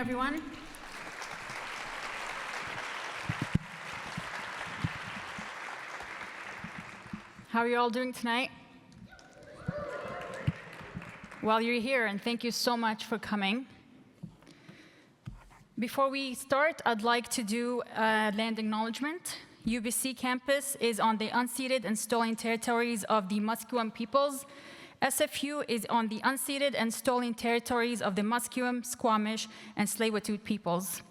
everyone. How are you all doing tonight? Well, you're here, and thank you so much for coming. Before we start, I'd like to do a land acknowledgement. UBC campus is on the unceded and stolen territories of the Musqueam peoples. SFU is on the unceded and stolen territories of the Musqueam, Squamish, and Tsleil-Waututh peoples.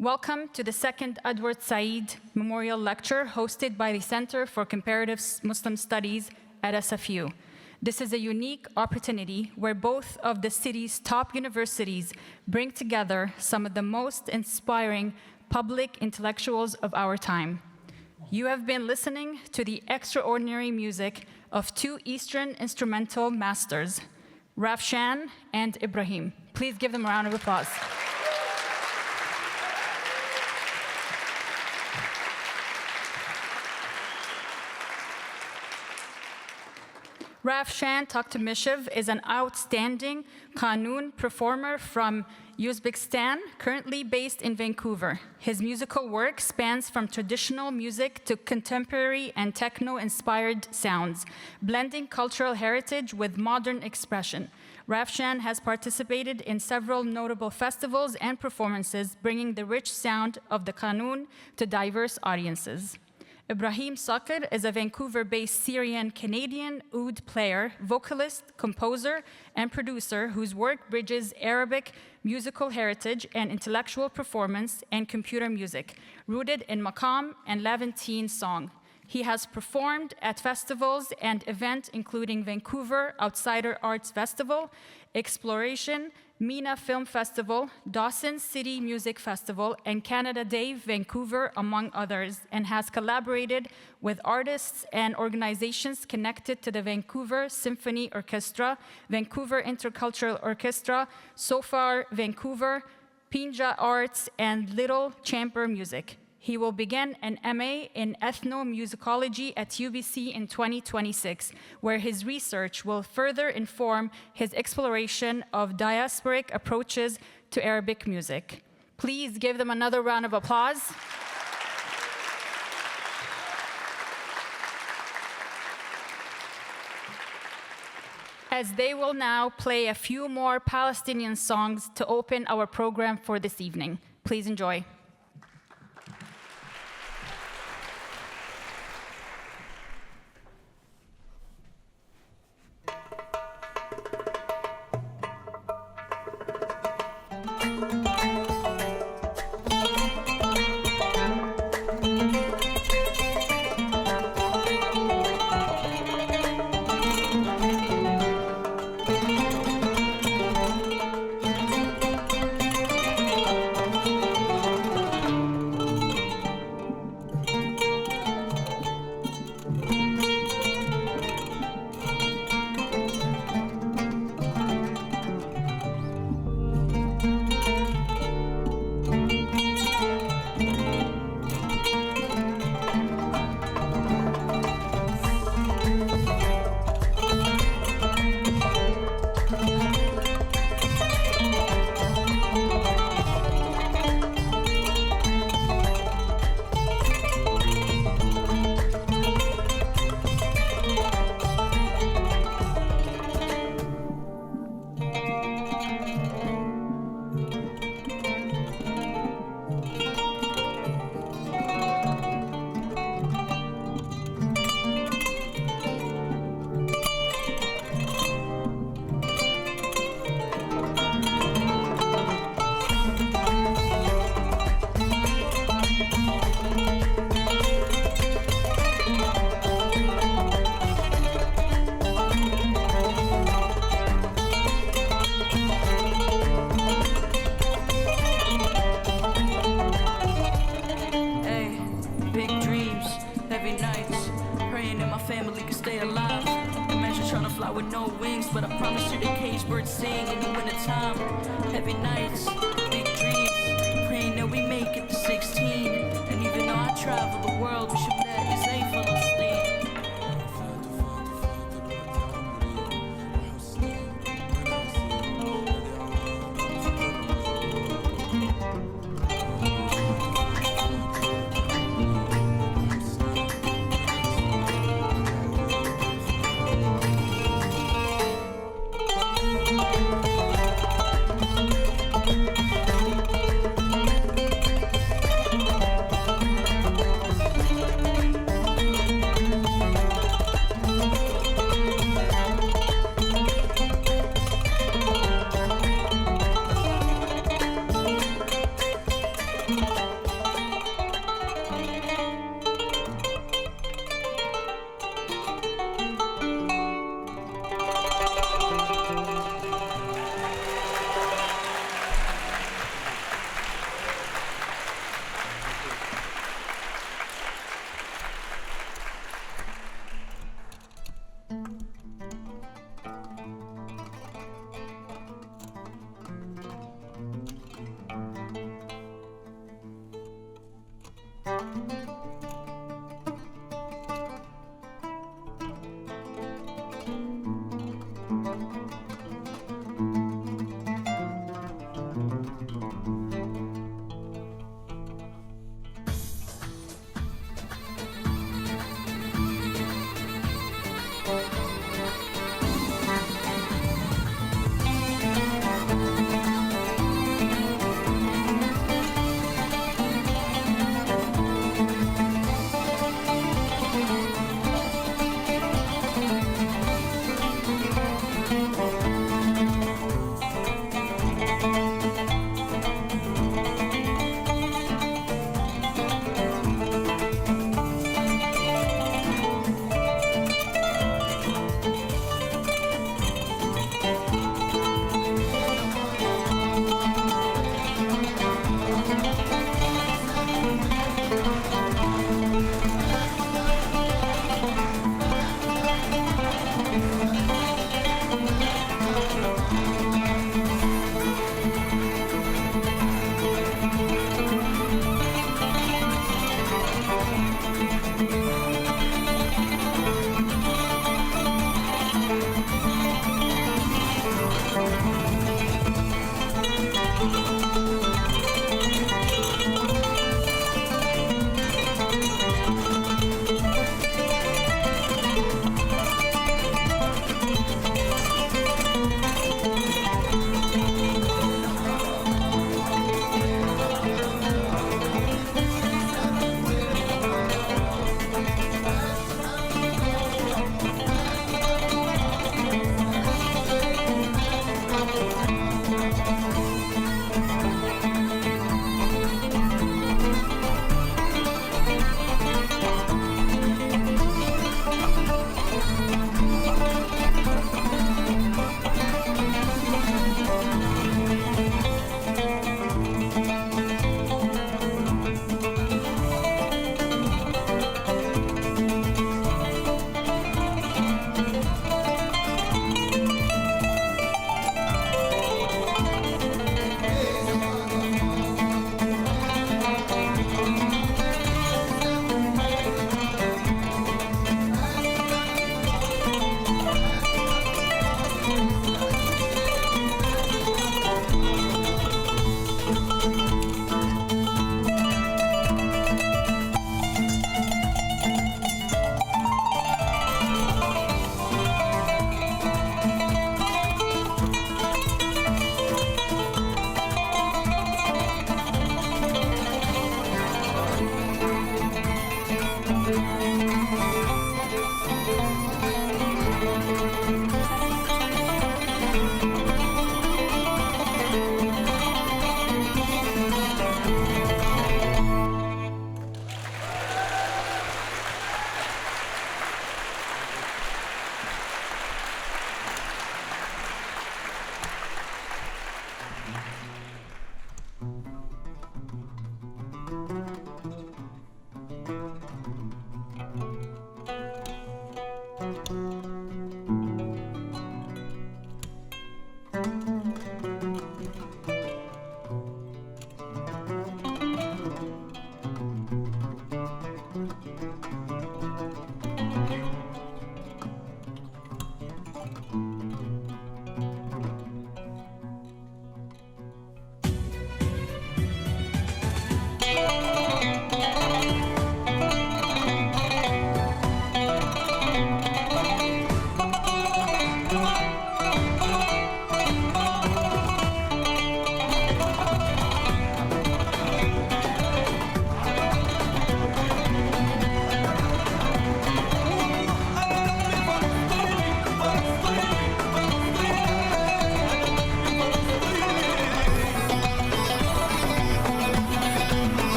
Welcome to the second Edward Said Memorial Lecture hosted by the Center for Comparative Muslim Studies at SFU. This is a unique opportunity where both of the city's top universities bring together some of the most inspiring public intellectuals of our time. You have been listening to the extraordinary music of two Eastern instrumental masters, Rafshan and Ibrahim. Please give them a round of applause. Rafshan Tokhtamyshев is an outstanding Qanun performer from Uzbekistan, currently based in Vancouver. His musical work spans from traditional music to contemporary and techno-inspired sounds, blending cultural heritage with modern expression. Rafshan has participated in several notable festivals and performances, bringing the rich sound of the Qanun to diverse audiences. Ibrahim Sakir is a Vancouver-based Syrian-Canadian oud player, vocalist, composer, and producer whose work bridges Arabic musical heritage and intellectual performance and computer music, rooted in Maqam and Levantine song. He has performed at festivals and events including Vancouver Outsider Arts Festival, Exploration, MENA Film Festival, Dawson City Music Festival, and Canada Day Vancouver, among others, and has collaborated with artists and organizations connected to the Vancouver Symphony Orchestra, Vancouver Intercultural Orchestra, SOFAR Vancouver, Pinja Arts, and Little Chamber Music. He will begin an MA in ethnomusicology at UBC in 2026, where his research will further inform his exploration of diasporic approaches to Arabic music. Please give them another round of applause. As they will now play a few more Palestinian songs to open our program for this evening. Please enjoy.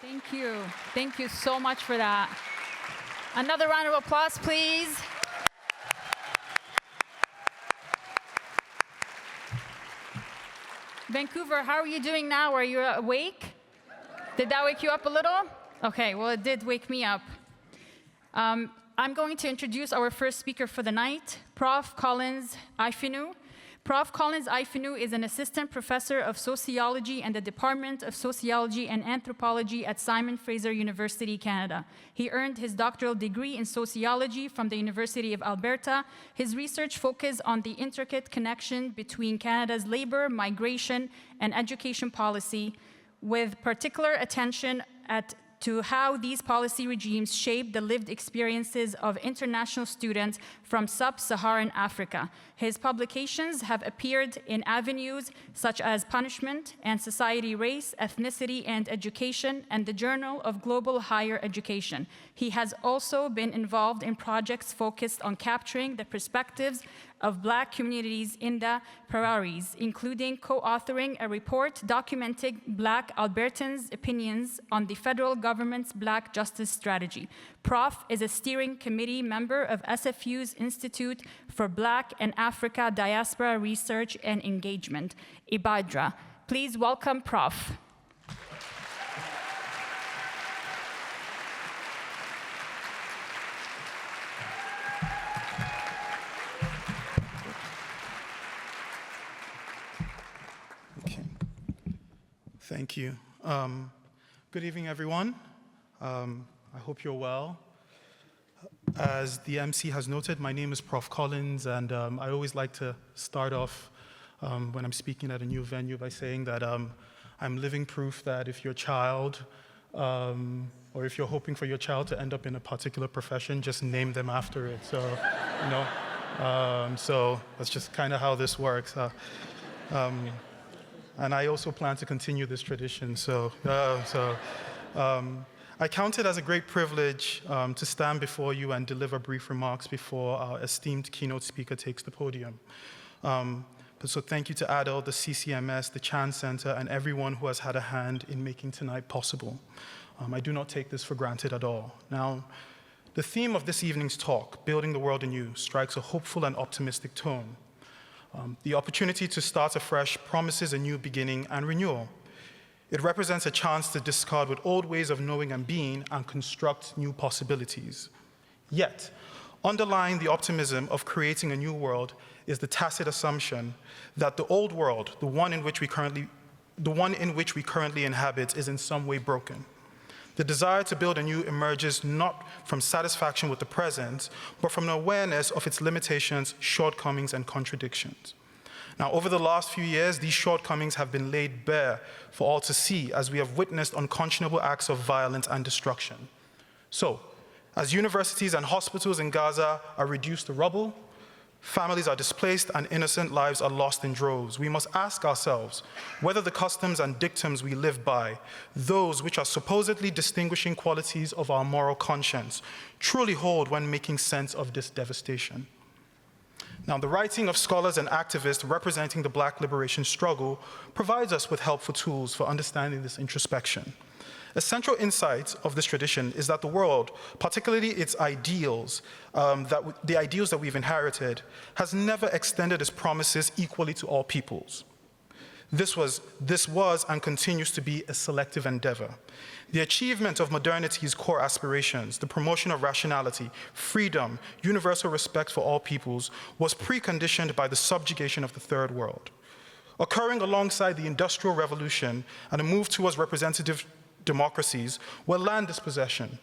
Thank you. Thank you so much for that. Another round of applause, please. Vancouver, how are you doing now? Are you awake? Did that wake you up a little? Okay, well, it did wake me up. I'm going to introduce our first speaker for the night, Prof. Collins Ifinu. Prof. Collins Ifinu is an assistant professor of sociology in the Department of Sociology and Anthropology at Simon Fraser University, Canada. He earned his doctoral degree in sociology from the University of Alberta. His research focused on the intricate connection between Canada's labor, migration, and education policy, with particular attention to how these policy regimes shape the lived experiences of international students from sub-Saharan Africa. His publications have appeared in avenues such as Punishment and Society, Race, Ethnicity, and Education, and the Journal of Global Higher Education. He has also been involved in projects focused on capturing the perspectives of Black communities in the prairies, including co-authoring a report documenting Black Albertans' opinions on the federal government's Black justice strategy. Prof is a steering committee member of SFU's Institute for Black and Africa Diaspora Research and Engagement, IBADRA. Please welcome Prof. Thank you. Good evening, everyone. I hope you're well. As the MC has noted, my name is Prof. Collins, and I always like to start off when I'm speaking at a new venue by saying that I'm living proof that if your child, or if you're hoping for your child to end up in a particular profession, just name them after it. So, you know, so that's just kind of how this works. And I also plan to continue this tradition. I count it as a great privilege to stand before you and deliver brief remarks before our esteemed keynote speaker takes the podium. So thank you to Adel, the CCMS, the Chan Centre, and everyone who has had a hand in making tonight possible. I do not take this for granted at all. Now, the theme of this evening's talk, Building the World Anew, strikes a hopeful and optimistic tone. The opportunity to start afresh promises a new beginning and renewal. It represents a chance to discard with old ways of knowing and being and construct new possibilities. Yet, underlying the optimism of creating a new world is the tacit assumption that the old world, the one in which we currently inhabit, is in some way broken. The desire to build anew emerges not from satisfaction with the present, but from an awareness of its limitations, shortcomings, and contradictions. Now, over the last few years, these shortcomings have been laid bare for all to see as we have witnessed unconscionable acts of violence and destruction. So, as universities and hospitals in Gaza are reduced to rubble, families are displaced, and innocent lives are lost in droves, we must ask ourselves whether the customs and dictums we live by, those which are supposedly distinguishing qualities of our moral conscience, truly hold when making sense of this devastation. Now, the writing of scholars and activists representing the Black liberation struggle provides us with helpful tools for understanding this introspection. A central insight of this tradition is that the world, particularly its ideals, the ideals that we've inherited, has never extended its promises equally to all peoples. This was and continues to be a selective endeavor. The achievement of modernity's core aspirations, the promotion of rationality, freedom, universal respect for all peoples, was preconditioned by the subjugation of the Third World. Occurring alongside the Industrial Revolution and a move towards representative democracies were land dispossession,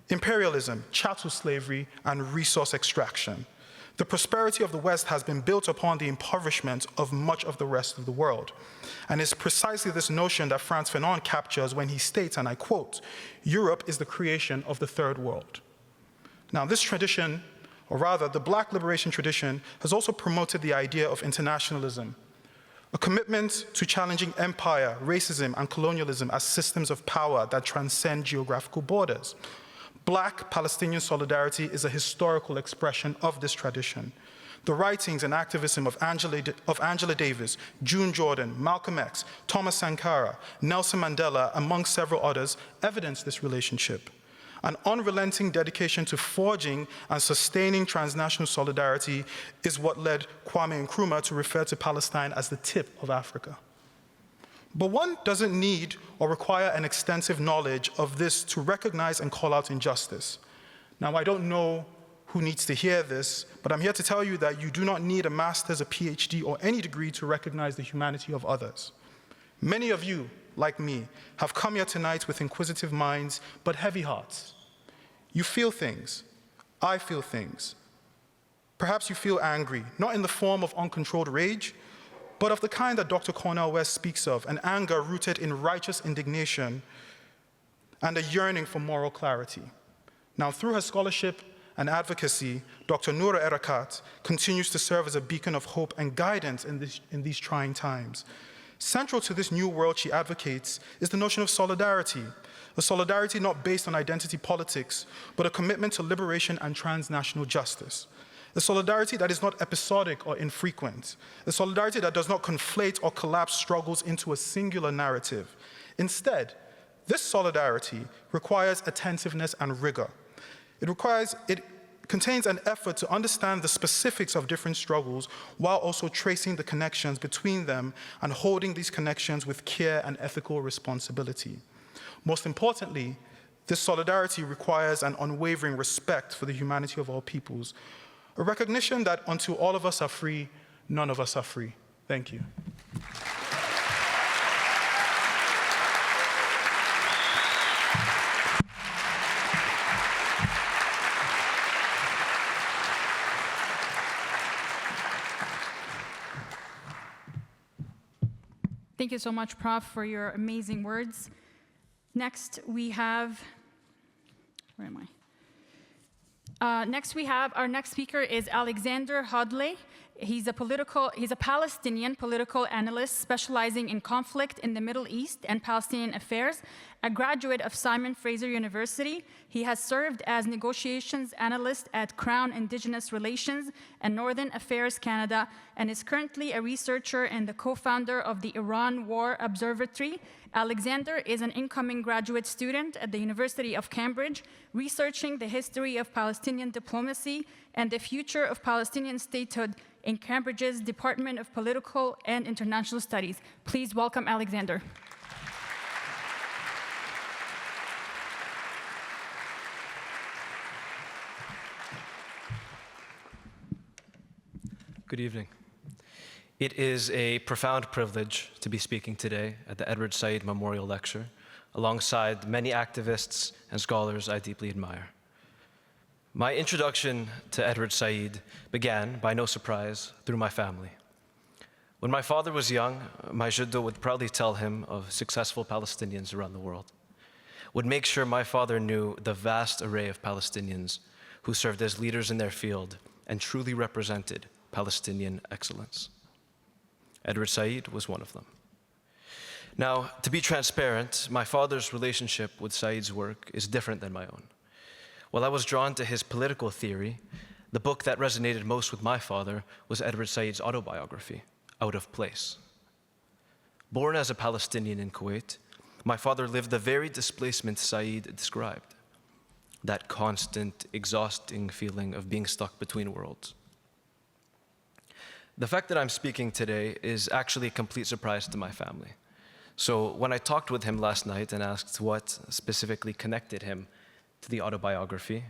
imperialism, chattel slavery, and resource extraction. The prosperity of the West has been built upon the impoverishment of much of the rest of the world. And it's precisely this notion that Frantz Fanon captures when he states, and I quote, "Europe is the creation of the Third World." Now, this tradition, or rather the Black liberation tradition, has also promoted the idea of internationalism, a commitment to challenging empire, racism, and colonialism as systems of power that transcend geographical borders. Black Palestinian solidarity is a historical expression of this tradition. The writings and activism of Angela Davis, June Jordan, Malcolm X, Thomas Sankara, Nelson Mandela, among several others, evidence this relationship. An unrelenting dedication to forging and sustaining transnational solidarity is what led Kwame Nkrumah to refer to Palestine as the tip of Africa. But one doesn't need or require an extensive knowledge of this to recognize and call out injustice. Now, I don't know who needs to hear this, but I'm here to tell you that you do not need a master's, a PhD, or any degree to recognize the humanity of others. Many of you, like me, have come here tonight with inquisitive minds, but heavy hearts. You feel things. I feel things. Perhaps you feel angry, not in the form of uncontrolled rage, but of the kind that Dr. Cornel West speaks of, an anger rooted in righteous indignation and a yearning for moral clarity. Now, through her scholarship and advocacy, Dr. Noura Erakat continues to serve as a beacon of hope and guidance in these trying times. Central to this new world she advocates is the notion of solidarity, a solidarity not based on identity politics, but a commitment to liberation and transnational justice. A solidarity that is not episodic or infrequent, a solidarity that does not conflate or collapse struggles into a singular narrative. Instead, this solidarity requires attentiveness and rigor. It contains an effort to understand the specifics of different struggles while also tracing the connections between them and holding these connections with care and ethical responsibility. Most importantly, this solidarity requires an unwavering respect for the humanity of all peoples, a recognition that until all of us are free, none of us are free. Thank you. Thank you so much, Prof, for your amazing words. Next, we have, where am I? Our next speaker is Alexander Hodley. He's a Palestinian political analyst specializing in conflict in the Middle East and Palestinian affairs, a graduate of Simon Fraser University. He has served as negotiations analyst at Crown Indigenous Relations and Northern Affairs Canada, and is currently a researcher and the co-founder of the Iran War Observatory. Alexander is an incoming graduate student at the University of Cambridge, researching the history of Palestinian diplomacy and the future of Palestinian statehood in Cambridge's Department of Political and International Studies. Please welcome Alexander. Good evening. It is a profound privilege to be speaking today at the Edward Said Memorial Lecture, alongside many activists and scholars I deeply admire. My introduction to Edward Said began, by no surprise, through my family. When my father was young, my jiddo would proudly tell him of successful Palestinians around the world, would make sure my father knew the vast array of Palestinians who served as leaders in their field and truly represented Palestinian excellence. Edward Said was one of them. Now, to be transparent, my father's relationship with Said's work is different than my own. While I was drawn to his political theory, the book that resonated most with my father was Edward Said's autobiography, Out of Place. Born as a Palestinian in Kuwait, my father lived the very displacement Said described, that constant, exhausting feeling of being stuck between worlds. The fact that I'm speaking today is actually a complete surprise to my family. So when I talked with him last night and asked what specifically connected him to the autobiography,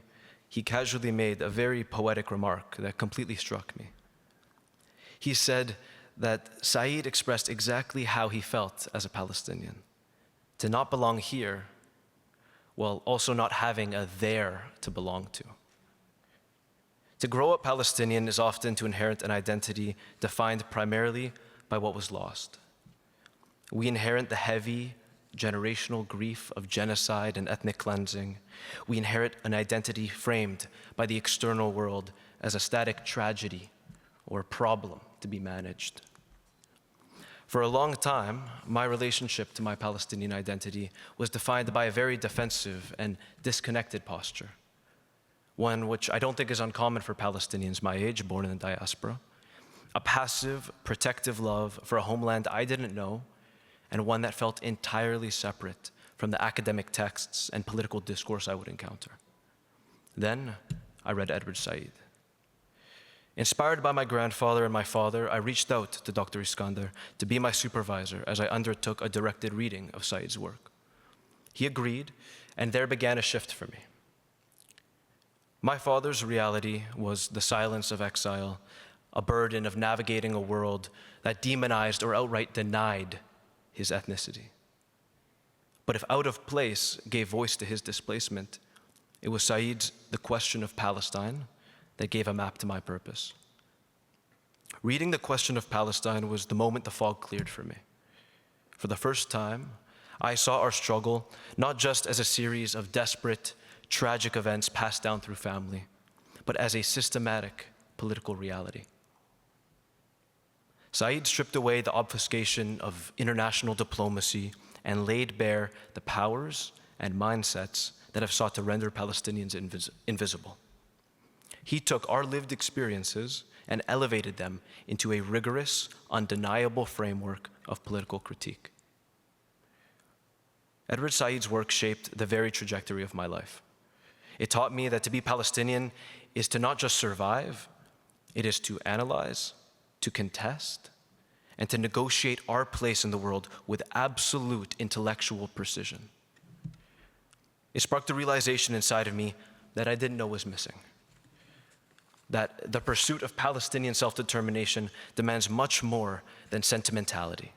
he casually made a very poetic remark that completely struck me. He said that Said expressed exactly how he felt as a Palestinian, to not belong here, while also not having a there to belong to. To grow up Palestinian is often to inherit an identity defined primarily by what was lost. We inherit the heavy, generational grief of genocide and ethnic cleansing. We inherit an identity framed by the external world as a static tragedy or problem to be managed. For a long time, my relationship to my Palestinian identity was defined by a very defensive and disconnected posture. one which I don't think is uncommon for Palestinians my age, born in the diaspora, a passive, protective love for a homeland I didn't know, and one that felt entirely separate from the academic texts and political discourse I would encounter. Then I read Edward Said. Inspired by my grandfather and my father, I reached out to Dr. Iskandar to be my supervisor as I undertook a directed reading of Said's work. He agreed, and there began a shift for me. My father's reality was the silence of exile, a burden of navigating a world that demonized or outright denied his ethnicity. But if out of place gave voice to his displacement, it was Said's The Question of Palestine that gave a map to my purpose. Reading The Question of Palestine was the moment the fog cleared for me. For the first time, I saw our struggle not just as a series of desperate, tragic events passed down through family, but as a systematic political reality. Said stripped away the obfuscation of international diplomacy and laid bare the powers and mindsets that have sought to render Palestinians invisible. He took our lived experiences and elevated them into a rigorous, undeniable framework of political critique. Edward Said's work shaped the very trajectory of my life. It taught me that to be Palestinian is to not just survive, it is to analyze, to contest, and to negotiate our place in the world with absolute intellectual precision. It sparked the realization inside of me that I didn't know was missing. That the pursuit of Palestinian self-determination demands much more than sentimentality.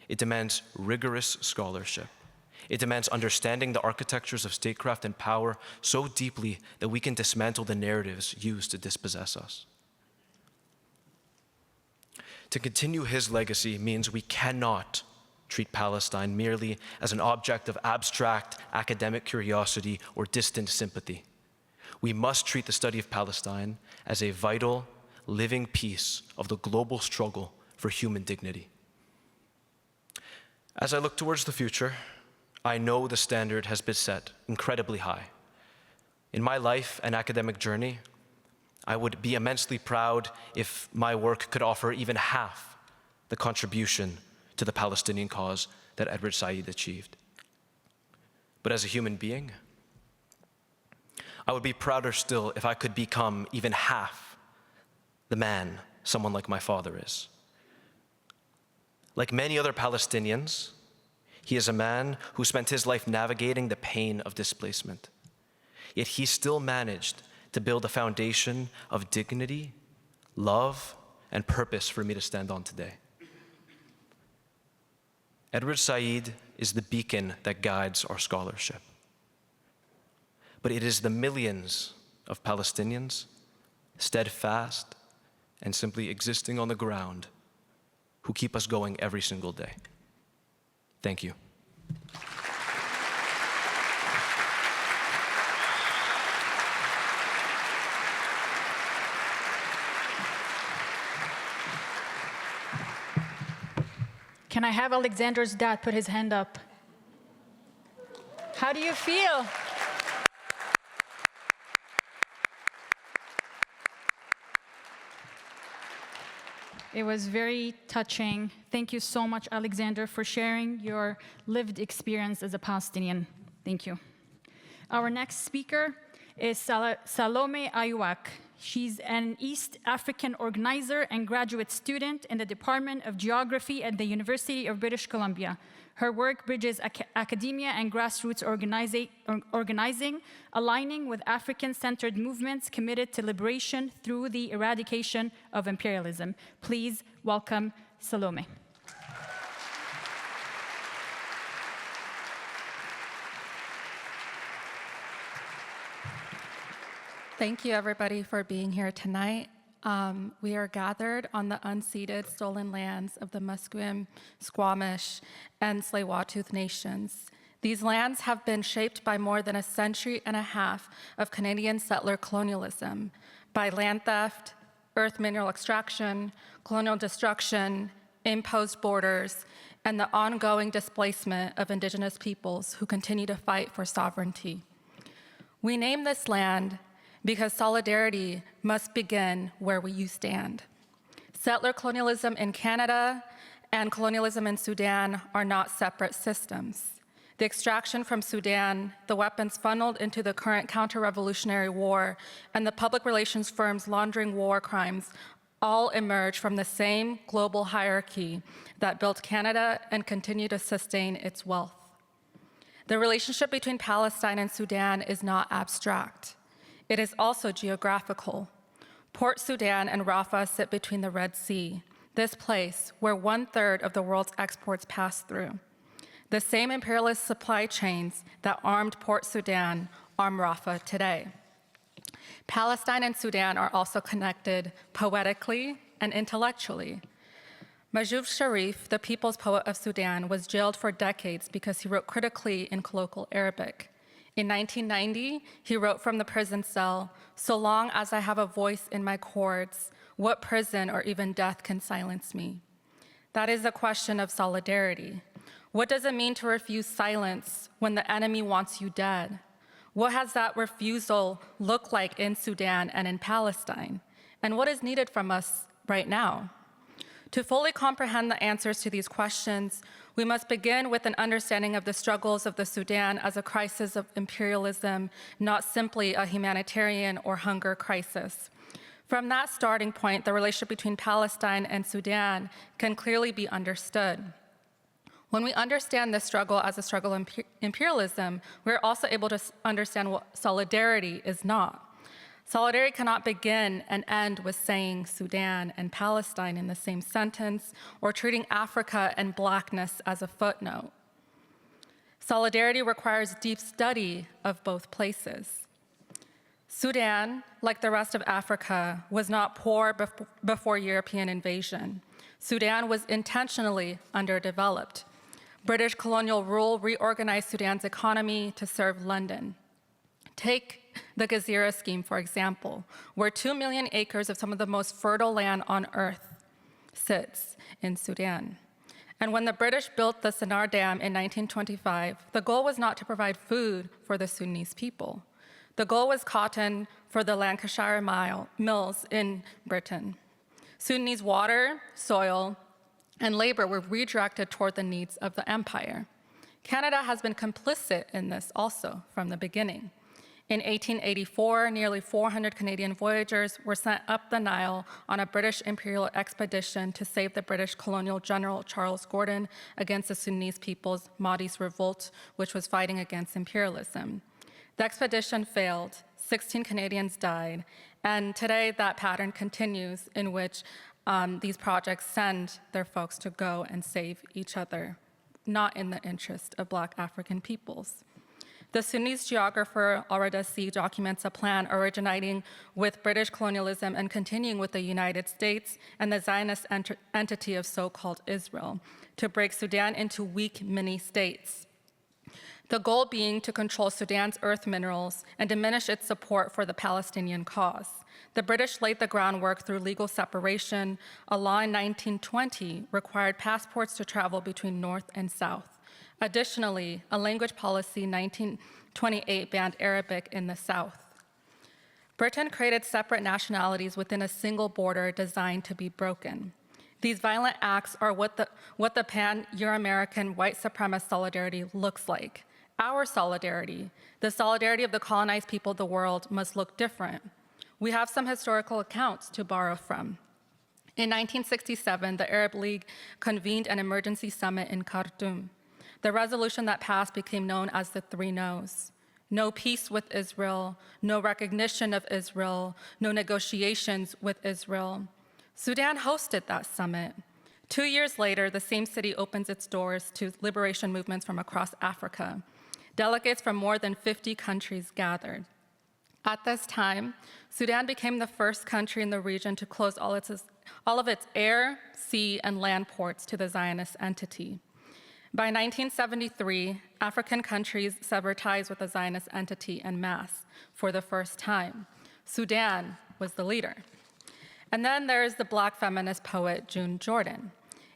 It demands rigorous scholarship. It demands understanding the architectures of statecraft and power so deeply that we can dismantle the narratives used to dispossess us. To continue his legacy means we cannot treat Palestine merely as an object of abstract academic curiosity or distant sympathy. We must treat the study of Palestine as a vital, living piece of the global struggle for human dignity. As I look towards the future, I know the standard has been set incredibly high. In my life and academic journey, I would be immensely proud if my work could offer even half the contribution to the Palestinian cause that Edward Said achieved. But as a human being, I would be prouder still if I could become even half the man someone like my father is. Like many other Palestinians, he is a man who spent his life navigating the pain of displacement. Yet he still managed to build a foundation of dignity, love, and purpose for me to stand on today. Edward Said is the beacon that guides our scholarship. But it is the millions of Palestinians, steadfast and simply existing on the ground, who keep us going every single day. Thank you. Can I have Alexander's dad put his hand up? How do you feel? It was very touching. Thank you so much, Alexander, for sharing your lived experience as a Palestinian. Thank you. Our next speaker is Salome Ayouak. She's an East African organizer and graduate student in the Department of Geography at the University of British Columbia. Her work bridges academia and grassroots organizing, aligning with African-centered movements committed to liberation through the eradication of imperialism. Please welcome Salome. Thank you, everybody, for being here tonight. We are gathered on the unceded, stolen lands of the Musqueam, Squamish, and Tsleil-Waututh nations. These lands have been shaped by more than a century and a half of Canadian settler colonialism, by land theft, earth mineral extraction, colonial destruction, imposed borders, and the ongoing displacement of Indigenous peoples who continue to fight for sovereignty. We name this land because solidarity must begin where you stand. Settler colonialism in Canada and colonialism in Sudan are not separate systems. The extraction from Sudan, the weapons funneled into the current counter-revolutionary war, and the public relations firms laundering war crimes all emerge from the same global hierarchy that built Canada and continue to sustain its wealth. The relationship between Palestine and Sudan is not abstract. It is also geographical. Port Sudan and Rafah sit between the Red Sea, this place where 1/3 of the world's exports pass through. The same imperialist supply chains that armed Port Sudan arm Rafah today. Palestine and Sudan are also connected poetically and intellectually. Mahjoub Sharif, the people's poet of Sudan, was jailed for decades because he wrote critically in colloquial Arabic. In 1990, he wrote from the prison cell, "So long as I have a voice in my cords, what prison or even death can silence me?" That is a question of solidarity. What does it mean to refuse silence when the enemy wants you dead? What has that refusal look like in Sudan and in Palestine? And what is needed from us right now? To fully comprehend the answers to these questions, we must begin with an understanding of the struggles of the Sudan as a crisis of imperialism, not simply a humanitarian or hunger crisis. From that starting point, the relationship between Palestine and Sudan can clearly be understood. When we understand this struggle as a struggle of imperialism, we're also able to understand what solidarity is not. Solidarity cannot begin and end with saying Sudan and Palestine in the same sentence or treating Africa and Blackness as a footnote. Solidarity requires deep study of both places. Sudan, like the rest of Africa, was not poor before European invasion. Sudan was intentionally underdeveloped. British colonial rule reorganized Sudan's economy to serve London. Take the Gezira scheme, for example, where 2 million acres of some of the most fertile land on earth sits in Sudan. And when the British built the Sennar Dam in 1925, the goal was not to provide food for the Sudanese people. The goal was cotton for the Lancashire mills in Britain. Sudanese water, soil, and labor were redirected toward the needs of the empire. Canada has been complicit in this also from the beginning. In 1884, nearly 400 Canadian voyageurs were sent up the Nile on a British imperial expedition to save the British colonial general Charles Gordon against the Sudanese people's Mahdi's revolt, which was fighting against imperialism. The expedition failed, 16 Canadians died, and today that pattern continues in which these projects send their folks to go and save each other, not in the interest of Black African peoples. The Sudanese geographer Al-Radasi documents a plan originating with British colonialism and continuing with the United States and the Zionist entity of so-called Israel to break Sudan into weak mini-states. The goal being to control Sudan's earth minerals and diminish its support for the Palestinian cause. The British laid the groundwork through legal separation. A law in 1920 required passports to travel between North and South. Additionally, a language policy in 1928 banned Arabic in the South. Britain created separate nationalities within a single border designed to be broken. These violent acts are what the pan-Euro-American white supremacist solidarity looks like. Our solidarity, the solidarity of the colonized people of the world, must look different. We have some historical accounts to borrow from. In 1967, the Arab League convened an emergency summit in Khartoum. The resolution that passed became known as the 3 No's. No peace with Israel, no recognition of Israel, no negotiations with Israel. Sudan hosted that summit. 2 years later, the same city opens its doors to liberation movements from across Africa. Delegates from more than 50 countries gathered. At this time, Sudan became the first country in the region to close all of its air, sea, and land ports to the Zionist entity. By 1973, African countries severed ties with the Zionist entity en masse for the first time. Sudan was the leader. And then there is the Black feminist poet June Jordan.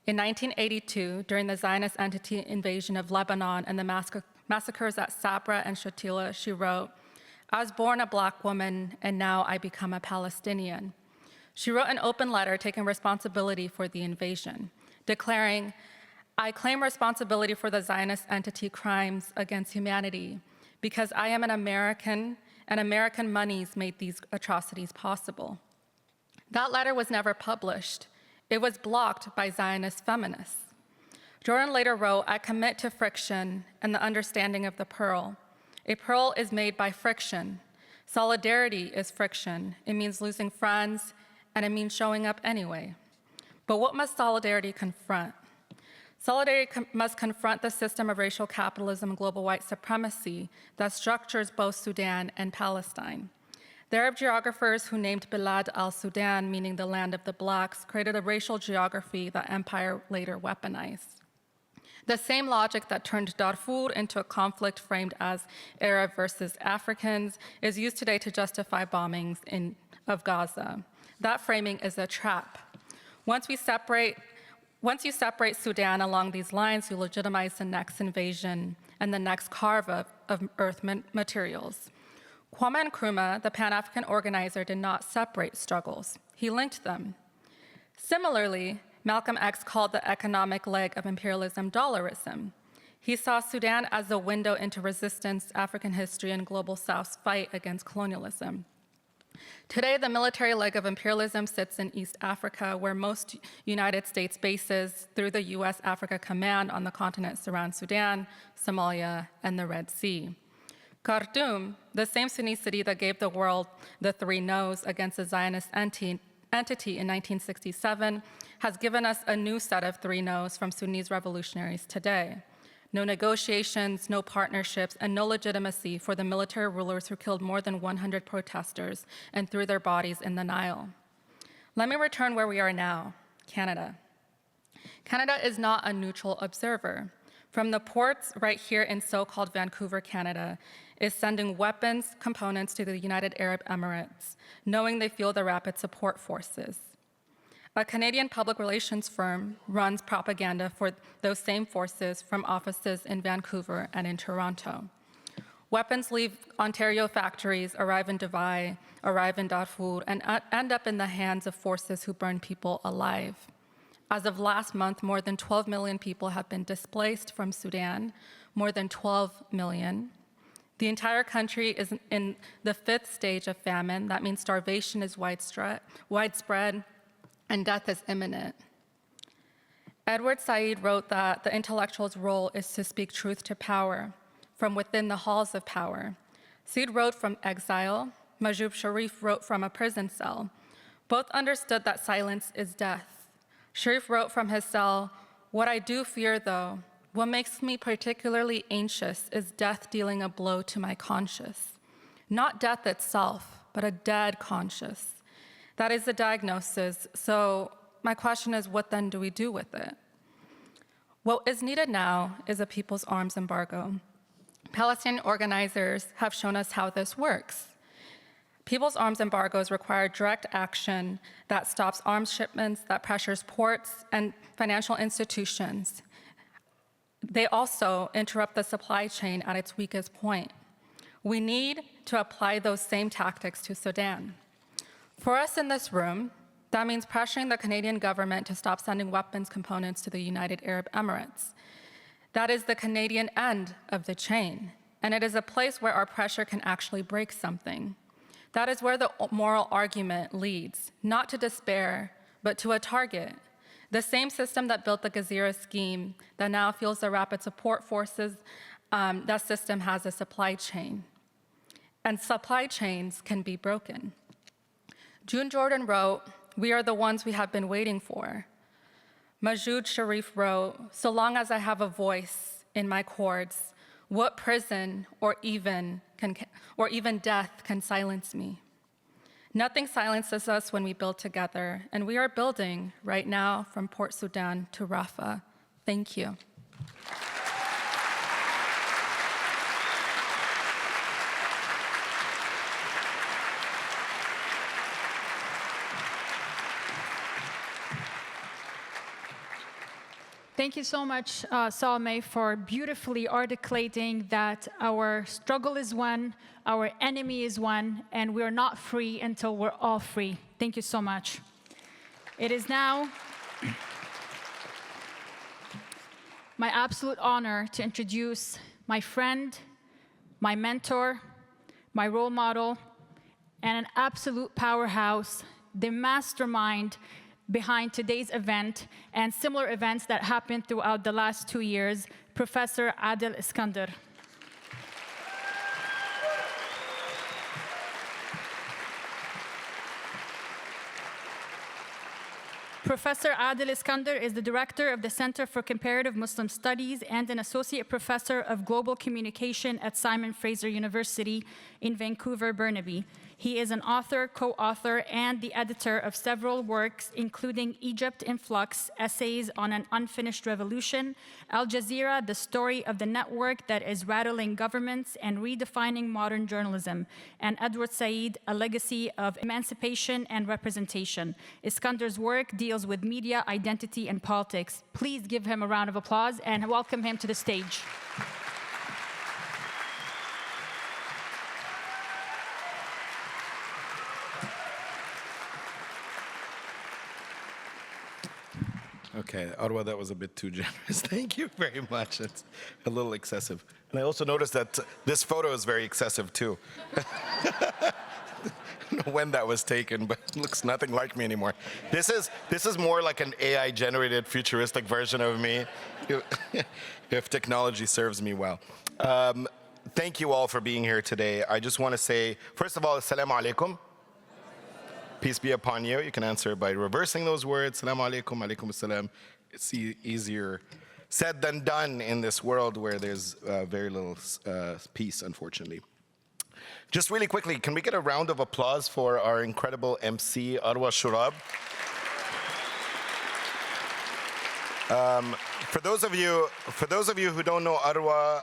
In 1982, during the Zionist entity invasion of Lebanon and the massacres at Sabra and Shatila, she wrote, I was born a Black woman, and now I become a Palestinian. She wrote an open letter taking responsibility for the invasion, declaring, I claim responsibility for the Zionist entity crimes against humanity because I am an American, and American monies made these atrocities possible. That letter was never published. It was blocked by Zionist feminists. Jordan later wrote, I commit to friction and the understanding of the pearl. A pearl is made by friction. Solidarity is friction. It means losing friends, and it means showing up anyway. But what must solidarity confront? Solidarity must confront the system of racial capitalism and global white supremacy that structures both Sudan and Palestine. The Arab geographers who named Bilad al-Sudan, meaning the land of the blacks, created a racial geography that empire later weaponized. The same logic that turned Darfur into a conflict framed as Arab versus Africans is used today to justify bombings of Gaza. That framing is a trap. Once you separate Sudan along these lines, you legitimize the next invasion and the next carve of earth materials. Kwame Nkrumah, the Pan-African organizer, did not separate struggles. He linked them. Similarly, Malcolm X called the economic leg of imperialism dollarism. He saw Sudan as a window into resistance, African history, and global South's fight against colonialism. Today, the military leg of imperialism sits in East Africa, where most United States bases through the U.S. Africa Command on the continent surround Sudan, Somalia, and the Red Sea. Khartoum, the same Sunni city that gave the world the three no's against the Zionist entity in 1967, has given us a new set of three no's from Sudanese revolutionaries today. No negotiations, no partnerships, and no legitimacy for the military rulers who killed more than 100 protesters and threw their bodies in the Nile. Let me return where we are now, Canada. Canada is not a neutral observer. From the ports right here in so-called Vancouver, Canada, is sending weapons components to the United Arab Emirates, knowing they feel the rapid support forces. A Canadian public relations firm runs propaganda for those same forces from offices in Vancouver and in Toronto. Weapons leave Ontario factories, arrive in Dubai, arrive in Darfur, and end up in the hands of forces who burn people alive. As of last month, more than 12 million people have been displaced from Sudan, more than 12 million. The entire country is in the 5th stage of famine. That means starvation is widespread, and death is imminent. Edward Said wrote that the intellectual's role is to speak truth to power from within the halls of power. Said wrote from exile. Mahjoub Sharif wrote from a prison cell. Both understood that silence is death. Sharif wrote from his cell, "What I do fear, though, what makes me particularly anxious is death dealing a blow to my conscience. Not death itself, but a dead conscience. That is the diagnosis, so my question is, what then do we do with it?" What is needed now is a people's arms embargo. Palestinian organizers have shown us how this works. People's arms embargoes require direct action that stops arms shipments, that pressures ports and financial institutions. They also interrupt the supply chain at its weakest point. We need to apply those same tactics to Sudan. For us in this room, that means pressuring the Canadian government to stop sending weapons components to the United Arab Emirates. That is the Canadian end of the chain, and it is a place where our pressure can actually break something. That is where the moral argument leads, not to despair, but to a target. The same system that built the Gezira scheme that now fuels the rapid support forces, that system has a supply chain. And supply chains can be broken. June Jordan wrote, "We are the ones we have been waiting for." Mahjoub Sharif wrote, "So long as I have a voice in my chords, what prison or even death can silence me?" Nothing silences us when we build together, and we are building right now from Port Sudan to Rafah. Thank you. Thank you so much, Salome, for beautifully articulating that our struggle is one, our enemy is one, and we're not free until we're all free. Thank you so much. It is now my absolute honor to introduce my friend, my mentor, my role model, and an absolute powerhouse, the mastermind behind today's event and similar events that happened throughout the last 2 years, Professor Adel Iskandar. Professor Adel Iskandar is the director of the Center for Comparative Muslim Studies and an associate professor of global communication at Simon Fraser University in Vancouver, Burnaby. He is an author, co-author, and the editor of several works, including Egypt in Flux, Essays on an Unfinished Revolution, Al Jazeera, The Story of the Network That Is Rattling Governments and Redefining Modern Journalism, and Edward Said, A Legacy of Emancipation and Representation. Iskandar's work deals with media, identity, and politics. Please give him a round of applause and welcome him to the stage. Okay, Arwa, that was a bit too generous. Thank you very much. It's a little excessive. And I also noticed that this photo is very excessive too. I don't know when that was taken, but it looks nothing like me anymore. This is more like an AI-generated futuristic version of me, if technology serves me well. Thank you all for being here today. I just want to say, first of all, assalamu alaikum. Peace be upon you. You can answer by reversing those words. Assalamu alaikum, alaikum assalam. It's easier said than done in this world where there's very little peace, unfortunately. Just really quickly, can we get a round of applause for our incredible MC, Arwa Shurab? For those of you who don't know Arwa,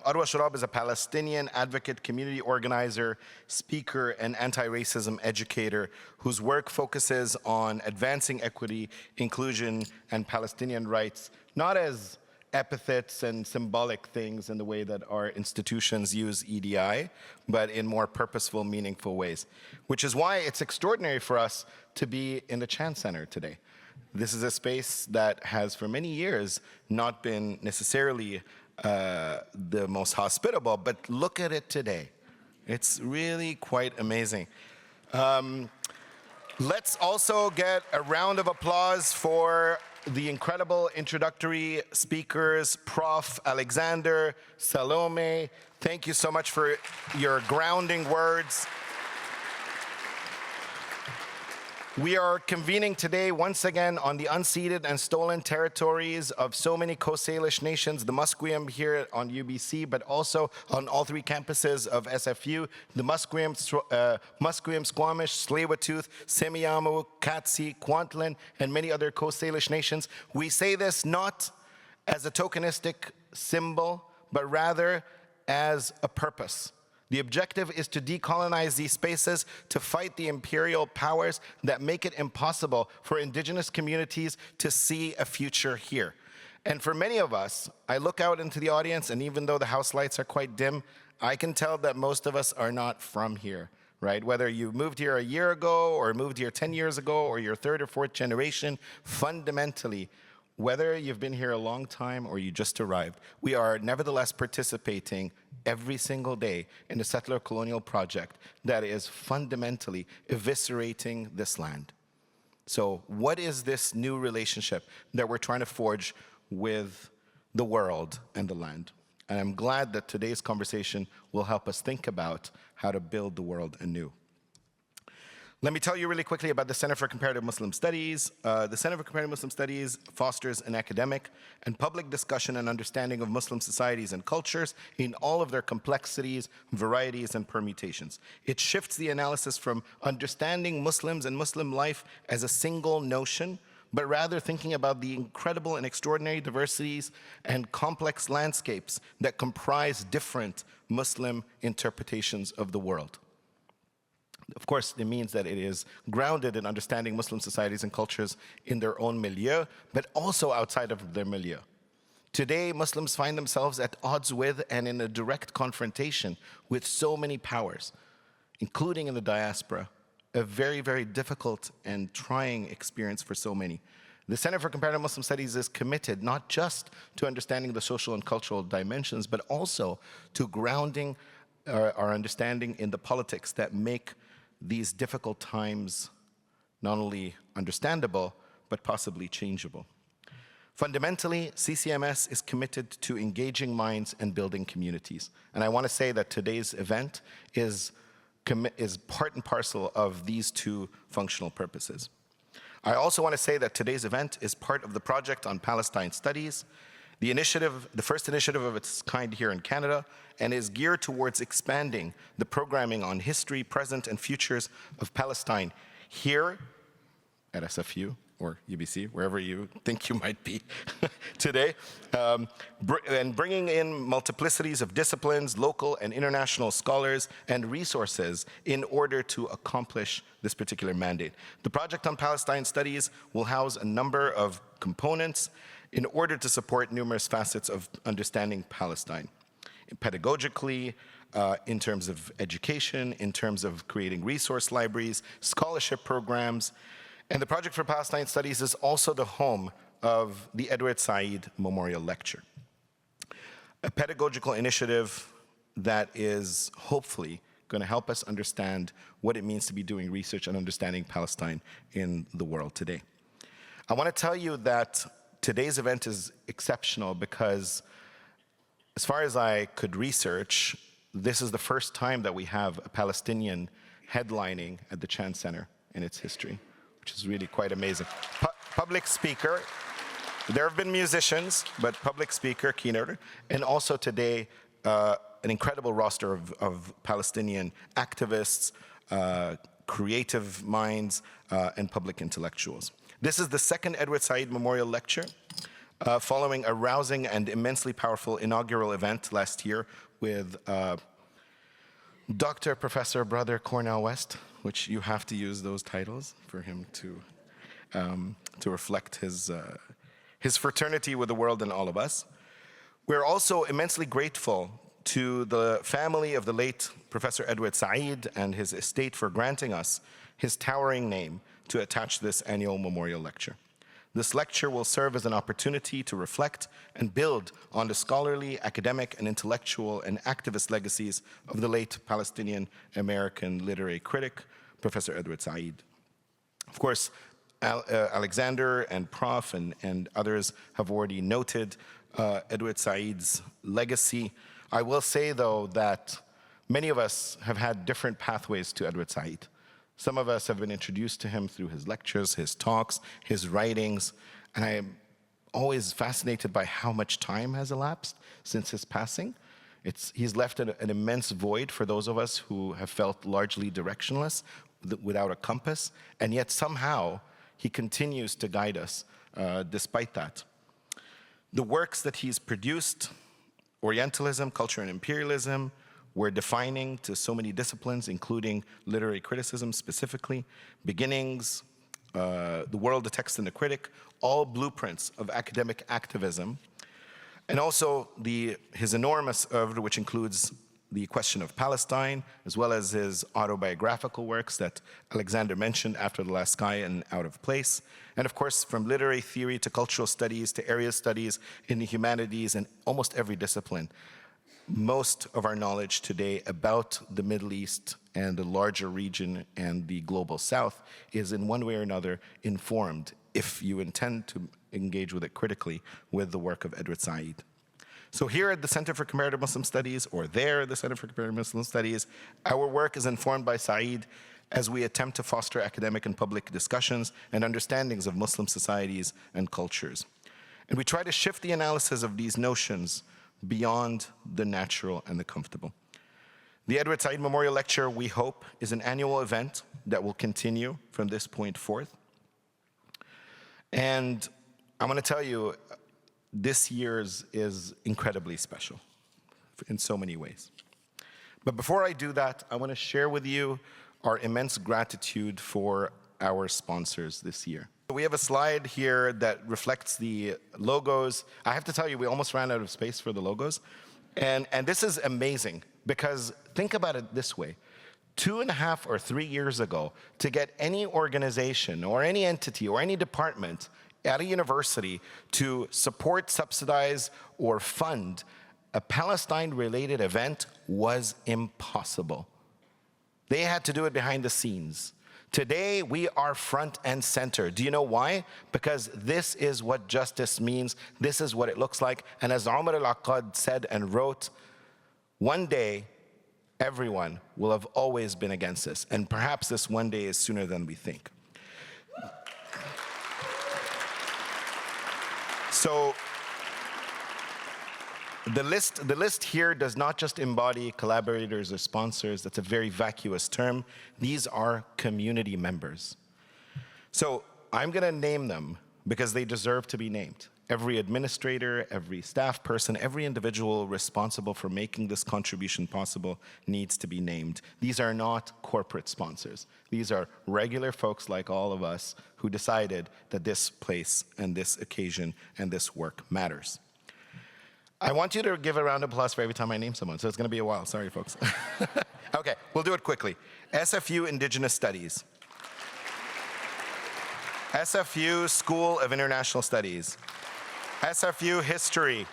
Arwa Shurab is a Palestinian advocate, community organizer, speaker, and anti-racism educator whose work focuses on advancing equity, inclusion, and Palestinian rights, not as epithets and symbolic things in the way that our institutions use EDI, but in more purposeful, meaningful ways, which is why it's extraordinary for us to be in the Chan Centre today. This is a space that has for many years not been necessarily the most hospitable, but look at it today. It's really quite amazing. Let's also get a round of applause for the incredible introductory speakers, Prof. Alexander, Salome. Thank you so much for your grounding words. We are convening today once again on the unceded and stolen territories of so many Coast Salish nations, the Musqueam here on UBC, but also on all three campuses of SFU, the Musqueam, Squamish, Tsleil-Waututh, Semiahmoo, Katsi, Kwantlen, and many other Coast Salish nations. We say this not as a tokenistic symbol, but rather as a purpose. The objective is to decolonize these spaces, to fight the imperial powers that make it impossible for indigenous communities to see a future here. And for many of us, I look out into the audience, and even though the house lights are quite dim, I can tell that most of us are not from here, right? Whether you moved here a year ago, or moved here 10 years ago, or you're third or fourth generation, fundamentally, whether you've been here a long time or you just arrived, we are nevertheless participating every single day in a settler colonial project that is fundamentally eviscerating this land. So what is this new relationship that we're trying to forge with the world and the land? And I'm glad that today's conversation will help us think about how to build the world anew. Let me tell you really quickly about the Center for Comparative Muslim Studies. The Center for Comparative Muslim Studies fosters an academic and public discussion and understanding of Muslim societies and cultures in all of their complexities, varieties, and permutations. It shifts the analysis from understanding Muslims and Muslim life as a single notion, but rather thinking about the incredible and extraordinary diversities and complex landscapes that comprise different Muslim interpretations of the world. Of course, it means that it is grounded in understanding Muslim societies and cultures in their own milieu, but also outside of their milieu. Today, Muslims find themselves at odds with and in a direct confrontation with so many powers, including in the diaspora, a very, very difficult and trying experience for so many. The Center for Comparative Muslim Studies is committed not just to understanding the social and cultural dimensions, but also to grounding our understanding in the politics that make these difficult times not only understandable, but possibly changeable. Fundamentally, CCMS is committed to engaging minds and building communities. And I want to say that today's event is part and parcel of these two functional purposes. I also want to say that today's event is part of the project on Palestine Studies, the first initiative of its kind here in Canada, and is geared towards expanding the programming on history, present, and futures of Palestine here at SFU, or UBC, wherever you think you might be today, and bringing in multiplicities of disciplines, local and international scholars, and resources in order to accomplish this particular mandate. The project on Palestine Studies will house a number of components in order to support numerous facets of understanding Palestine. Pedagogically, in terms of education, in terms of creating resource libraries, scholarship programs. And the Project for Palestine Studies is also the home of the Edward Said Memorial Lecture, a pedagogical initiative that is hopefully going to help us understand what it means to be doing research and understanding Palestine in the world today. I want to tell you that today's event is exceptional because, as far as I could research, this is the first time that we have a Palestinian headlining at the Chan Centre in its history, which is really quite amazing. Public speaker, there have been musicians, but public speaker, keynoter, and also today, an incredible roster of Palestinian activists, creative minds, and public intellectuals. This is the second Edward Said Memorial Lecture, following a rousing and immensely powerful inaugural event last year with Dr. Professor Brother Cornel West, which you have to use those titles for him to reflect his fraternity with the world and all of us. We're also immensely grateful to the family of the late Professor Edward Said and his estate for granting us his towering name to attach this annual memorial lecture. This lecture will serve as an opportunity to reflect and build on the scholarly, academic, and intellectual and activist legacies of the late Palestinian American literary critic, Professor Edward Said. Of course, Alexander and Prof and others have already noted Edward Said's legacy. I will say, though, that many of us have had different pathways to Edward Said. Some of us have been introduced to him through his lectures, his talks, his writings, and I am always fascinated by how much time has elapsed since his passing. He's left an immense void for those of us who have felt largely directionless, without a compass, and yet somehow he continues to guide us despite that. The works that he's produced, Orientalism, Culture and Imperialism, were defining to so many disciplines, including literary criticism specifically, Beginnings, The World, the Text and the Critic, all blueprints of academic activism, and also his enormous oeuvre, which includes the Question of Palestine, as well as his autobiographical works that Alexander mentioned, After the Last Sky and Out of Place. And of course, from literary theory to cultural studies to area studies in the humanities and almost every discipline. Most of our knowledge today about the Middle East and the larger region and the global South is in one way or another informed, if you intend to engage with it critically, with the work of Edward Said. So here at the Center for Comparative Muslim Studies, or there at the Center for Comparative Muslim Studies, our work is informed by Said as we attempt to foster academic and public discussions and understandings of Muslim societies and cultures. And we try to shift the analysis of these notions beyond the natural and the comfortable. The Edward Said Memorial Lecture, we hope, is an annual event that will continue from this point forth. And I want to tell you, this year's is incredibly special in so many ways. But before I do that, I want to share with you our immense gratitude for our sponsors this year. We have a slide here that reflects the logos. I have to tell you, we almost ran out of space for the logos. And this is amazing, because think about it this way. 2.5 or 3 years ago, to get any organization or any entity or any department at a university to support, subsidize, or fund a Palestine-related event was impossible. They had to do it behind the scenes. Today, we are front and center. Do you know why? Because this is what justice means. This is what it looks like. And as Noura Erakat said and wrote, one day, everyone will have always been against this. And perhaps this one day is sooner than we think. So, the list here does not just embody collaborators or sponsors. That's a very vacuous term. These are community members. So I'm going to name them because they deserve to be named. Every administrator, every staff person, every individual responsible for making this contribution possible needs to be named. These are not corporate sponsors. These are regular folks like all of us who decided that this place and this occasion and this work matters. I want you to give a round of applause for every time I name someone, so it's going to be a while. Sorry, folks. Okay, we'll do it quickly. SFU Indigenous Studies. SFU School of International Studies. SFU History.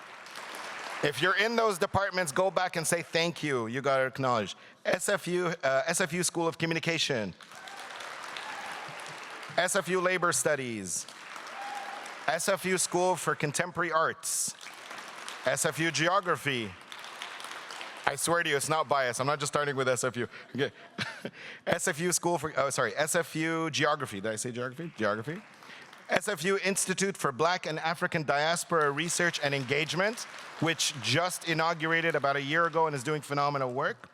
If you're in those departments, go back and say thank you. You got to acknowledge. SFU School of Communication. SFU Labor Studies. SFU School for Contemporary Arts. SFU Geography. I swear to you, it's not biased. I'm not just starting with SFU. Okay. SFU School for, SFU Geography. Did I say geography? Geography. SFU Institute for Black and African Diaspora Research and Engagement, which just inaugurated about a year ago and is doing phenomenal work,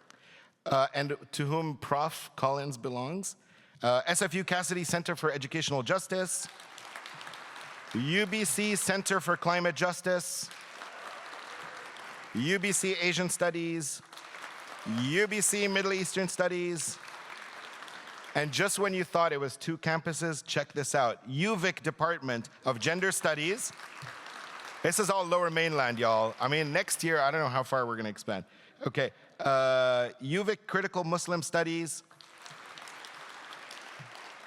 and to whom Prof. Collins belongs. SFU Cassidy Center for Educational Justice. UBC Center for Climate Justice. UBC Asian Studies, UBC Middle Eastern Studies, and just when you thought it was 2 campuses, check this out. UVic Department of Gender Studies. This is all Lower Mainland, y'all. I mean, next year, I don't know how far we're going to expand. Okay, UVic Critical Muslim Studies,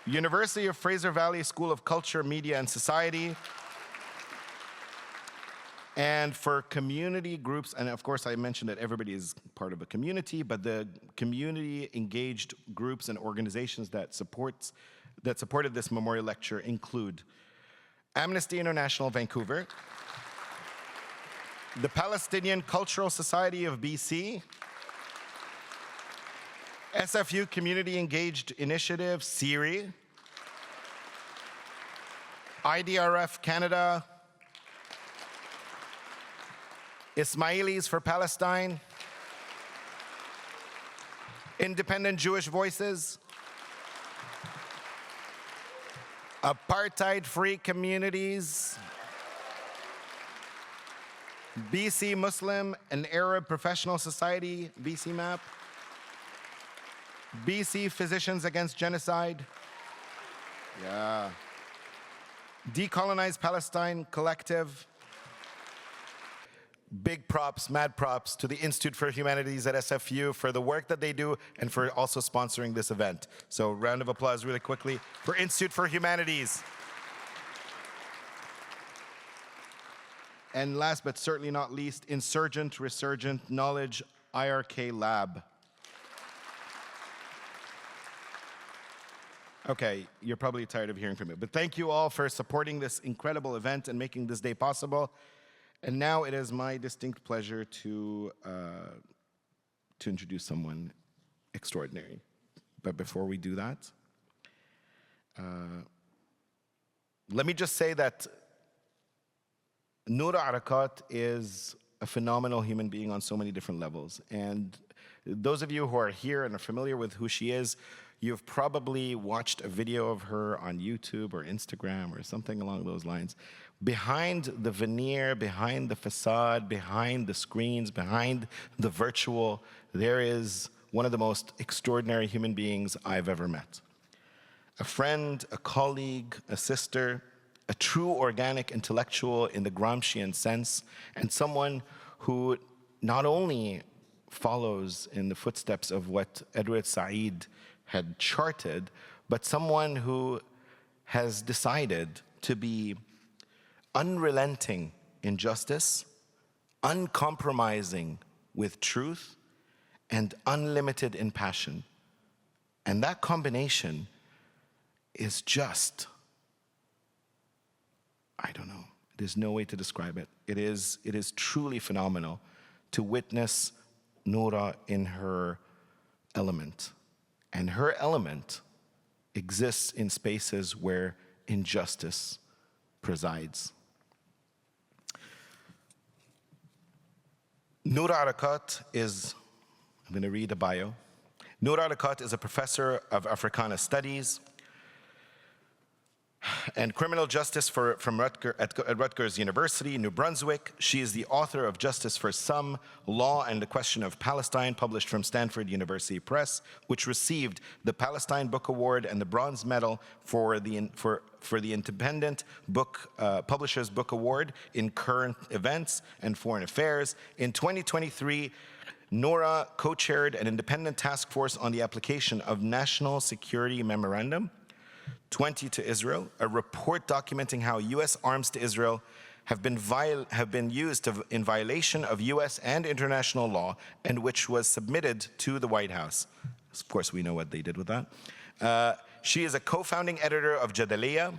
University of Fraser Valley School of Culture, Media, and Society, and for community groups, and of course I mentioned that everybody is part of a community, but the community engaged groups and organizations that supported this memorial lecture include Amnesty International Vancouver, the Palestinian Cultural Society of BC, SFU Community Engaged Initiative, CIRI, IDRF Canada, Ismailis for Palestine, Independent Jewish Voices, Apartheid-Free Communities, BC Muslim and Arab Professional Society, BC MAP, BC Physicians Against Genocide, Decolonize Palestine Collective. Big props, mad props to the Institute for Humanities at SFU for the work that they do and for also sponsoring this event. So round of applause really quickly for Institute for Humanities. And last but certainly not least, Insurgent Resurgent Knowledge IRK Lab. Okay, you're probably tired of hearing from me, but thank you all for supporting this incredible event and making this day possible. And now it is my distinct pleasure to introduce someone extraordinary. But before we do that, let me just say that Noura Erakat is a phenomenal human being on so many different levels. And those of you who are here and are familiar with who she is, you've probably watched a video of her on YouTube or Instagram or something along those lines. Behind the veneer, behind the facade, behind the screens, behind the virtual, there is one of the most extraordinary human beings I've ever met. A friend, a colleague, a sister, a true organic intellectual in the Gramscian sense, and someone who not only follows in the footsteps of what Edward Said had charted, but someone who has decided to be unrelenting in justice, uncompromising with truth, and unlimited in passion. And that combination is just, I don't know, there's no way to describe it. It is truly phenomenal to witness Noura in her element. And her element exists in spaces where injustice presides. Noura Erakat is, I'm going to read a bio. Noura Erakat is a professor of Africana Studies and criminal justice at Rutgers University, New Brunswick. She is the author of Justice for Some, Law and the Question of Palestine, published from Stanford University Press, which received the Palestine Book Award and the Bronze Medal for the Independent Publishers Book Award in Current Events and Foreign Affairs. In 2023, Noura co-chaired an independent task force on the application of National Security Memorandum 20 to Israel, a report documenting how U.S. arms to Israel have been used in violation of U.S. and international law, and which was submitted to the White House. Of course, we know what they did with that. She is a co-founding editor of Jadaliyya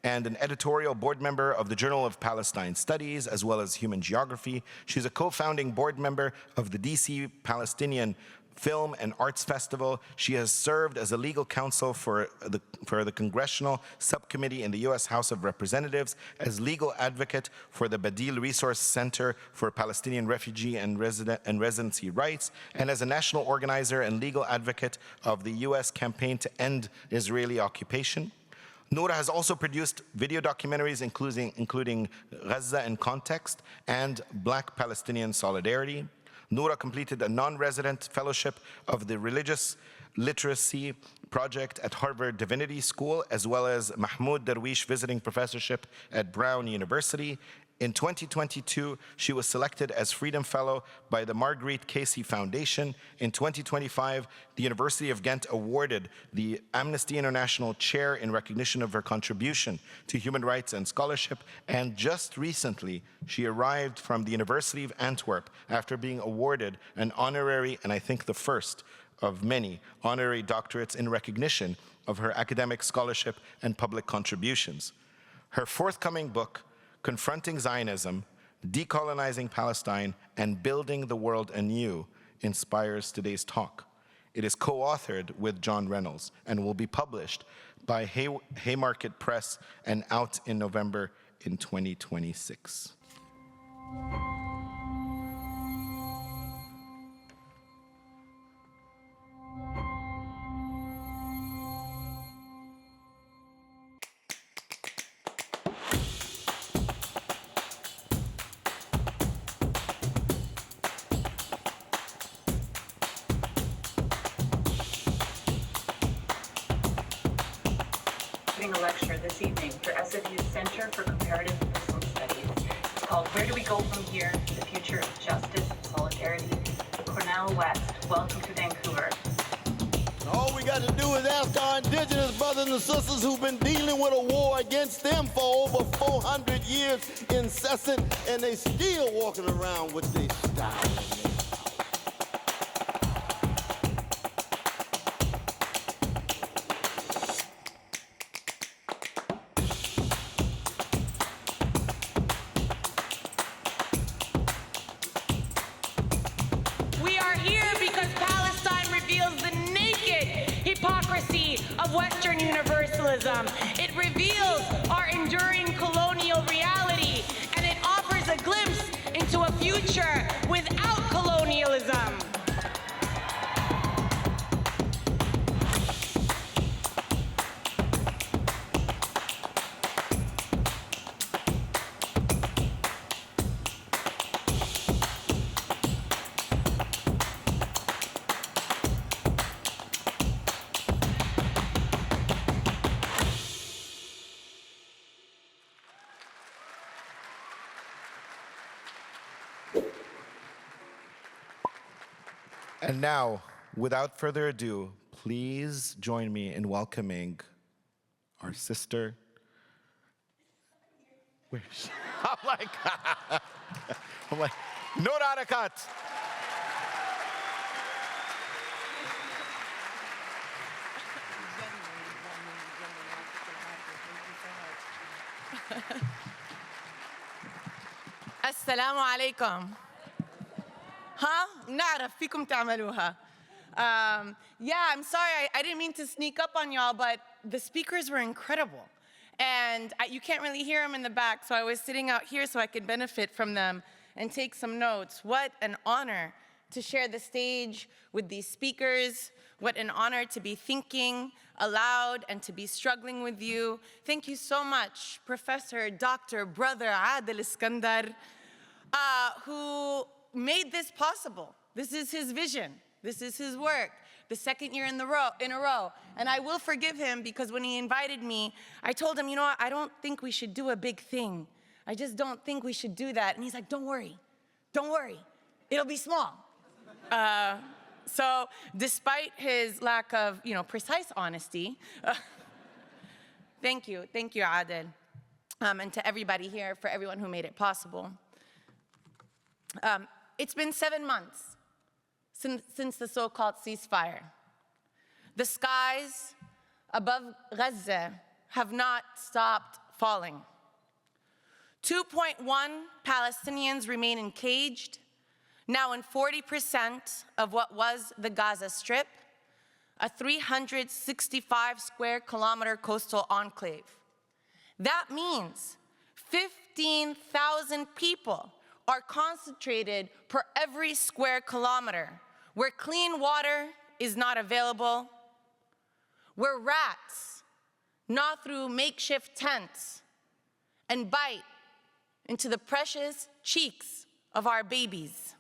and an editorial board member of the Journal of Palestine Studies, as well as Human Geography. She's a co-founding board member of the DC Palestinian Film and Arts Festival. She has served as a legal counsel for the Congressional Subcommittee in the U.S. House of Representatives, as legal advocate for the Badil Resource Center for Palestinian Refugee and Residency Rights, and as a national organizer and legal advocate of the U.S. campaign to end Israeli occupation. Noura has also produced video documentaries including Gaza In Context and Black Palestinian Solidarity. Noura completed a non-resident fellowship of the Religious Literacy Project at Harvard Divinity School, as well as Mahmoud Darwish Visiting Professorship at Brown University. In 2022, she was selected as Freedom Fellow by the Marguerite Casey Foundation. In 2025, the University of Ghent awarded the Amnesty International Chair in recognition of her contribution to human rights and scholarship. And just recently, she arrived from the University of Antwerp after being awarded an honorary, and I think the first of many, honorary doctorates in recognition of her academic scholarship and public contributions. Her forthcoming book, Confronting Zionism, Decolonizing Palestine, and Building the World Anew, inspires today's talk. It is co-authored with John Reynolds and will be published by Haymarket Press and out in November in 2026. A lecture this evening for SFU's Center for Comparative Muslim Studies. It's called Where Do We Go From Here? The Future of Justice and Solidarity. Cornell West, welcome to Vancouver. All we got to do is ask our indigenous brothers and sisters who've been dealing with a war against them for over 400 years, incessant, and they still walking around with their style. Of Western universalism. It reveals our enduring colonial reality, and it offers a glimpse into a future without colonialism. And now, without further ado, please join me in welcoming our sister. Where is she? I'm like, Noura Erakat. السلام عليكم. نعرف فيكم تعملوها. Yeah, I'm sorry, I didn't mean to sneak up on y'all, but the speakers were incredible. And you can't really hear them in the back, so I was sitting out here so I could benefit from them and take some notes. What an honor to share the stage with these speakers. What an honor to be thinking aloud and to be struggling with you. Thank you so much, Professor, Dr., Brother Adel Iskandar, who made this possible. This is his vision. This is his work. The second year in a row. And I will forgive him because when he invited me, I told him, you know what, I don't think we should do a big thing. I just don't think we should do that. And he's like, don't worry, it'll be small. So despite his lack of, precise honesty, thank you, Adel. And to everybody here, for everyone who made it possible. It's been 7 months since the so-called ceasefire. The skies above Gaza have not stopped falling. 2.1 Palestinians remain encaged, now in 40% of what was the Gaza Strip, a 365 square kilometer coastal enclave. That means 15,000 people are concentrated per every square kilometer, where clean water is not available, where rats gnaw through makeshift tents and bite into the precious cheeks of our babies,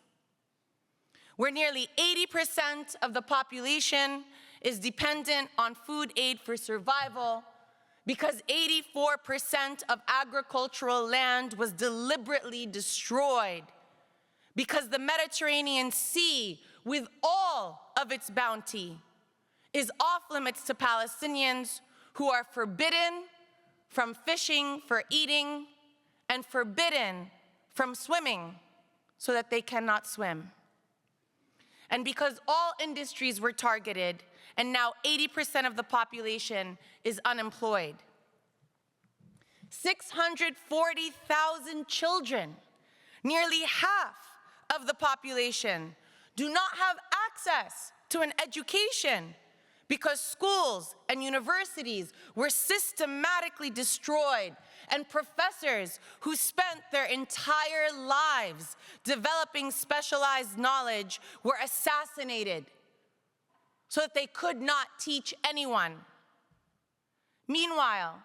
where nearly 80% of the population is dependent on food aid for survival because 84% of agricultural land was deliberately destroyed, because the Mediterranean Sea, with all of its bounty, is off limits to Palestinians who are forbidden from fishing for eating and forbidden from swimming so that they cannot swim. And because all industries were targeted, and now 80% of the population is unemployed. 640,000 children, nearly half of the population, do not have access to an education because schools and universities were systematically destroyed, and professors who spent their entire lives developing specialized knowledge were assassinated so that they could not teach anyone. Meanwhile,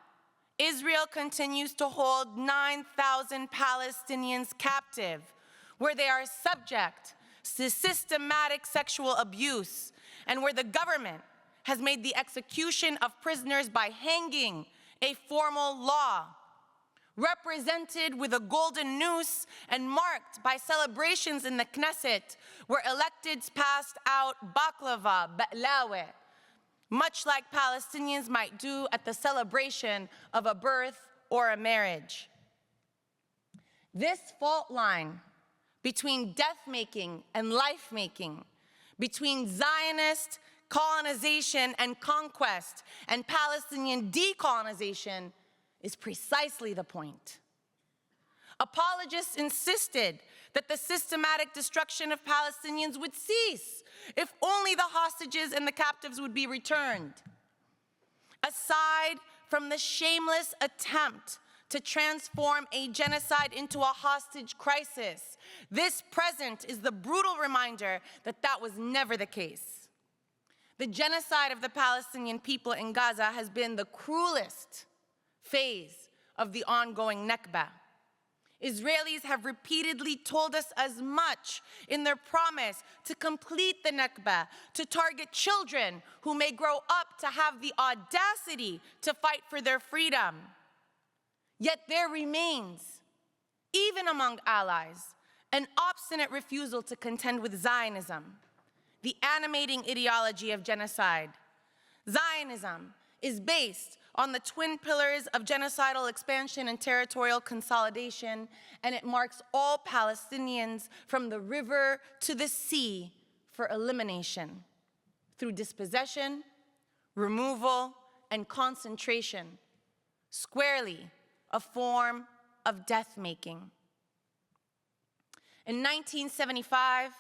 Israel continues to hold 9,000 Palestinians captive, where they are subject to systematic sexual abuse, and where the government has made the execution of prisoners by hanging a formal law, represented with a golden noose and marked by celebrations in the Knesset, where electeds passed out baklava, ba'lawe, much like Palestinians might do at the celebration of a birth or a marriage. This fault line between death-making and life-making, between Zionist colonization and conquest and Palestinian decolonization is precisely the point. Apologists insisted that the systematic destruction of Palestinians would cease if only the hostages and the captives would be returned. Aside from the shameless attempt to transform a genocide into a hostage crisis, this present is the brutal reminder that that was never the case. The genocide of the Palestinian people in Gaza has been the cruelest phase of the ongoing Nakba. Israelis have repeatedly told us as much in their promise to complete the Nakba, to target children who may grow up to have the audacity to fight for their freedom. Yet there remains, even among allies, an obstinate refusal to contend with Zionism. the animating ideology of genocide. Zionism is based on the twin pillars of genocidal expansion and territorial consolidation, and it marks all Palestinians from the river to the sea for elimination through dispossession, removal, and concentration, squarely a form of death-making. In 1975,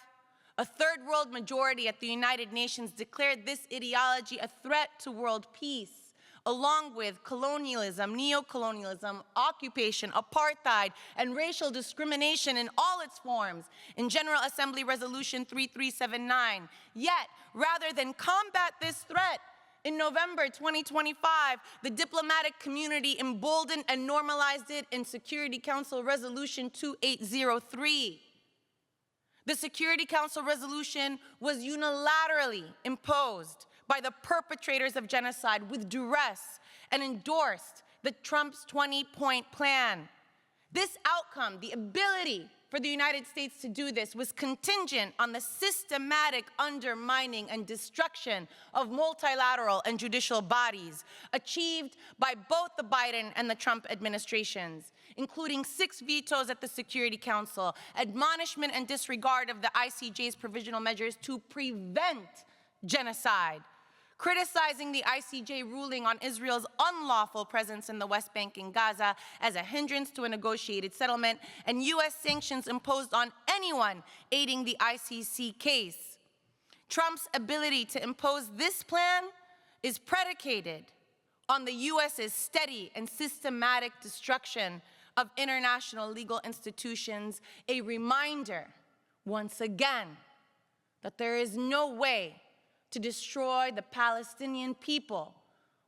a third world majority at the United Nations declared this ideology a threat to world peace, along with colonialism, neocolonialism, occupation, apartheid, and racial discrimination in all its forms in General Assembly Resolution 3379. Yet, rather than combat this threat, in November 2025, the diplomatic community emboldened and normalized it in Security Council Resolution 2803. The Security Council resolution was unilaterally imposed by the perpetrators of genocide with duress and endorsed Trump's 20-point plan. This outcome, the ability for the United States to do this, was contingent on the systematic undermining and destruction of multilateral and judicial bodies achieved by both the Biden and the Trump administrations, including 6 vetoes at the Security Council, admonishment and disregard of the ICJ's provisional measures to prevent genocide, criticizing the ICJ ruling on Israel's unlawful presence in the West Bank and Gaza as a hindrance to a negotiated settlement, and U.S. sanctions imposed on anyone aiding the ICC case. Trump's ability to impose this plan is predicated on the U.S.'s steady and systematic destruction of international legal institutions, a reminder, once again, that there is no way to destroy the Palestinian people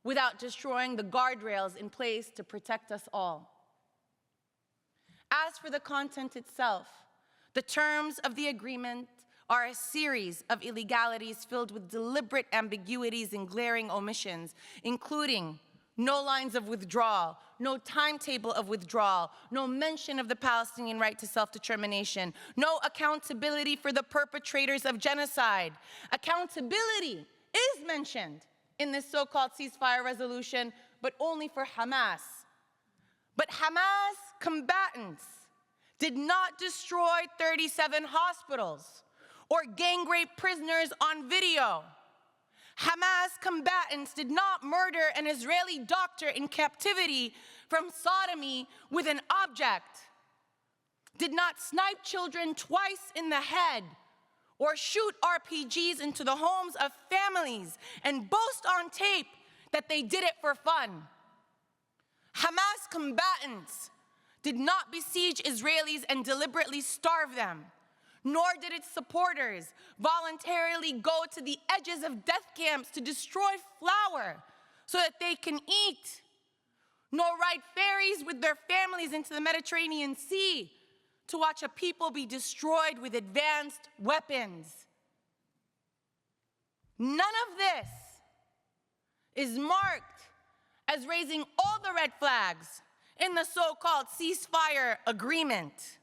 without destroying the guardrails in place to protect us all. As for the content itself, the terms of the agreement are a series of illegalities filled with deliberate ambiguities and glaring omissions, including no lines of withdrawal, no timetable of withdrawal, no mention of the Palestinian right to self-determination, no accountability for the perpetrators of genocide. Accountability is mentioned in this so-called ceasefire resolution, but only for Hamas. But Hamas combatants did not destroy 37 hospitals or gang rape prisoners on video. Hamas combatants did not murder an Israeli doctor in captivity from sodomy with an object, did not snipe children twice in the head, or shoot RPGs into the homes of families and boast on tape that they did it for fun. Hamas combatants did not besiege Israelis and deliberately starve them, nor did its supporters voluntarily go to the edges of death camps to destroy flour so that they can eat, nor ride ferries with their families into the Mediterranean Sea to watch a people be destroyed with advanced weapons. None of this is marked as raising all the red flags in the so-called ceasefire agreement.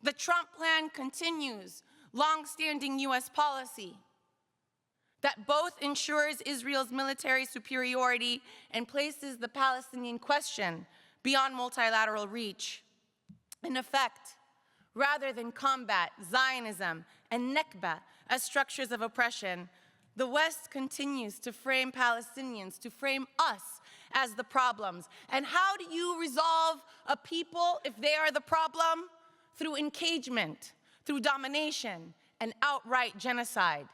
The Trump plan continues long-standing U.S. policy that both ensures Israel's military superiority and places the Palestinian question beyond multilateral reach. In effect, rather than combat Zionism and Nakba as structures of oppression, the West continues to frame Palestinians, to frame us as the problems. And how do you resolve a people if they are the problem? Through engagement, through domination, and outright genocide.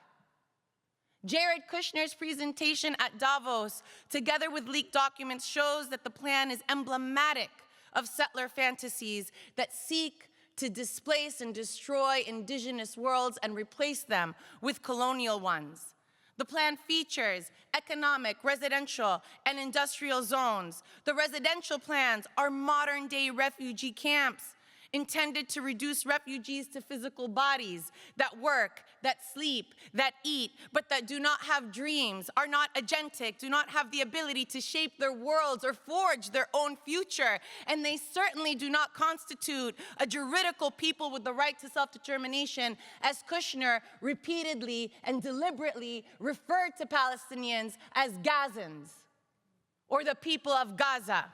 Jared Kushner's presentation at Davos, together with leaked documents, shows that the plan is emblematic of settler fantasies that seek to displace and destroy indigenous worlds and replace them with colonial ones. The plan features economic, residential, and industrial zones. The residential plans are modern-day refugee camps. intended to reduce refugees to physical bodies that work, that sleep, that eat, but that do not have dreams, are not agentic, do not have the ability to shape their worlds or forge their own future. And they certainly do not constitute a juridical people with the right to self-determination, as Kushner repeatedly and deliberately referred to Palestinians as Gazans, or the people of Gaza.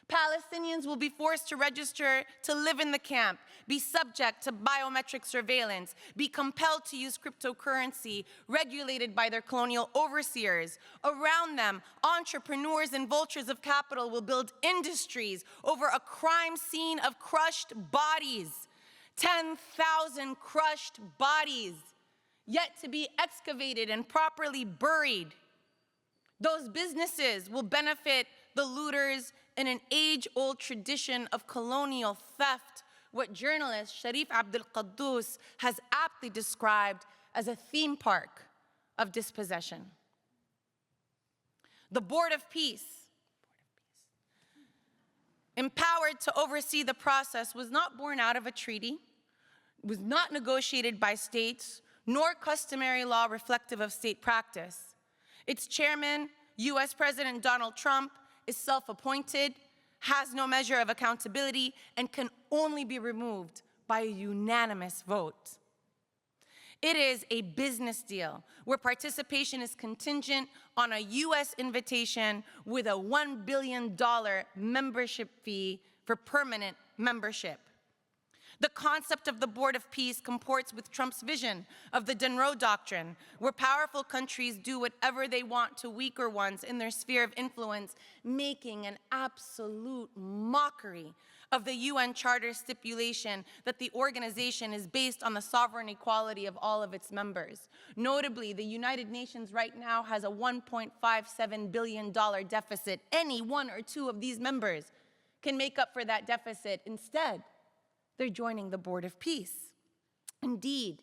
Palestinians will be forced to register to live in the camp, be subject to biometric surveillance, be compelled to use cryptocurrency regulated by their colonial overseers. Around them, entrepreneurs and vultures of capital will build industries over a crime scene of crushed bodies. 10,000 crushed bodies, yet to be excavated and properly buried. Those businesses will benefit the looters in an age-old tradition of colonial theft, what journalist Sharif Abdul Qaddus has aptly described as a theme park of dispossession. The Board of Peace, empowered to oversee the process, was not born out of a treaty, was not negotiated by states, nor customary law reflective of state practice. Its chairman, US President Donald Trump, is self-appointed, has no measure of accountability, and can only be removed by a unanimous vote. It is a business deal where participation is contingent on a US invitation with a $1 billion membership fee for permanent membership. The concept of the Board of Peace comports with Trump's vision of the Monroe Doctrine, where powerful countries do whatever they want to weaker ones in their sphere of influence, making an absolute mockery of the UN Charter stipulation that the organization is based on the sovereign equality of all of its members. Notably, the United Nations right now has a $1.57 billion deficit. Any one or two of these members can make up for that deficit. Instead, they're joining the Board of Peace. Indeed,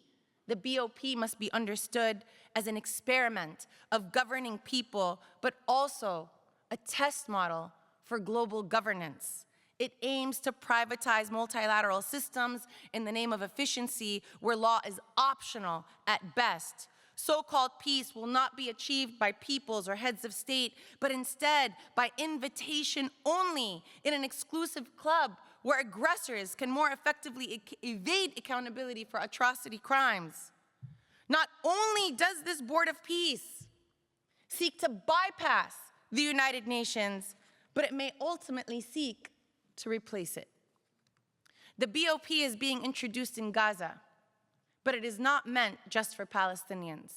the BOP must be understood as an experiment of governing people, but also a test model for global governance. It aims to privatize multilateral systems in the name of efficiency, where law is optional at best. So-called peace will not be achieved by peoples or heads of state, but instead by invitation only in an exclusive club where aggressors can more effectively evade accountability for atrocity crimes. Not only does this Board of Peace seek to bypass the United Nations, but it may ultimately seek to replace it. The BOP is being introduced in Gaza, but it is not meant just for Palestinians.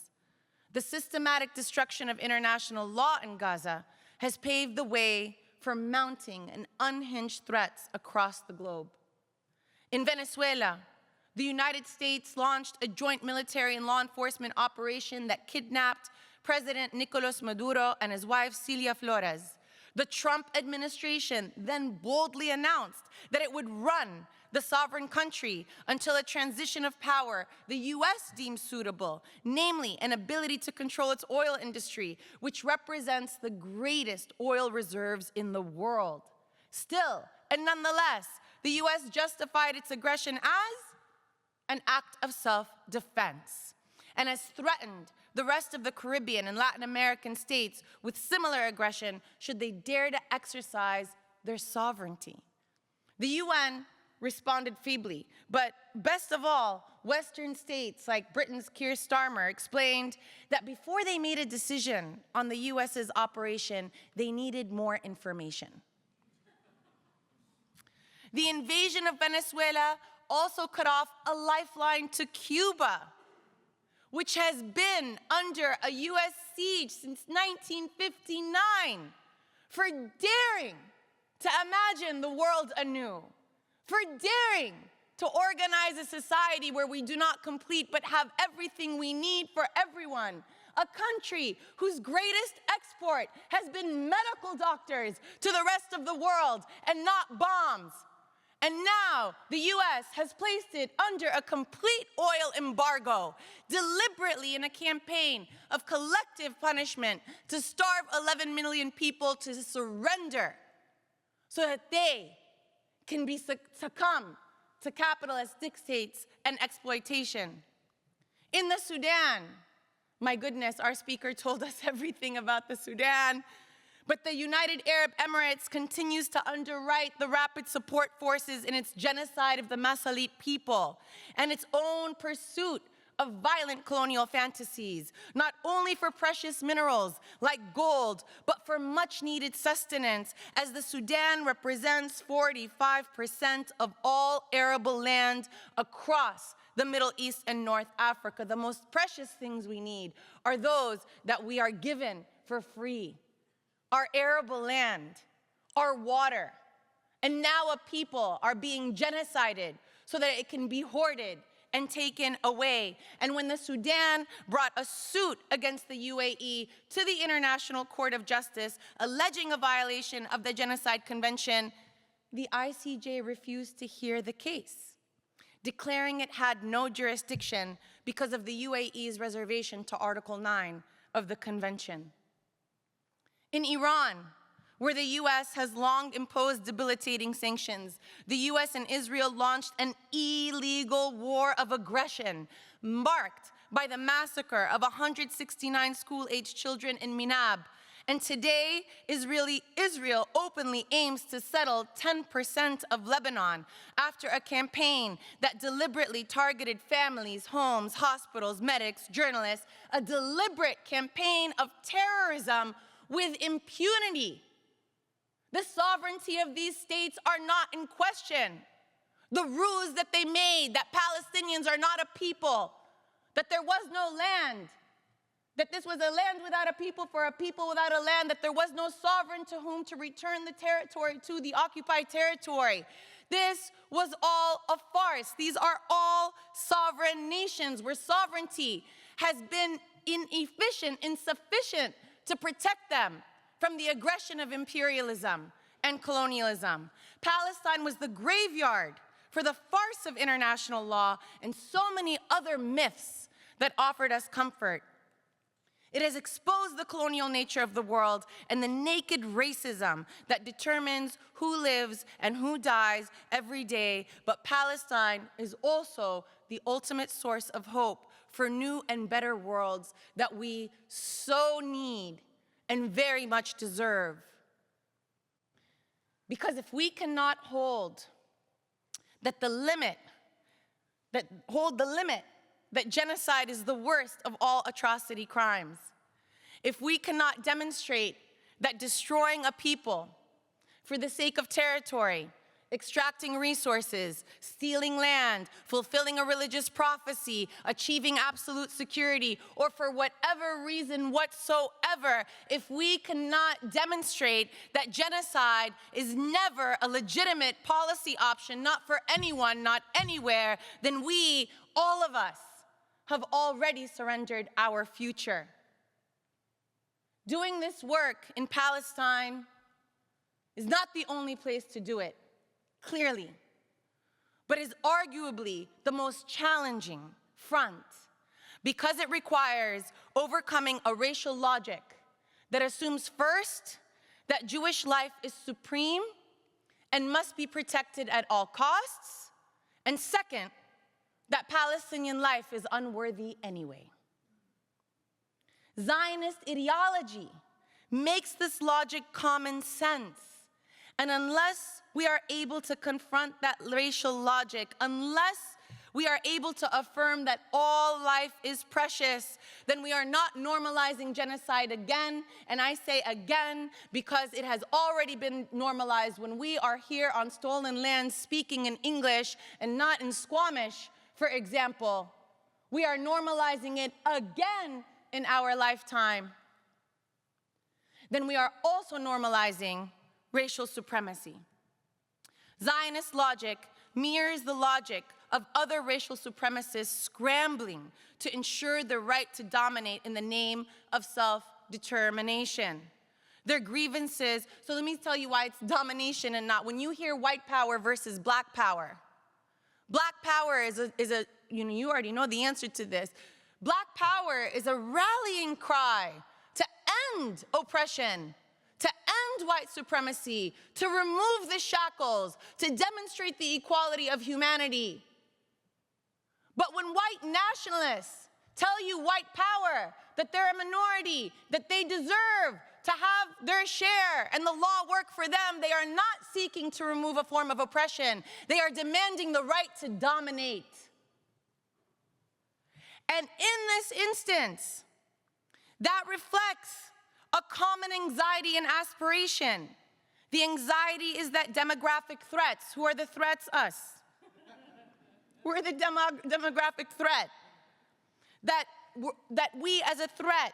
The systematic destruction of international law in Gaza has paved the way for mounting and unhinged threats across the globe. In Venezuela, the United States launched a joint military and law enforcement operation that kidnapped President Nicolas Maduro and his wife Celia Flores. The Trump administration then boldly announced that it would run the sovereign country until a transition of power the US deems suitable, namely an ability to control its oil industry, which represents the greatest oil reserves in the world. Still, and nonetheless, the US justified its aggression as an act of self-defense, and has threatened the rest of the Caribbean and Latin American states with similar aggression should they dare to exercise their sovereignty. The UN responded feebly, but best of all, Western states like Britain's Keir Starmer explained that before they made a decision on the US's operation, they needed more information. The invasion of Venezuela also cut off a lifeline to Cuba, which has been under a US siege since 1959, for daring to imagine the world anew, for daring to organize a society where we do not complete but have everything we need for everyone, a country whose greatest export has been medical doctors to the rest of the world and not bombs. And now the US has placed it under a complete oil embargo, deliberately in a campaign of collective punishment to starve 11 million people to surrender so that they can be succumb to capitalist dictates and exploitation. In the Sudan, my goodness, our speaker told us everything about the Sudan, but the United Arab Emirates continues to underwrite the rapid support forces in its genocide of the Masalit people and its own pursuit of violent colonial fantasies, not only for precious minerals like gold, but for much needed sustenance, as the Sudan represents 45% of all arable land across the Middle East and North Africa. The most precious things we need are those that we are given for free. Our arable land, our water, and now a people are being genocided so that it can be hoarded and taken away. And when the Sudan brought a suit against the UAE to the International Court of Justice, alleging a violation of the Genocide Convention, the ICJ refused to hear the case, declaring it had no jurisdiction because of the UAE's reservation to Article 9 of the Convention. In Iran, where the US has long imposed debilitating sanctions, the US and Israel launched an illegal war of aggression marked by the massacre of 169 school-aged children in Minab. And today, Israel openly aims to settle 10% of Lebanon after a campaign that deliberately targeted families, homes, hospitals, medics, journalists, a deliberate campaign of terrorism with impunity. The sovereignty of these states are not in question. The ruse that they made, that Palestinians are not a people, that there was no land, that this was a land without a people for a people without a land, that there was no sovereign to whom to return the territory, to the occupied territory. This was all a farce. These are all sovereign nations where sovereignty has been inefficient, insufficient to protect them from the aggression of imperialism and colonialism. Palestine was the graveyard for the farce of international law and so many other myths that offered us comfort. It has exposed the colonial nature of the world and the naked racism that determines who lives and who dies every day. But Palestine is also the ultimate source of hope for new and better worlds that we so need and very much deserve. Because if we cannot hold the limit that genocide is the worst of all atrocity crimes, if we cannot demonstrate that destroying a people for the sake of territory, extracting resources, stealing land, fulfilling a religious prophecy, achieving absolute security, or for whatever reason whatsoever, if we cannot demonstrate that genocide is never a legitimate policy option, not for anyone, not anywhere, then we, all of us, have already surrendered our future. Doing this work in Palestine is not the only place to do it, clearly, but is arguably the most challenging front because it requires overcoming a racial logic that assumes first that Jewish life is supreme and must be protected at all costs, and second, that Palestinian life is unworthy anyway. Zionist ideology makes this logic common sense. And unless we are able to confront that racial logic, unless we are able to affirm that all life is precious, then we are not normalizing genocide again. And I say again because it has already been normalized when we are here on stolen land speaking in English and not in Squamish, for example. We are normalizing it again in our lifetime. Then we are also normalizing racial supremacy. Zionist logic mirrors the logic of other racial supremacists scrambling to ensure the right to dominate in the name of self-determination. Their grievances, so let me tell you why it's domination and not. When you hear white power versus black power is a you already know the answer to this. Black power is a rallying cry to end oppression, to end end white supremacy, to remove the shackles, to demonstrate the equality of humanity. But when white nationalists tell you, white power, that they're a minority, that they deserve to have their share and the law work for them, they are not seeking to remove a form of oppression. They are demanding the right to dominate. And in this instance, that reflects a common anxiety and aspiration. The anxiety is that demographic threats. Who are the threats? Us. We're the demographic threat. That we as a threat,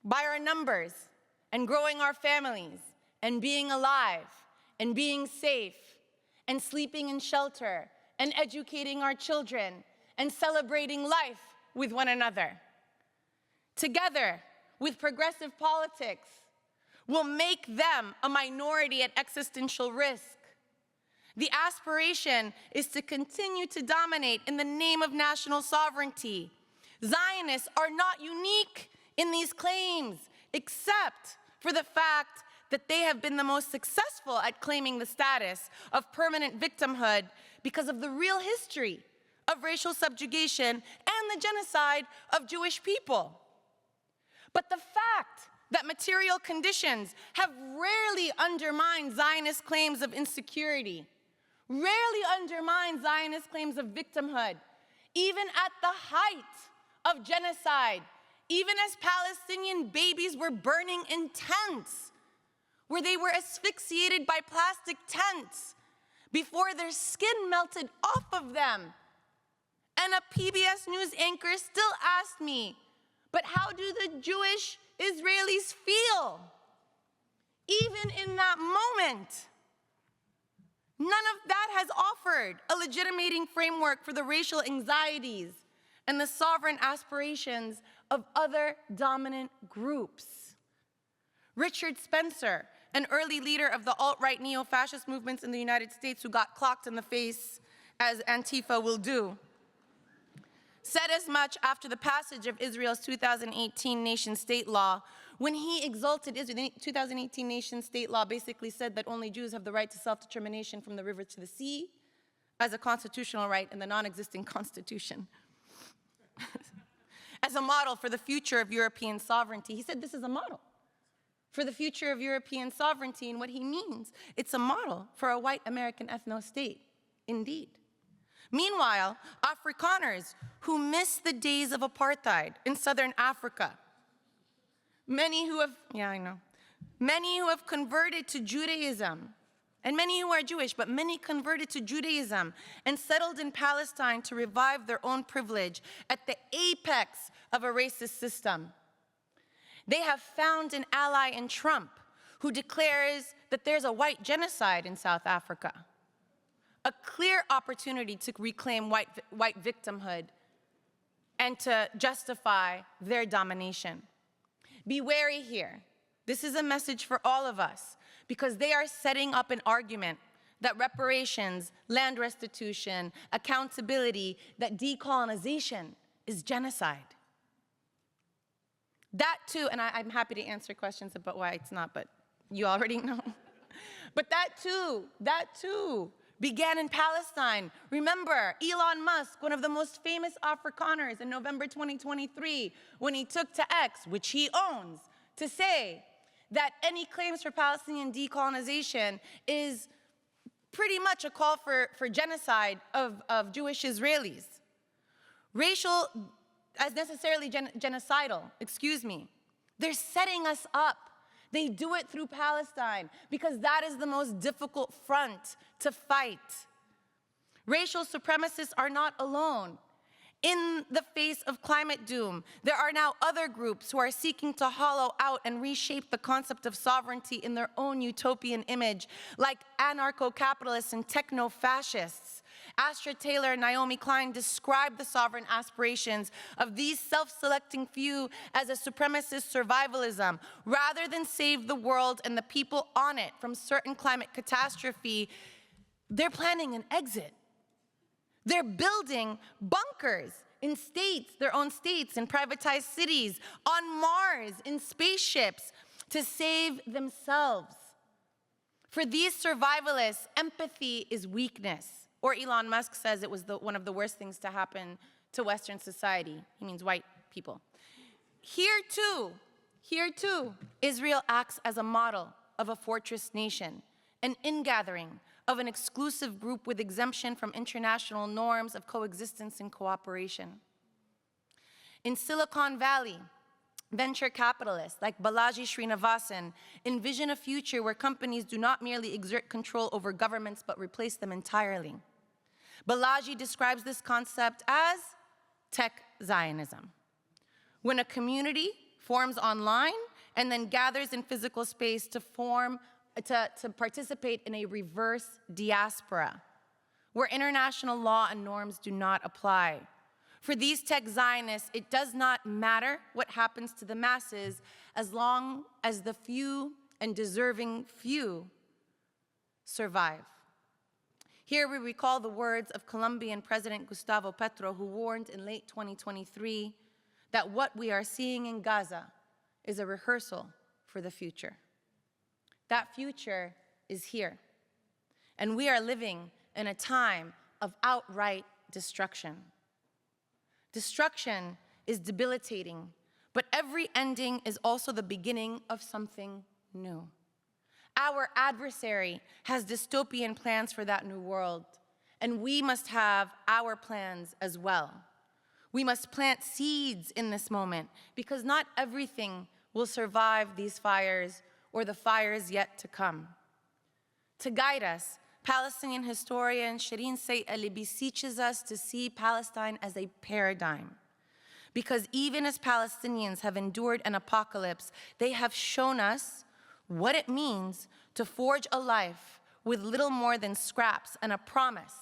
by our numbers, and growing our families, and being alive, and being safe, and sleeping in shelter, and educating our children, and celebrating life with one another. Together, with progressive politics, will make them a minority at existential risk. The aspiration is to continue to dominate in the name of national sovereignty. Zionists are not unique in these claims, except for the fact that they have been the most successful at claiming the status of permanent victimhood because of the real history of racial subjugation and the genocide of Jewish people. But the fact that material conditions have rarely undermined Zionist claims of insecurity, rarely undermined Zionist claims of victimhood, even at the height of genocide, even as Palestinian babies were burning in tents, where they were asphyxiated by plastic tents before their skin melted off of them. And a PBS News anchor still asked me, but how do the Jewish Israelis feel? Even in that moment, none of that has offered a legitimating framework for the racial anxieties and the sovereign aspirations of other dominant groups. Richard Spencer, an early leader of the alt-right neo-fascist movements in the United States who got clocked in the face, as Antifa will do, said as much after the passage of Israel's 2018 nation-state law, when he exalted Israel. The 2018 nation-state law basically said that only Jews have the right to self-determination from the river to the sea as a constitutional right in the non-existing constitution. As a model for the future of European sovereignty. He said this is a model for the future of European sovereignty, and what he means, it's a model for a white American ethno-state, indeed. Meanwhile, Afrikaners who miss the days of apartheid in southern Africa, many who have converted to Judaism, and many who are Jewish, but many converted to Judaism and settled in Palestine to revive their own privilege at the apex of a racist system. They have found an ally in Trump who declares that there's a white genocide in South Africa. A clear opportunity to reclaim white victimhood and to justify their domination. Be wary here. This is a message for all of us, because they are setting up an argument that reparations, land restitution, accountability, that decolonization is genocide. That too, and I'm happy to answer questions about why it's not, but you already know. But that too, began in Palestine. Remember, Elon Musk, one of the most famous Afrikaners, in November 2023, when he took to X, which he owns, to say that any claims for Palestinian decolonization is pretty much a call for genocide of Jewish Israelis. Racial, as necessarily genocidal, excuse me. They're setting us up. They do it through Palestine because that is the most difficult front to fight. Racial supremacists are not alone. In the face of climate doom, there are now other groups who are seeking to hollow out and reshape the concept of sovereignty in their own utopian image, like anarcho-capitalists and techno-fascists. Astra Taylor and Naomi Klein described the sovereign aspirations of these self-selecting few as a supremacist survivalism. Rather than save the world and the people on it from certain climate catastrophe, they're planning an exit. They're building bunkers in states, their own states, in privatized cities, on Mars, in spaceships, to save themselves. For these survivalists, empathy is weakness. Or Elon Musk says it was one of the worst things to happen to Western society. He means white people. Here too, Israel acts as a model of a fortress nation, an ingathering of an exclusive group with exemption from international norms of coexistence and cooperation. In Silicon Valley, venture capitalists like Balaji Srinivasan envision a future where companies do not merely exert control over governments but replace them entirely. Balaji describes this concept as tech Zionism, when a community forms online and then gathers in physical space to participate in a reverse diaspora, where international law and norms do not apply. For these tech Zionists, it does not matter what happens to the masses as long as the few and deserving few survive. Here we recall the words of Colombian President Gustavo Petro, who warned in late 2023 that what we are seeing in Gaza is a rehearsal for the future. That future is here, and we are living in a time of outright destruction. Destruction is debilitating, but every ending is also the beginning of something new. Our adversary has dystopian plans for that new world, and we must have our plans as well. We must plant seeds in this moment, because not everything will survive these fires or the fires yet to come. To guide us, Palestinian historian Shireen Said Ali beseeches us to see Palestine as a paradigm, because even as Palestinians have endured an apocalypse, they have shown us what it means to forge a life with little more than scraps and a promise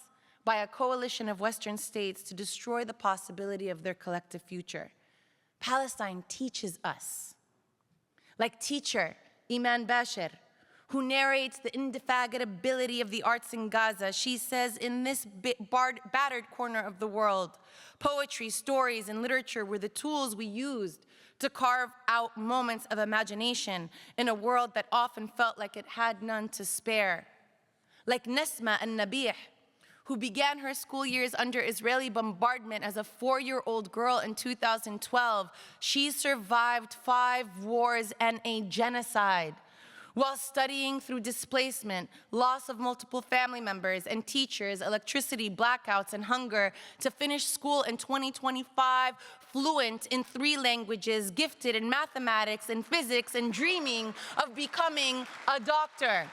by a coalition of Western states to destroy the possibility of their collective future. Palestine teaches us. Like teacher Iman Bashir, who narrates the indefatigability of the arts in Gaza, she says, in this battered corner of the world, poetry, stories, and literature were the tools we used to carve out moments of imagination in a world that often felt like it had none to spare. Like Nesma al-Nabih, who began her school years under Israeli bombardment as a 4-year-old girl in 2012, she survived 5 wars and a genocide, while studying through displacement, loss of multiple family members and teachers, electricity, blackouts, and hunger, to finish school in 2025, fluent in 3 languages, gifted in mathematics and physics, and dreaming of becoming a doctor.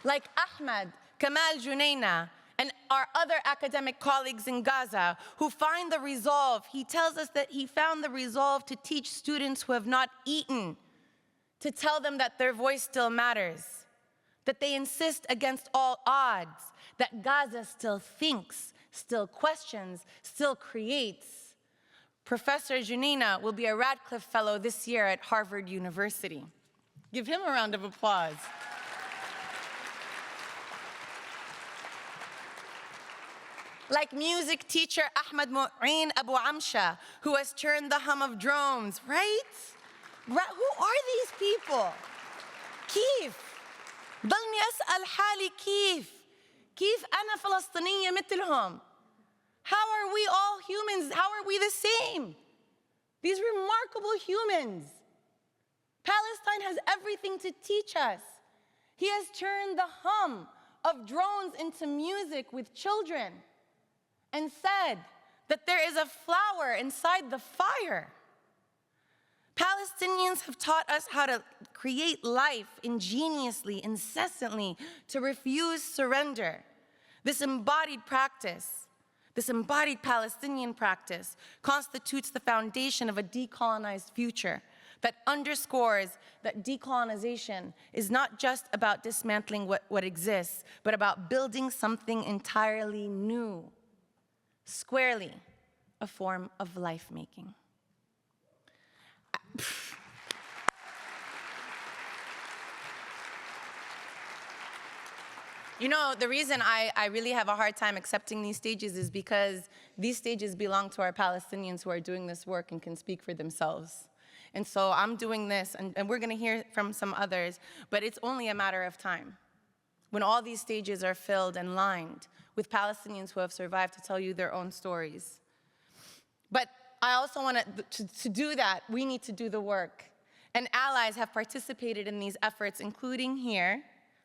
Like Ahmed Kamal Junaina and our other academic colleagues in Gaza who find the resolve. He tells us that he found the resolve to teach students who have not eaten, to tell them that their voice still matters, that they insist against all odds, that Gaza still thinks, still questions, still creates. Professor Junaina will be a Radcliffe Fellow this year at Harvard University. Give him a round of applause. Like music teacher Ahmed Mu'in Abu Amsha, who has turned the hum of drones, right? Who are these people? كيف؟ ضلني أسأل حالي كيف أنا فلسطينية مثلهم? How are we all humans? How are we the same? These remarkable humans. Palestine has everything to teach us. He has turned the hum of drones into music with children, and said that there is a flower inside the fire. Palestinians have taught us how to create life ingeniously, incessantly, to refuse surrender. This embodied practice, this embodied Palestinian practice, constitutes the foundation of a decolonized future that underscores that decolonization is not just about dismantling what exists, but about building something entirely new. Squarely a form of life-making. You know, the reason I really have a hard time accepting these stages is because these stages belong to our Palestinians who are doing this work and can speak for themselves. And so I'm doing this, and we're going to hear from some others, but it's only a matter of time when all these stages are filled and lined with Palestinians who have survived to tell you their own stories. But I also want to do that, we need to do the work. And allies have participated in these efforts, including here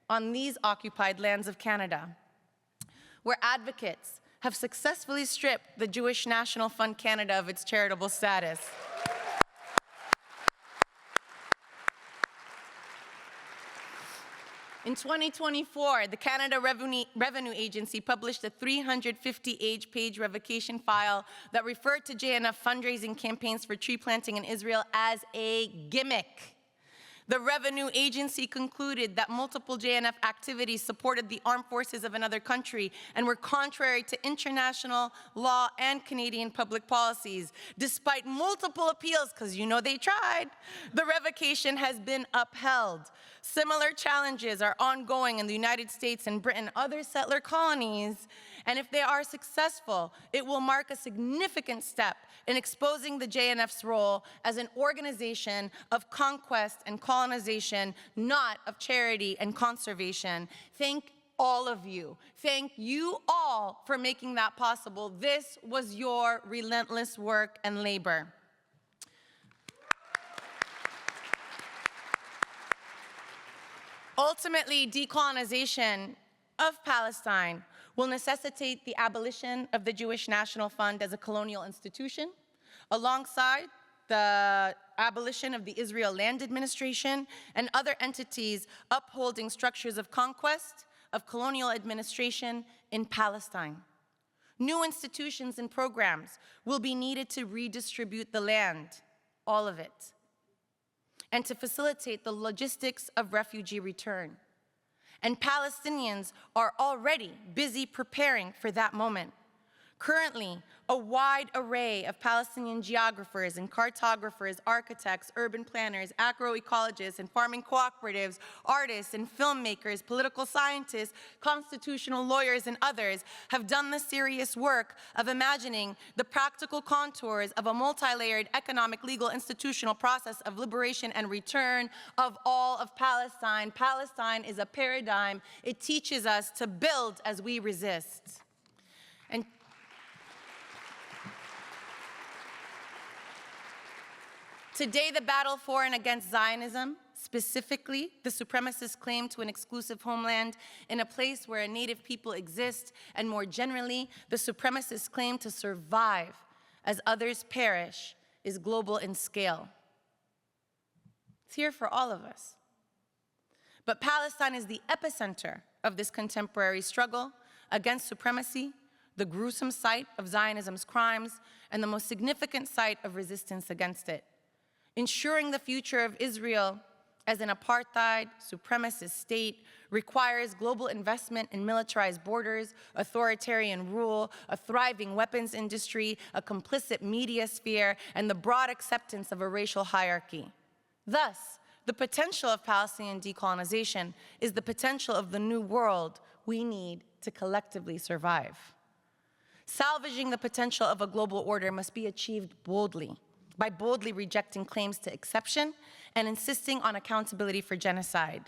on these occupied lands of Canada, where advocates have successfully stripped the Jewish National Fund Canada of its charitable status. In 2024, the Canada Revenue Agency published a 350-page revocation file that referred to JNF fundraising campaigns for tree planting in Israel as a gimmick. The Revenue Agency concluded that multiple JNF activities supported the armed forces of another country and were contrary to international law and Canadian public policies. Despite multiple appeals, because you know they tried, the revocation has been upheld. Similar challenges are ongoing in the United States and Britain, other settler colonies, and if they are successful, it will mark a significant step in exposing the JNF's role as an organization of conquest and colonization, not of charity and conservation. Thank all of you. Thank you all for making that possible. This was your relentless work and labor. Ultimately, decolonization of Palestine will necessitate the abolition of the Jewish National Fund as a colonial institution, alongside the abolition of the Israel Land Administration and other entities upholding structures of conquest, of colonial administration in Palestine. New institutions and programs will be needed to redistribute the land, all of it, and to facilitate the logistics of refugee return. And Palestinians are already busy preparing for that moment. Currently, a wide array of Palestinian geographers and cartographers, architects, urban planners, agroecologists, and farming cooperatives, artists and filmmakers, political scientists, constitutional lawyers, and others have done the serious work of imagining the practical contours of a multi-layered economic, legal, institutional process of liberation and return of all of Palestine. Palestine is a paradigm. It teaches us to build as we resist. And today, the battle for and against Zionism, specifically the supremacist claim to an exclusive homeland in a place where a native people exist, and more generally, the supremacist claim to survive as others perish, is global in scale. It's here for all of us. But Palestine is the epicenter of this contemporary struggle against supremacy, the gruesome site of Zionism's crimes, and the most significant site of resistance against it. Ensuring the future of Israel as an apartheid, supremacist state requires global investment in militarized borders, authoritarian rule, a thriving weapons industry, a complicit media sphere, and the broad acceptance of a racial hierarchy. Thus, the potential of Palestinian decolonization is the potential of the new world we need to collectively survive. Salvaging the potential of a global order must be achieved boldly, by boldly rejecting claims to exception and insisting on accountability for genocide.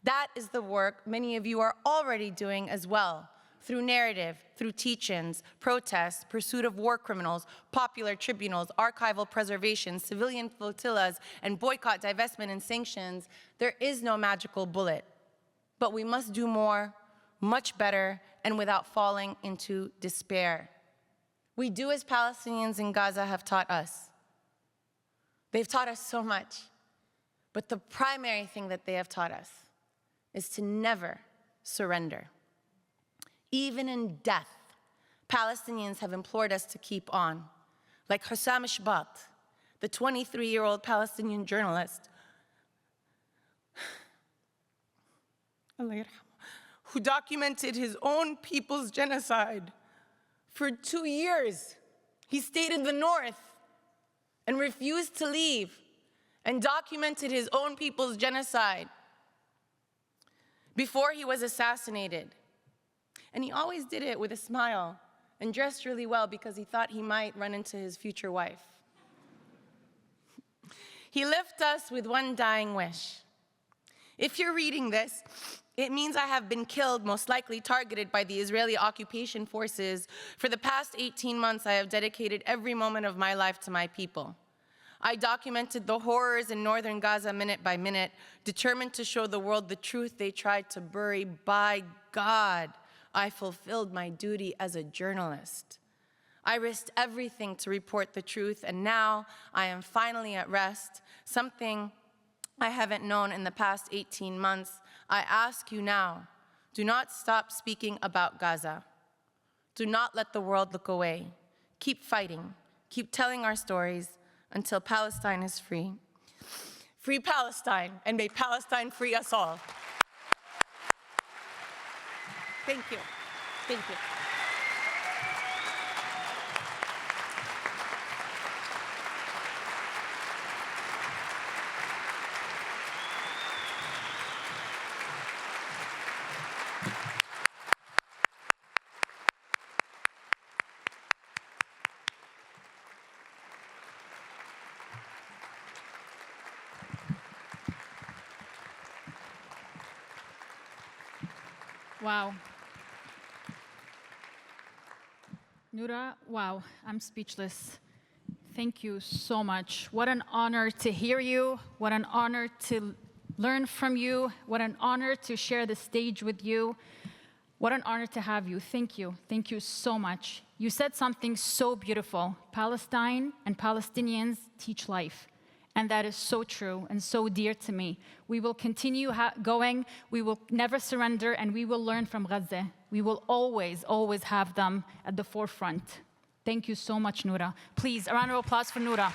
That is the work many of you are already doing as well, through narrative, through teach-ins, protests, pursuit of war criminals, popular tribunals, archival preservation, civilian flotillas, and boycott, divestment, and sanctions. There is no magical bullet, but we must do more, much better, and without falling into despair. We do as Palestinians in Gaza have taught us. They've taught us so much, but the primary thing that they have taught us is to never surrender. Even in death, Palestinians have implored us to keep on, like Hussam Ishbat, the 23-year-old Palestinian journalist who documented his own people's genocide for 2 years. He stayed in the north and refused to leave, and documented his own people's genocide before he was assassinated. And he always did it with a smile and dressed really well because he thought he might run into his future wife. He left us with one dying wish. If you're reading this, it means I have been killed, most likely targeted by the Israeli occupation forces. For the past 18 months, I have dedicated every moment of my life to my people. I documented the horrors in northern Gaza minute by minute, determined to show the world the truth they tried to bury. By God, I fulfilled my duty as a journalist. I risked everything to report the truth, and now I am finally at rest, something I haven't known in the past 18 months. I ask you now, do not stop speaking about Gaza. Do not let the world look away. Keep fighting, keep telling our stories until Palestine is free. Free Palestine, and may Palestine free us all. Thank you. Thank you. Wow. Noura, wow, I'm speechless. Thank you so much. What an honor to hear you. What an honor to learn from you. What an honor to share the stage with you. What an honor to have you. Thank you. Thank you so much. You said something so beautiful. Palestine and Palestinians teach life. And that is so true and so dear to me. We will continue going. We will never surrender, and we will learn from Gaza. We will always, always have them at the forefront. Thank you so much, Noura. Please, a round of applause for Noura.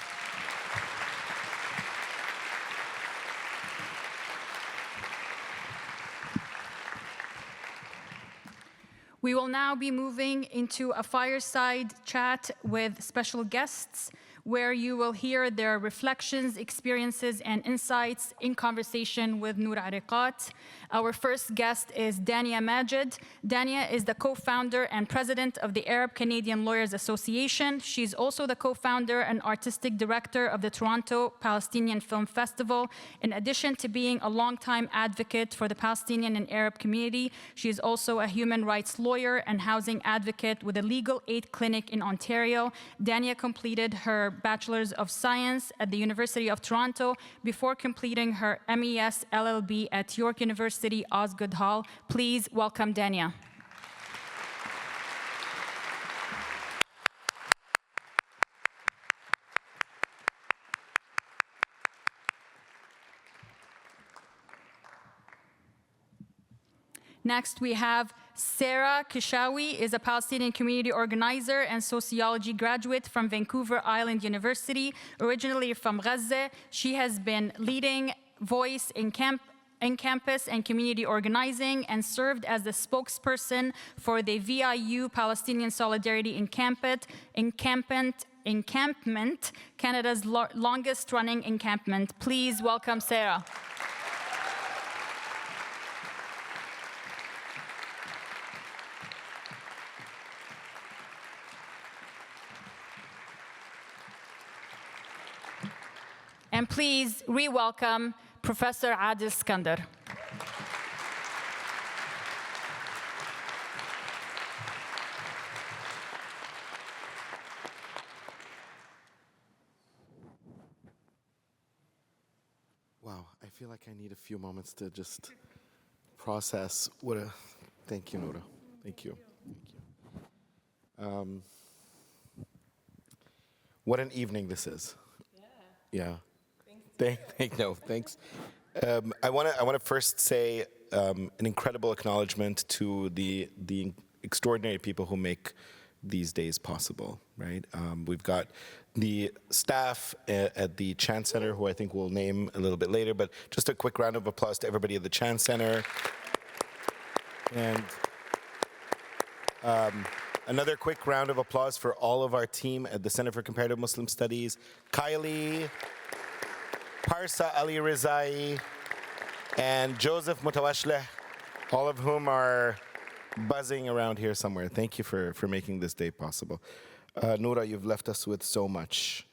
We will now be moving into a fireside chat with special guests, where you will hear their reflections, experiences, and insights in conversation with Noura Erakat. Our first guest is Dania Majid. Dania is the co-founder and president of the Arab Canadian Lawyers Association. She's also the co-founder and artistic director of the Toronto Palestinian Film Festival. In addition to being a longtime advocate for the Palestinian and Arab community, she is also a human rights lawyer and housing advocate with a legal aid clinic in Ontario. Dania completed her Bachelor's of Science at the University of Toronto before completing her MES LLB at York University, Osgoode Hall. Please welcome Dania. Next, we have Sara Kishawi, is a Palestinian community organizer and sociology graduate from Vancouver Island University. Originally from Gaza, she has been leading voice in campus and community organizing and served as the spokesperson for the VIU Palestinian Solidarity encampment, Canada's longest running encampment. Please welcome Sara. And please re-welcome Professor Adel Iskandar. Wow, I feel like I need a few moments to just process thank you, Noura. Thank you. What an evening this is. Yeah. Thanks. I want to first say an incredible acknowledgement to the extraordinary people who make these days possible, right? We've got the staff at the Chan Centre, who I think we'll name a little bit later, but just a quick round of applause to everybody at the Chan Centre. And another quick round of applause for all of our team at the Center for Comparative Muslim Studies, Kylie, Parsa Ali Rizai, and Joseph Mutawashleh, all of whom are buzzing around here somewhere. Thank you for making this day possible. Noura, you've left us with so much.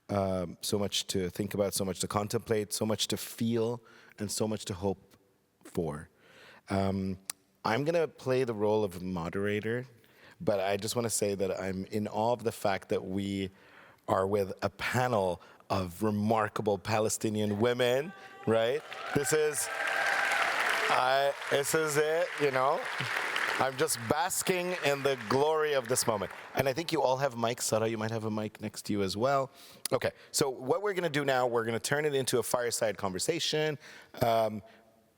so much to think about, so much to contemplate, so much to feel, and so much to hope for. I'm going to play the role of moderator, but I just want to say that I'm in awe of the fact that we are with a panel of remarkable Palestinian women, right? This is it, you know? I'm just basking in the glory of this moment. And I think you all have mics. Sara, you might have a mic next to you as well. Okay, so what we're going to do now, we're going to turn it into a fireside conversation.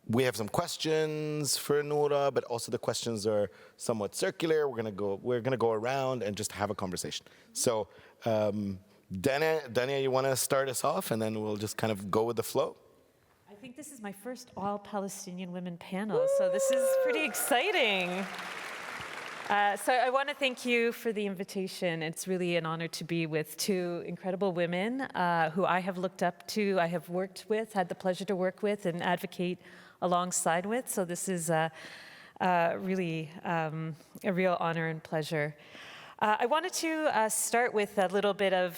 We have some questions for Noura, but also the questions are somewhat circular. We're gonna go around and just have a conversation. So, Dania, you want to start us off, and then we'll just kind of go with the flow. I think this is my first all-Palestinian women panel, so this is pretty exciting. So I want to thank you for the invitation. It's really an honor to be with two incredible women who I have looked up to, I have worked with, had the pleasure to work with and advocate alongside with. So this is really a real honor and pleasure. I wanted to start with a little bit of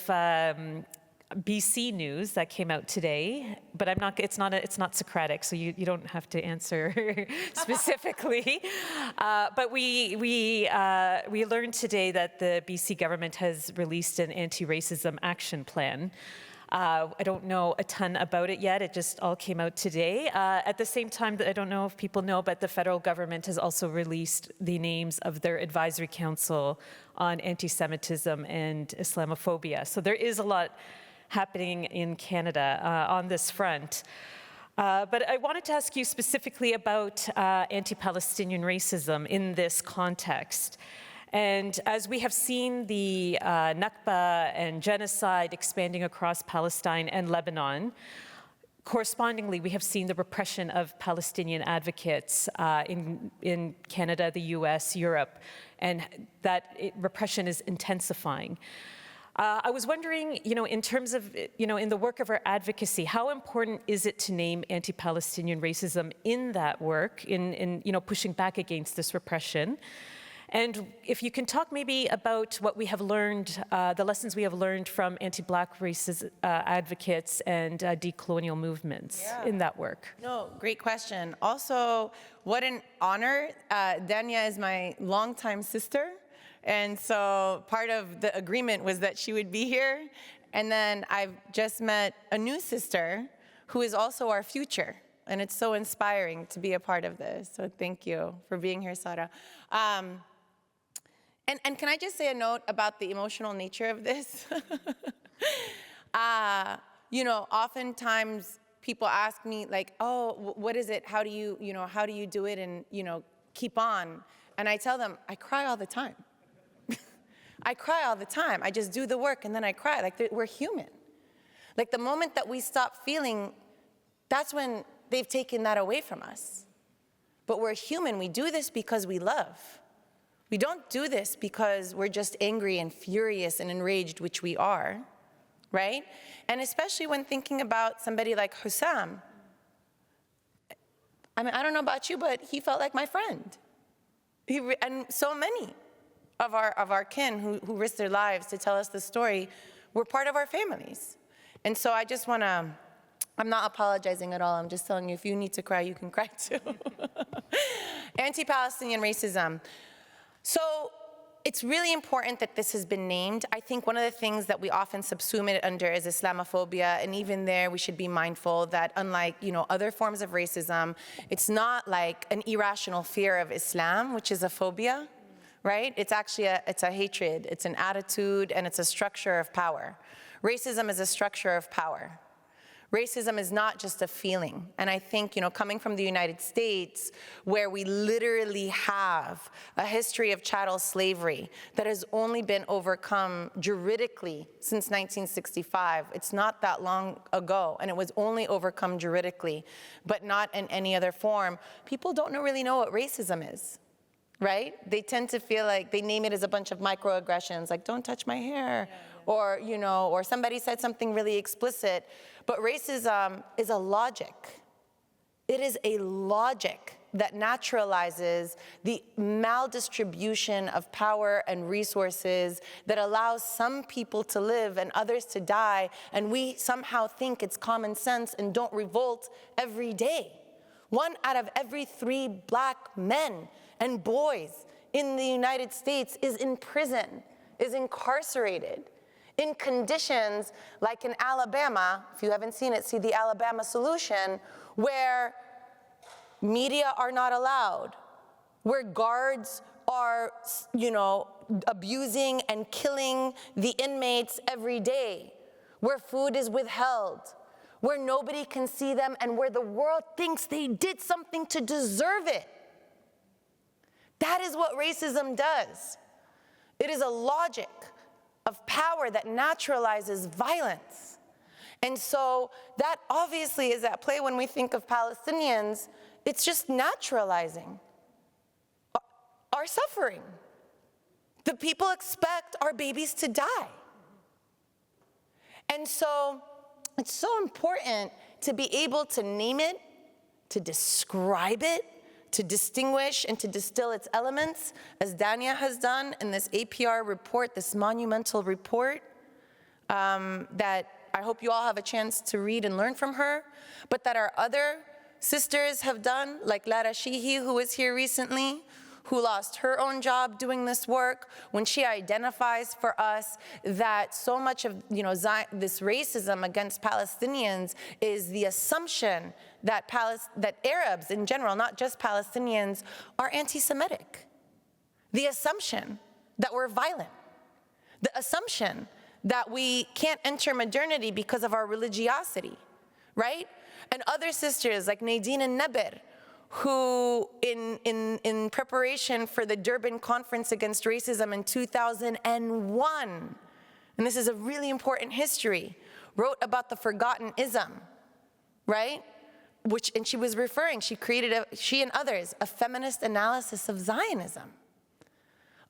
BC news that came out today, but it's not Socratic, so you don't have to answer specifically. But we learned today that the BC government has released an anti-racism action plan. I don't know a ton about it yet. It just all came out today. At the same time, I don't know if people know, but the federal government has also released the names of their advisory council on anti-Semitism and Islamophobia. So there is a lot happening in Canada on this front. But I wanted to ask you specifically about anti-Palestinian racism in this context. And as we have seen the Nakba and genocide expanding across Palestine and Lebanon, correspondingly, we have seen the repression of Palestinian advocates in Canada, the US, Europe, and that repression is intensifying. I was wondering, in terms of, in the work of our advocacy, how important is it to name anti-Palestinian racism in that work, in pushing back against this repression? And if you can talk maybe about what we have learned, the lessons we have learned from anti-Black racist advocates and decolonial movements in that work. No, great question. Also, what an honor. Dania is my longtime sister. And so part of the agreement was that she would be here. And then I've just met a new sister who is also our future. And it's so inspiring to be a part of this. So thank you for being here, Sara. And can I just say a note about the emotional nature of this? Oftentimes people ask me like, oh, what is it? How do you do it and, keep on? And I tell them, I cry all the time. I cry all the time. I just do the work and then I cry. Like, we're human. Like, the moment that we stop feeling, that's when they've taken that away from us. But we're human. We do this because we love. We don't do this because we're just angry and furious and enraged, which we are, right? And especially when thinking about somebody like Hussam. I mean, I don't know about you, but he felt like my friend. And so many of our kin who risked their lives to tell us the story were part of our families. And so I just want to, I'm not apologizing at all. I'm just telling you, if you need to cry, you can cry too. Anti-Palestinian racism. So it's really important that this has been named. I think one of the things that we often subsume it under is Islamophobia, and even there we should be mindful that unlike other forms of racism, it's not like an irrational fear of Islam, which is a phobia, right? It's actually it's a hatred, it's an attitude, and it's a structure of power. Racism is a structure of power. Racism is not just a feeling. And I think, coming from the United States, where we literally have a history of chattel slavery that has only been overcome juridically since 1965. It's not that long ago, and it was only overcome juridically, but not in any other form. People don't really know what racism is, right? They tend to feel like they name it as a bunch of microaggressions, like don't touch my hair, or, or somebody said something really explicit. But racism is a logic. It is a logic that naturalizes the maldistribution of power and resources that allows some people to live and others to die, and we somehow think it's common sense and don't revolt every day. 1 out of every 3 black men and boys in the United States is in prison, is incarcerated, in conditions like in Alabama. If you haven't seen it, see the Alabama solution, where media are not allowed, where guards are, abusing and killing the inmates every day, where food is withheld, where nobody can see them, and where the world thinks they did something to deserve it. That is what racism does. It is a logic of power that naturalizes violence. And so that obviously is at play when we think of Palestinians. It's just naturalizing our suffering. The people expect our babies to die. And so it's so important to be able to name it, to describe it, to distinguish and to distill its elements, as Dania has done in this APR report, this monumental report that I hope you all have a chance to read and learn from her, but that our other sisters have done, like Lara Sheehy, who was here recently, who lost her own job doing this work, when she identifies for us that so much of this racism against Palestinians is the assumption that Arabs in general, not just Palestinians, are anti-Semitic. The assumption that we're violent. The assumption that we can't enter modernity because of our religiosity, right? And other sisters like Nadine and Naber, who in preparation for the Durban Conference Against Racism in 2001, and this is a really important history, wrote about the forgotten ism, right? And she was referring, she and others, a feminist analysis of Zionism,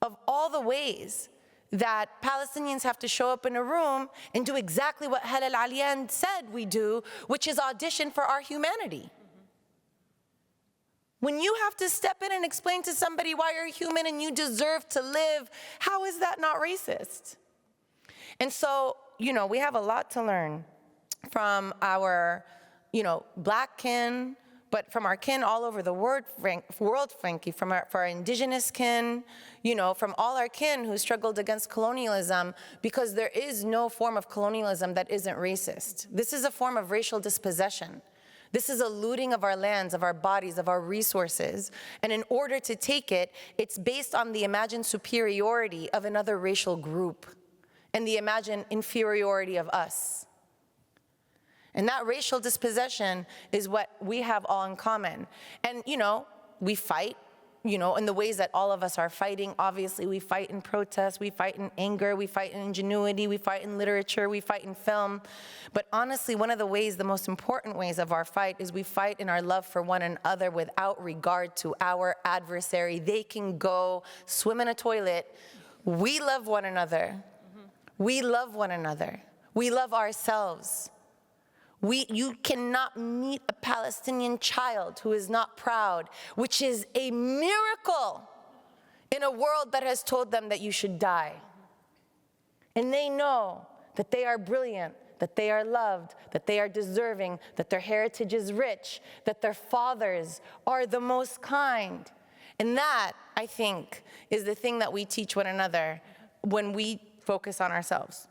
of all the ways that Palestinians have to show up in a room and do exactly what Halal Aliyan said we do, which is audition for our humanity. When you have to step in and explain to somebody why you're human and you deserve to live, how is that not racist? And so, we have a lot to learn from our, black kin, but from our kin all over the world, frankly, for our indigenous kin, from all our kin who struggled against colonialism, because there is no form of colonialism that isn't racist. This is a form of racial dispossession. This is a looting of our lands, of our bodies, of our resources. And in order to take it, it's based on the imagined superiority of another racial group and the imagined inferiority of us. And that racial dispossession is what we have all in common. And, we fight, in the ways that all of us are fighting. Obviously, we fight in protest, we fight in anger, we fight in ingenuity, we fight in literature, we fight in film. But honestly, one of the most important ways of our fight is we fight in our love for one another without regard to our adversary. They can go swim in a toilet. We love one another. We love one another. We love ourselves. You cannot meet a Palestinian child who is not proud, which is a miracle in a world that has told them that you should die. And they know that they are brilliant, that they are loved, that they are deserving, that their heritage is rich, that their fathers are the most kind. And that, I think, is the thing that we teach one another when we focus on ourselves.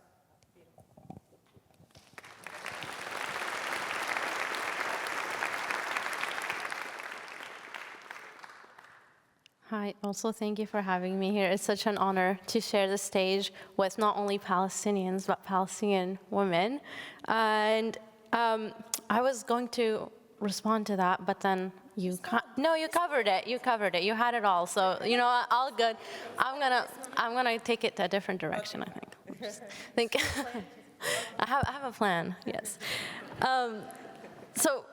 Hi, also thank you for having me here. It's such an honor to share the stage with not only Palestinians, but Palestinian women. And I was going to respond to that, but then you covered it. You covered it. You had it all. So, all good. I'm gonna take it to a different direction, I think. I have a plan, yes. So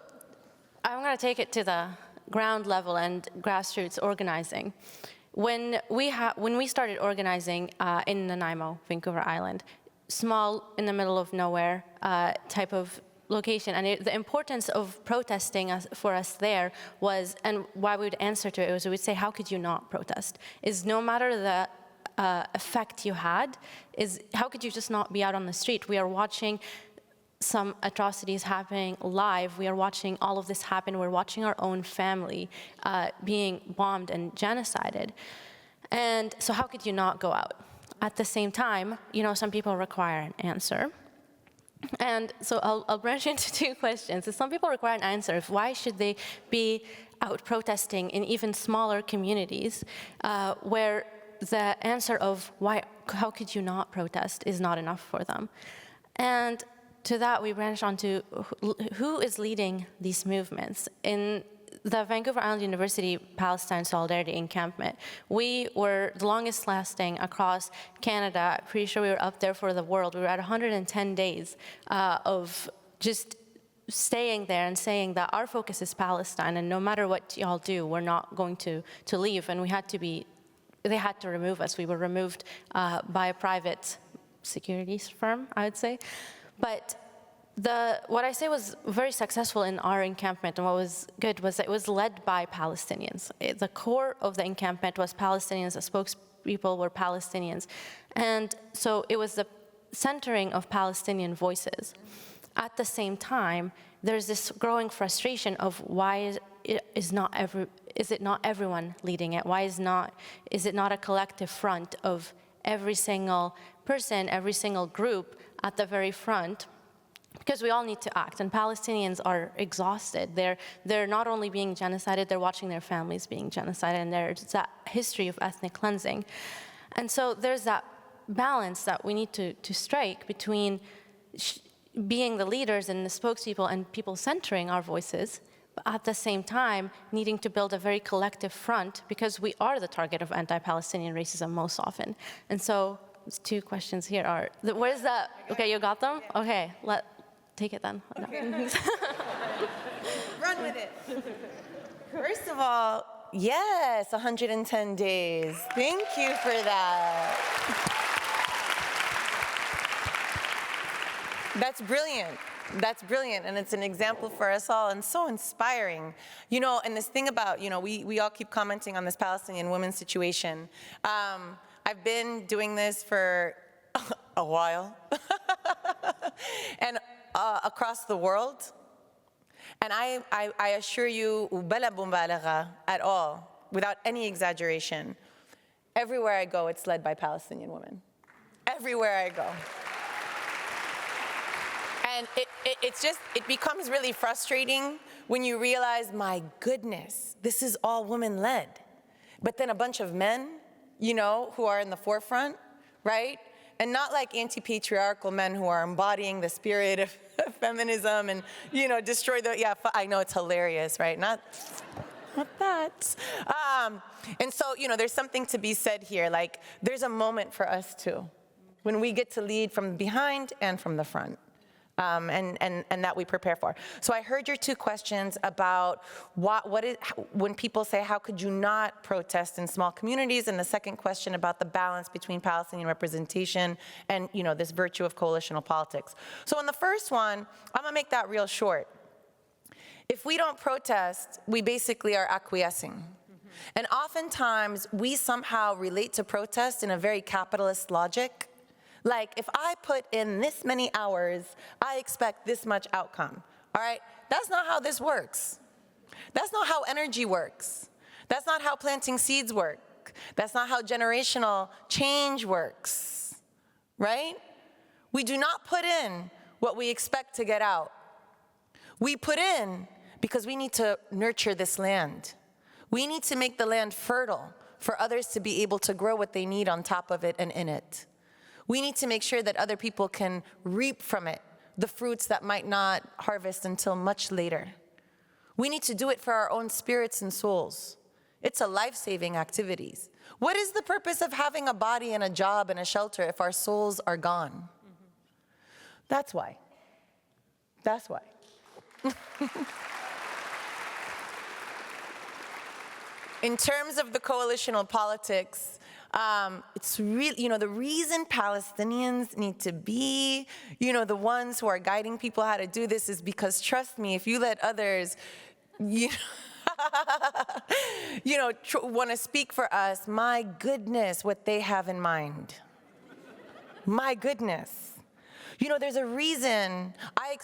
I'm gonna take it to the ground level and grassroots organizing. When we started organizing in Nanaimo, Vancouver Island, small, in the middle of nowhere type of location. And the importance of protesting for us there was, and why we would answer to it was, we would say, how could you not protest? Is no matter the effect you had, is how could you just not be out on the street? We are watching some atrocities happening live. We are watching all of this happen. We're watching our own family being bombed and genocided. And so how could you not go out? At the same time, some people require an answer. And so I'll branch into two questions. So some people require an answer of why should they be out protesting in even smaller communities where the answer of how could you not protest is not enough for them. And to that, we branch onto who is leading these movements. In the Vancouver Island University Palestine Solidarity encampment, we were the longest lasting across Canada. Pretty sure we were up there for the world. We were at 110 days of just staying there and saying that our focus is Palestine, and no matter what y'all do, we're not going to leave. And they had to remove us. We were removed by a private securities firm, I would say. But what I say was very successful in our encampment, and what was good was that it was led by Palestinians. The core of the encampment was Palestinians. The spokespeople were Palestinians. And so it was the centering of Palestinian voices. At the same time, there's this growing frustration of why is it not everyone leading it? Why is it not a collective front of every single person, every single group at the very front? Because we all need to act, and Palestinians are exhausted. They're not only being genocided, they're watching their families being genocided, and there's that history of ethnic cleansing. And so there's that balance that we need to strike between being the leaders and the spokespeople and people centering our voices, but at the same time needing to build a very collective front, because we are the target of anti-Palestinian racism most often. And so there's two questions here are, where's that? Okay, you got them? Okay, take it then. Okay. No. Run with it. First of all, yes, 110 days. Thank you for that. That's brilliant. That's brilliant, and it's an example for us all, and so inspiring. And this thing about, we all keep commenting on this Palestinian women's situation. I've been doing this for a while, and across the world, and I assure you, bala mubalaga at all, without any exaggeration, everywhere I go, it's led by Palestinian women. Everywhere I go. And it becomes really frustrating when you realize, my goodness, this is all women-led. But then a bunch of men, who are in the forefront, right? And not like anti-patriarchal men who are embodying the spirit of feminism and, destroy I know it's hilarious, right? Not that. And so, there's something to be said here. Like, there's a moment for us too, when we get to lead from behind and from the front. And that we prepare for. So I heard your two questions about when people say, how could you not protest in small communities? And the second question about the balance between Palestinian representation and, this virtue of coalitional politics. So in the first one, I'm gonna make that real short. If we don't protest, we basically are acquiescing. And oftentimes, we somehow relate to protest in a very capitalist logic. Like, if I put in this many hours, I expect this much outcome, all right? That's not how this works. That's not how energy works. That's not how planting seeds work. That's not how generational change works, right? We do not put in what we expect to get out. We put in because we need to nurture this land. We need to make the land fertile for others to be able to grow what they need on top of it and in it. We need to make sure that other people can reap from it the fruits that might not harvest until much later. We need to do it for our own spirits and souls. It's a life-saving activity. What is the purpose of having a body and a job and a shelter if our souls are gone? Mm-hmm. That's why. That's why. In terms of the coalitional politics, It's really, the reason Palestinians need to be, the ones who are guiding people how to do this is because, trust me, if you let others, want to speak for us, my goodness, what they have in mind. My goodness. There's a reason,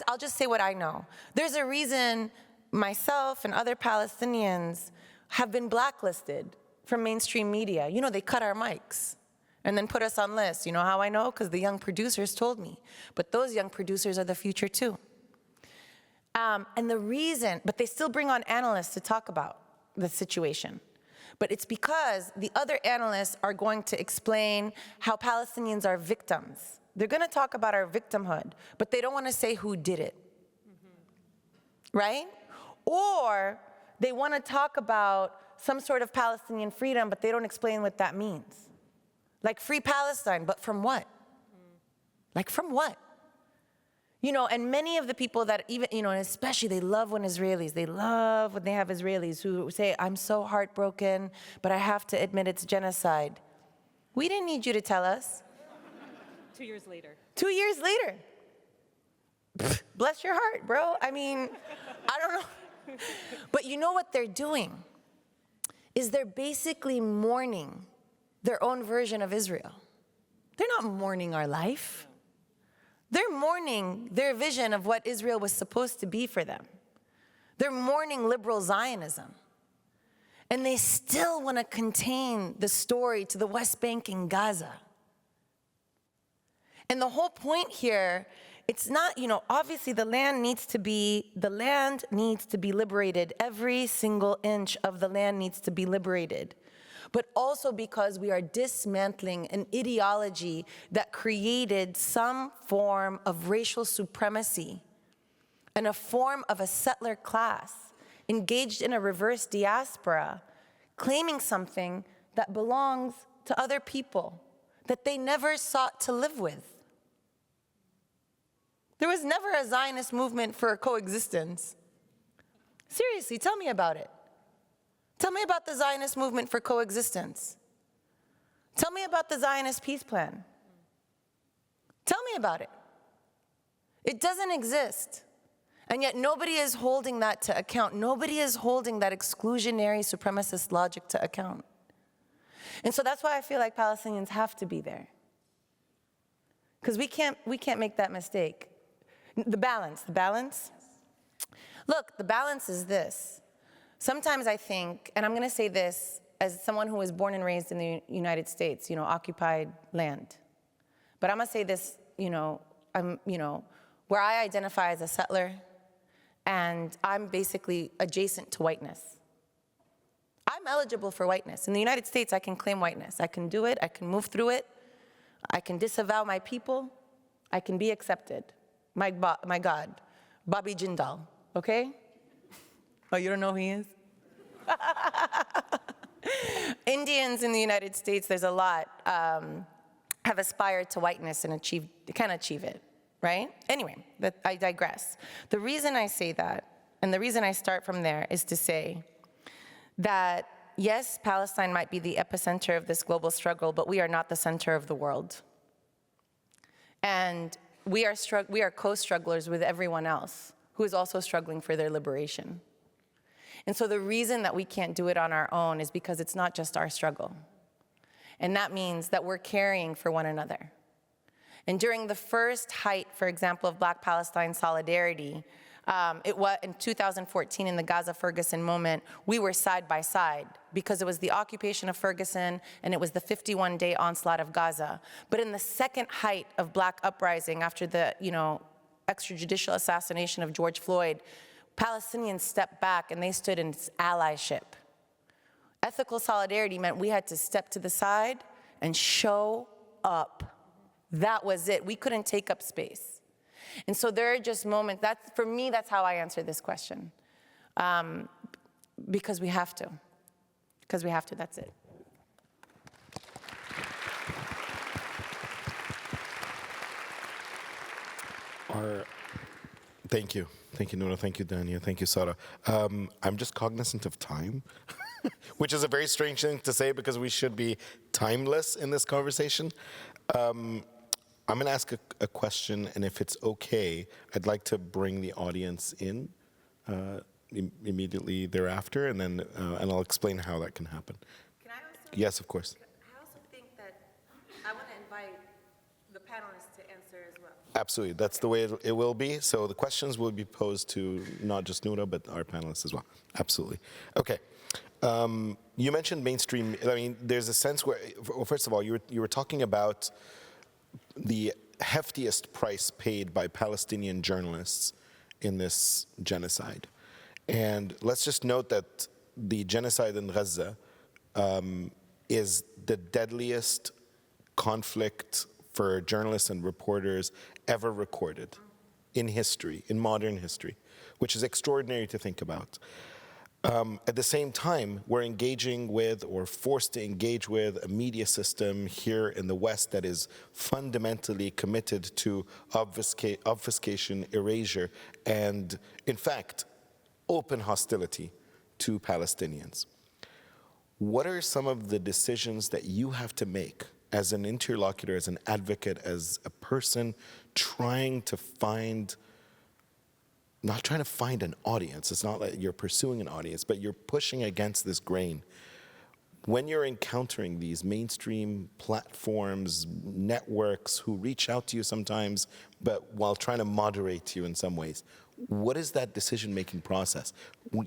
I'll just say what I know. There's a reason myself and other Palestinians have been blacklisted from mainstream media. They cut our mics and then put us on lists. You know how I know? Because the young producers told me. But those young producers are the future too. And the reason, but they still bring on analysts to talk about the situation. But it's because the other analysts are going to explain how Palestinians are victims. They're going to talk about our victimhood, but they don't want to say who did it. Right? Or they want to talk about some sort of Palestinian freedom, but they don't explain what that means. Like free Palestine, but from what? Like from what? And many of the people that even, and especially they love when they love when they have Israelis who say, I'm so heartbroken, but I have to admit it's genocide. We didn't need you to tell us. 2 years later. 2 years later. Bless your heart, bro. I mean, I don't know. But you know what they're doing? Is they're basically mourning their own version of Israel. They're not mourning our life. They're mourning their vision of what Israel was supposed to be for them. They're mourning liberal Zionism. And they still want to contain the story to the West Bank and Gaza. And the whole point here, it's not, obviously the land needs to be liberated. Every single inch of the land needs to be liberated. But also because we are dismantling an ideology that created some form of racial supremacy and a form of a settler class engaged in a reverse diaspora, claiming something that belongs to other people that they never sought to live with. There was never a Zionist movement for coexistence. Seriously, tell me about it. Tell me about the Zionist movement for coexistence. Tell me about the Zionist peace plan. Tell me about it. It doesn't exist. And yet nobody is holding that to account. Nobody is holding that exclusionary supremacist logic to account. And so that's why I feel like Palestinians have to be there. Because we can't make that mistake. The balance. Look, the balance is this. Sometimes I think, and I'm going to say this as someone who was born and raised in the United States, occupied land. But I'm going to say this, where I identify as a settler, and I'm basically adjacent to whiteness. I'm eligible for whiteness. In the United States, I can claim whiteness. I can do it. I can move through it. I can disavow my people. I can be accepted. My God, Bobby Jindal, okay? Oh, you don't know who he is? Indians in the United States, there's a lot, have aspired to whiteness and can achieve it, right? Anyway, I digress. The reason I say that, and the reason I start from there, is to say that, yes, Palestine might be the epicenter of this global struggle, but we are not the center of the world. And we are co-strugglers with everyone else who is also struggling for their liberation. And so the reason that we can't do it on our own is because it's not just our struggle. And that means that we're caring for one another. And during the first height, for example, of Black Palestine Solidarity, it was in 2014 in the Gaza-Ferguson moment, we were side by side because it was the occupation of Ferguson and it was the 51-day onslaught of Gaza. But in the second height of Black uprising after the, extrajudicial assassination of George Floyd, Palestinians stepped back and they stood in allyship. Ethical solidarity meant we had to step to the side and show up. That was it. We couldn't take up space. And so there are just moments, for me, that's how I answer this question. Because we have to. Because we have to, that's it. Thank you. Thank you, Noura. Thank you, Dania. Thank you, Sara. I'm just cognizant of time, which is a very strange thing to say because we should be timeless in this conversation. I'm going to ask a question, and if it's okay, I'd like to bring the audience in immediately thereafter, and then and I'll explain how that can happen. Can I also? Yes, of course. I also think that I want to invite the panelists to answer as well. Absolutely. That's the way it will be. So the questions will be posed to not just Noura, but our panelists as well. Absolutely. Okay. You mentioned mainstream. I mean, there's a sense where, well, first of all, you were talking about the heftiest price paid by Palestinian journalists in this genocide. And let's just note that the genocide in Gaza is the deadliest conflict for journalists and reporters ever recorded in history, in modern history, which is extraordinary to think about. At the same time, we're engaging with, or forced to engage with, a media system here in the West that is fundamentally committed to obfuscation, erasure, and, in fact, open hostility to Palestinians. What are some of the decisions that you have to make as an interlocutor, as an advocate, as a person trying to find, not trying to find an audience, it's not like you're pursuing an audience, but you're pushing against this grain. When you're encountering these mainstream platforms, networks who reach out to you sometimes, but while trying to moderate you in some ways, what is that decision-making process?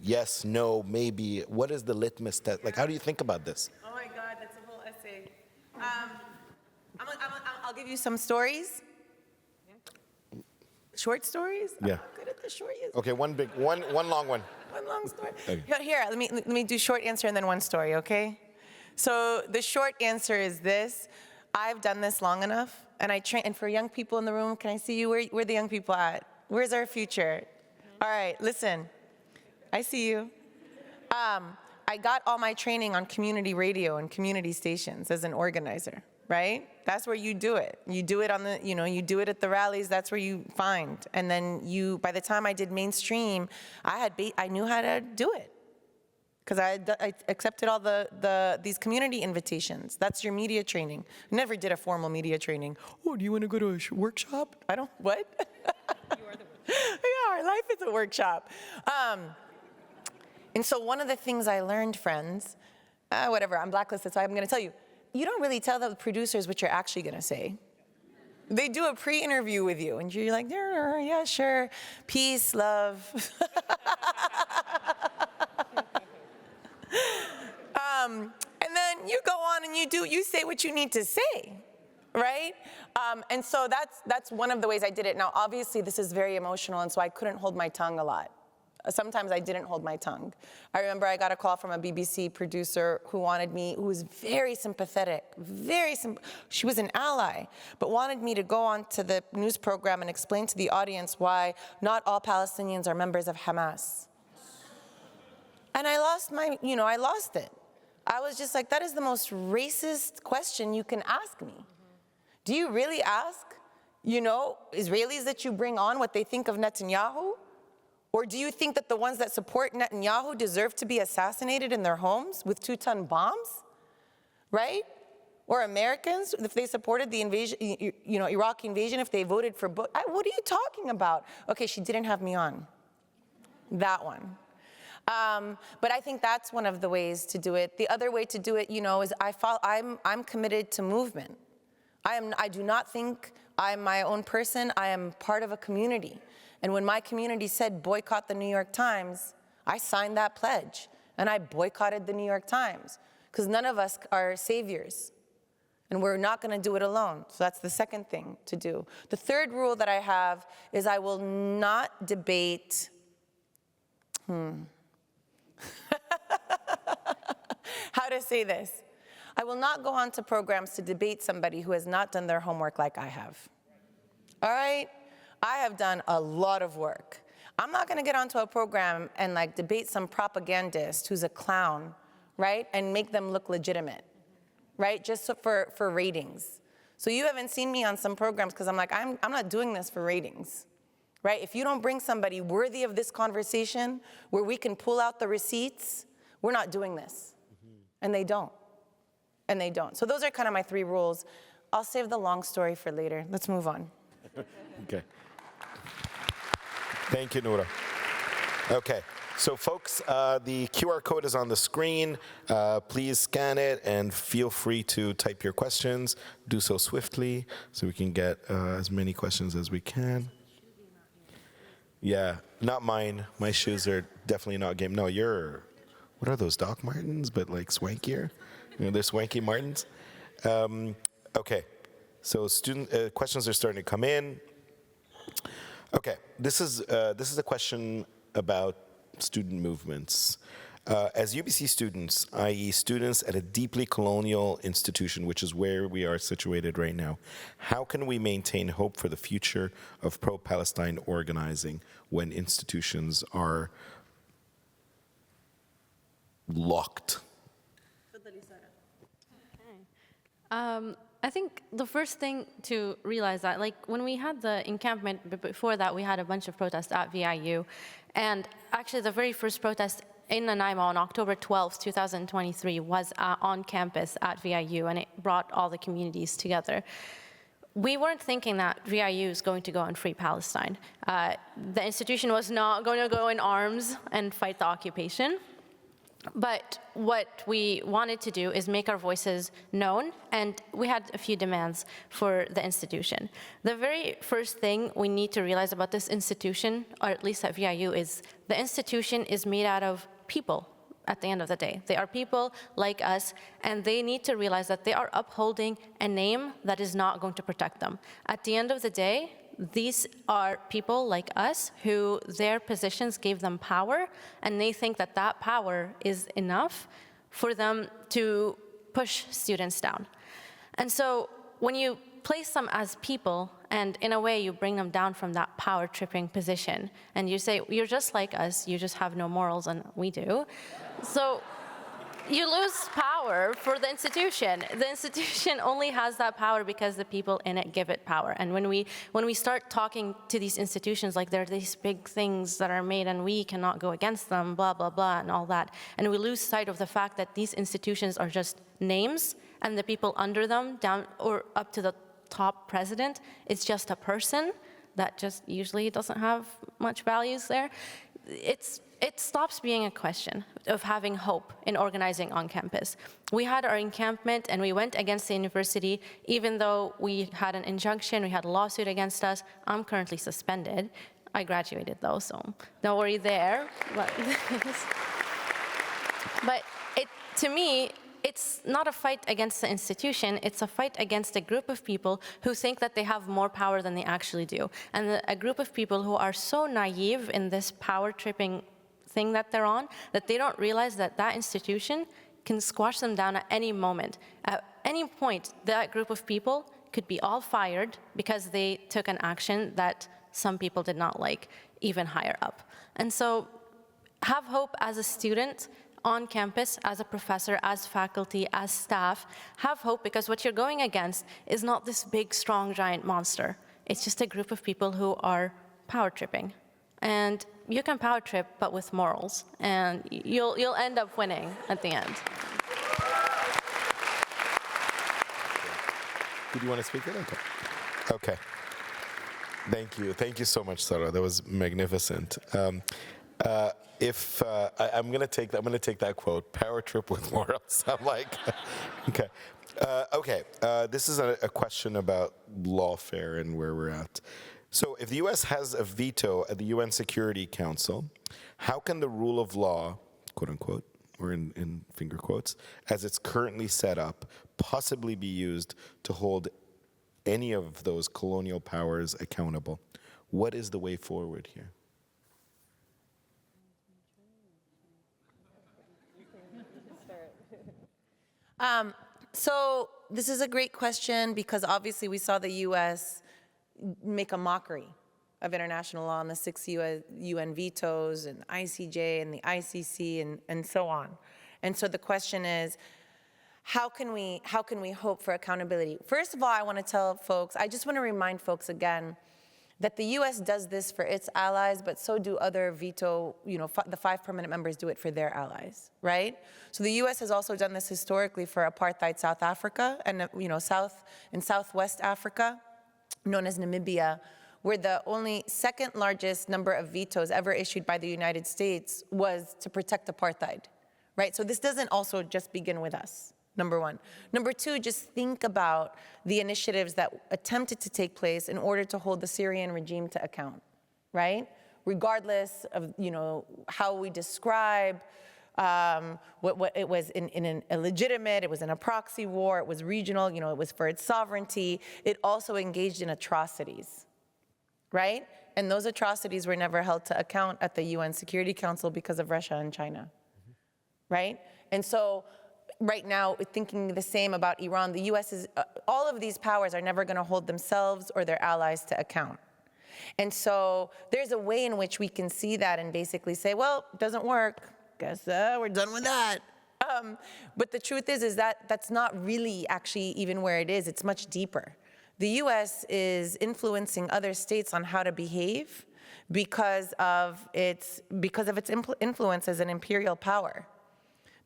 Yes, no, maybe. What is the litmus test? Like, how do you think about this? Oh my God, that's a whole essay. I'll give you some stories. Short stories? Yeah. I'm not good at the short answer. Okay, one long one. One long story. Okay. Here, let me do short answer and then one story, okay? So the short answer is this. I've done this long enough, and I train. And for young people in the room, can I see you? Where are the young people at? Where's our future? All right, listen. I see you. I got all my training on community radio and community stations as an organizer, right? That's where you do it. You do it on the, you do it at the rallies. That's where you find. And then by the time I did mainstream, I knew how to do it. Because I accepted all these community invitations. That's your media training. I never did a formal media training. Oh, do you want to go to a workshop? I don't, what? You are the workshop. Yeah, our life is a workshop. And so one of the things I learned, friends, whatever, I'm blacklisted, so I'm going to tell you, you don't really tell the producers what you're actually going to say. They do a pre-interview with you, and you're like, yeah, sure, peace, love. And then you go on and you say what you need to say, right? And so that's one of the ways I did it. Now, obviously, this is very emotional, and so I couldn't hold my tongue a lot. Sometimes I didn't hold my tongue. I remember I got a call from a BBC producer who was very sympathetic, she was an ally, but wanted me to go on to the news program and explain to the audience why not all Palestinians are members of Hamas. And I lost it. I was just like, that is the most racist question you can ask me. Do you really ask, Israelis that you bring on what they think of Netanyahu? Or do you think that the ones that support Netanyahu deserve to be assassinated in their homes with 2-ton bombs, right? Or Americans, if they supported the invasion, Iraqi invasion, if they voted for Bush? What are you talking about? Okay, she didn't have me on. That one. But I think that's one of the ways to do it. The other way to do it, is I'm committed to movement. I do not think I'm my own person. I am part of a community. And when my community said boycott the New York Times, I signed that pledge. And I boycotted the New York Times. Because none of us are saviors. And we're not going to do it alone. So that's the second thing to do. The third rule that I have is I will not debate. How to say this? I will not go on to programs to debate somebody who has not done their homework like I have. All right? I have done a lot of work. I'm not going to get onto a program and debate some propagandist who's a clown, right? And make them look legitimate, right? Just for ratings. So you haven't seen me on some programs because I'm not doing this for ratings, right? If you don't bring somebody worthy of this conversation where we can pull out the receipts, we're not doing this. And they don't. and they don't. So those are kind of my 3 rules. I'll save the long story for later. Let's move on. Okay. Thank you, Noura. Okay, so folks, the QR code is on the screen. Please scan it and feel free to type your questions. Do so swiftly so we can get as many questions as we can. Yeah, not mine. My shoes are definitely not game. No, what are those, Doc Martens, but like swankier? You know, they're swanky Martens. Okay, so questions are starting to come in. Okay, this is a question about student movements. As UBC students, i.e. students at a deeply colonial institution, which is where we are situated right now, how can we maintain hope for the future of pro-Palestine organizing when institutions are locked? I think the first thing to realize that, like, when we had the encampment, but before that, we had a bunch of protests at VIU. And actually, the very first protest in Nanaimo on October 12th, 2023, was on campus at VIU, and it brought all the communities together. We weren't thinking that VIU is going to go and free Palestine. The institution was not going to go in arms and fight the occupation. But what we wanted to do is make our voices known, and we had a few demands for the institution. The very first thing we need to realize about this institution, or at least at VIU, is the institution is made out of people at the end of the day. They are people like us, and they need to realize that they are upholding a name that is not going to protect them. At the end of the day, these are people like us who their positions gave them power, and they think that that power is enough for them to push students down. And so when you place them as people, and in a way you bring them down from that power-tripping position, and you say, you're just like us, you just have no morals, and we do. So you lose power for the institution. The institution only has that power because the people in it give it power. And when we start talking to these institutions like they're these big things that are made and we cannot go against them, blah, blah, blah, and all that, and we lose sight of the fact that these institutions are just names, and the people under them, down or up to the top president, it's just a person that just usually doesn't have much values there. It stops being a question of having hope in organizing on campus. We had our encampment and we went against the university, even though we had an injunction, we had a lawsuit against us. I'm currently suspended. I graduated though, so don't worry there. But to me, it's not a fight against the institution, it's a fight against a group of people who think that they have more power than they actually do. And a group of people who are so naive in this power-tripping thing that they're on, that they don't realize that that institution can squash them down at any moment. At any point, that group of people could be all fired because they took an action that some people did not like, even higher up. And so have hope as a student on campus, as a professor, as faculty, as staff. Have hope, because what you're going against is not this big, strong, giant monster. It's just a group of people who are power-tripping. And you can power trip, but with morals, and you'll end up winning at the end. Did you want to speak it? Okay. Thank you so much, Sara. That was magnificent. I'm gonna take that quote. Power trip with morals. I'm like, okay. This is a question about lawfare and where we're at. So if the US has a veto at the UN Security Council, how can the rule of law, quote unquote, or in finger quotes, as it's currently set up, possibly be used to hold any of those colonial powers accountable? What is the way forward here? So this is a great question, because obviously we saw the US make a mockery of international law and the 6 UN vetoes and ICJ and the ICC and so on. And so the question is, how can we hope for accountability? First of all, I want to tell folks, I just want to remind folks again that the US does this for its allies, but so do other veto, the 5 permanent members do it for their allies, right? So the US has also done this historically for apartheid South Africa and, South and Southwest Africa, known as Namibia, where the only second largest number of vetoes ever issued by the United States was to protect apartheid, right? So this doesn't also just begin with us. Number one. Number two, just think about the initiatives that attempted to take place in order to hold the Syrian regime to account, right? Regardless of, how we describe what it was in an illegitimate, it was in a proxy war, it was regional, it was for its sovereignty. It also engaged in atrocities, right? And those atrocities were never held to account at the UN Security Council because of Russia and China, right? And so, right now, thinking the same about Iran, the US is, all of these powers are never going to hold themselves or their allies to account. And so there's a way in which we can see that and basically say, well, it doesn't work, guess we're done with that. But the truth is that that's not really actually even where it is. It's much deeper. The US is influencing other states on how to behave because of its influence as an imperial power.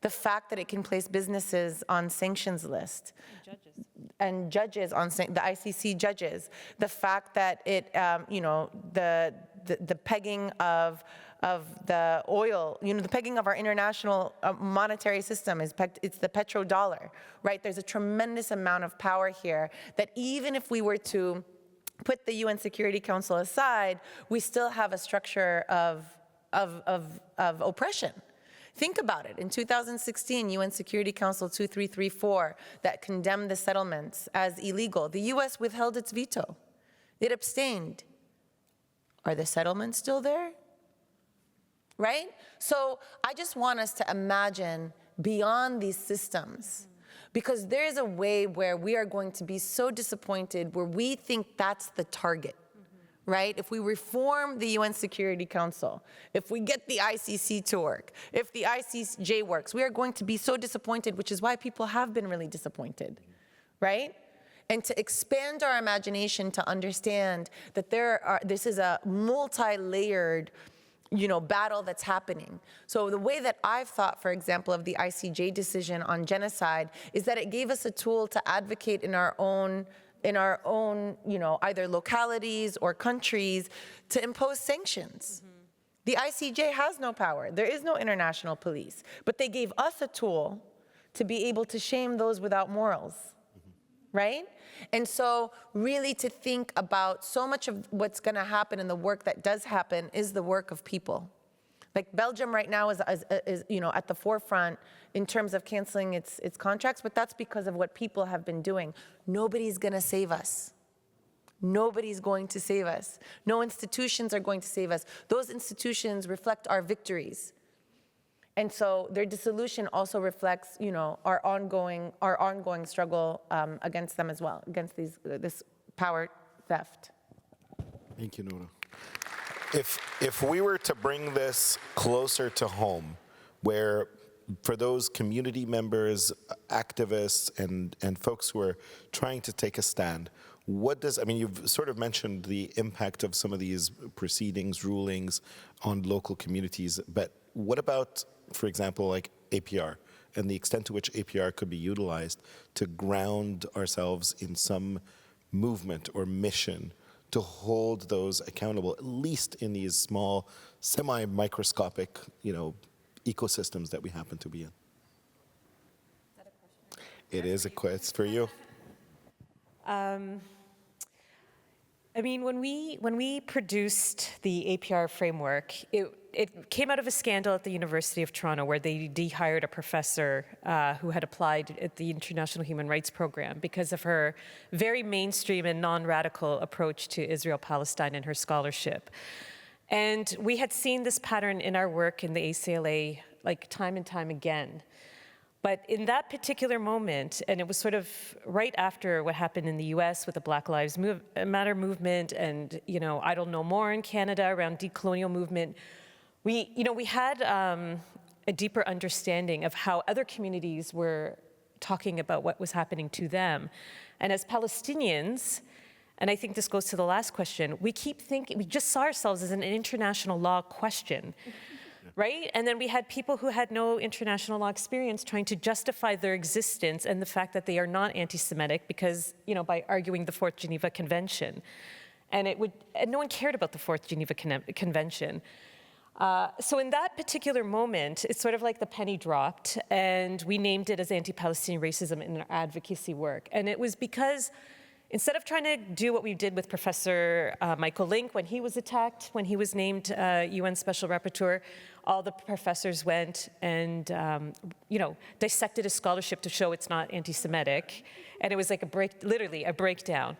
The fact that it can place businesses on sanctions list and judges on the ICC judges, the fact that it, the pegging of the oil, the pegging of our international monetary system it's the petrodollar, right? There's a tremendous amount of power here that even if we were to put the UN Security Council aside, we still have a structure of oppression. Think about it. In 2016, UN Security Council 2334 that condemned the settlements as illegal. The US withheld its veto. It abstained. Are the settlements still there? Right? So I just want us to imagine beyond these systems, because there is a way where we are going to be so disappointed where we think that's the target. Right? If we reform the UN Security Council, if we get the ICC to work, if the ICJ works, we are going to be so disappointed, which is why people have been really disappointed, right? And to expand our imagination to understand that this is a multi-layered, battle that's happening. So the way that I've thought, for example, of the ICJ decision on genocide is that it gave us a tool to advocate in our own, either localities or countries to impose sanctions. The ICJ has no power. There is no international police. But they gave us a tool to be able to shame those without morals, right? And so really to think about so much of what's going to happen and the work that does happen is the work of people. Like Belgium right now is at the forefront in terms of canceling its contracts, but that's because of what people have been doing. Nobody's going to save us. Nobody's going to save us. No institutions are going to save us. Those institutions reflect our victories. And so their dissolution also reflects, our ongoing struggle against them as well, against this power theft. Thank you, Noura. If we were to bring this closer to home, where for those community members, activists, and folks who are trying to take a stand, you've sort of mentioned the impact of some of these proceedings, rulings on local communities, but what about, for example, like APR, and the extent to which APR could be utilized to ground ourselves in some movement or mission to hold those accountable, at least in these small, semi-microscopic, ecosystems that we happen to be in? Is that a question? It is a question. It's for you. When we produced the APR framework, it came out of a scandal at the University of Toronto where they dehired a professor who had applied at the International Human Rights Program because of her very mainstream and non-radical approach to Israel-Palestine and her scholarship. And we had seen this pattern in our work in the ACLA time and time again. But in that particular moment, and it was sort of right after what happened in the US with the Black Lives Matter movement and, Idle No More in Canada around decolonial movement, we had a deeper understanding of how other communities were talking about what was happening to them. And as Palestinians, And I think this goes to the last question. We keep thinking, we just saw ourselves as an international law question, right? And then we had people who had no international law experience trying to justify their existence and the fact that they are not anti-Semitic because, by arguing the Fourth Geneva Convention. And no one cared about the Fourth Geneva Convention. So in that particular moment, it's sort of like the penny dropped, and we named it as anti-Palestinian racism in our advocacy work. And it was because instead of trying to do what we did with Professor Michael Link when he was attacked, when he was named UN Special Rapporteur, all the professors went and dissected his scholarship to show it's not anti-Semitic, and it was like literally a breakdown.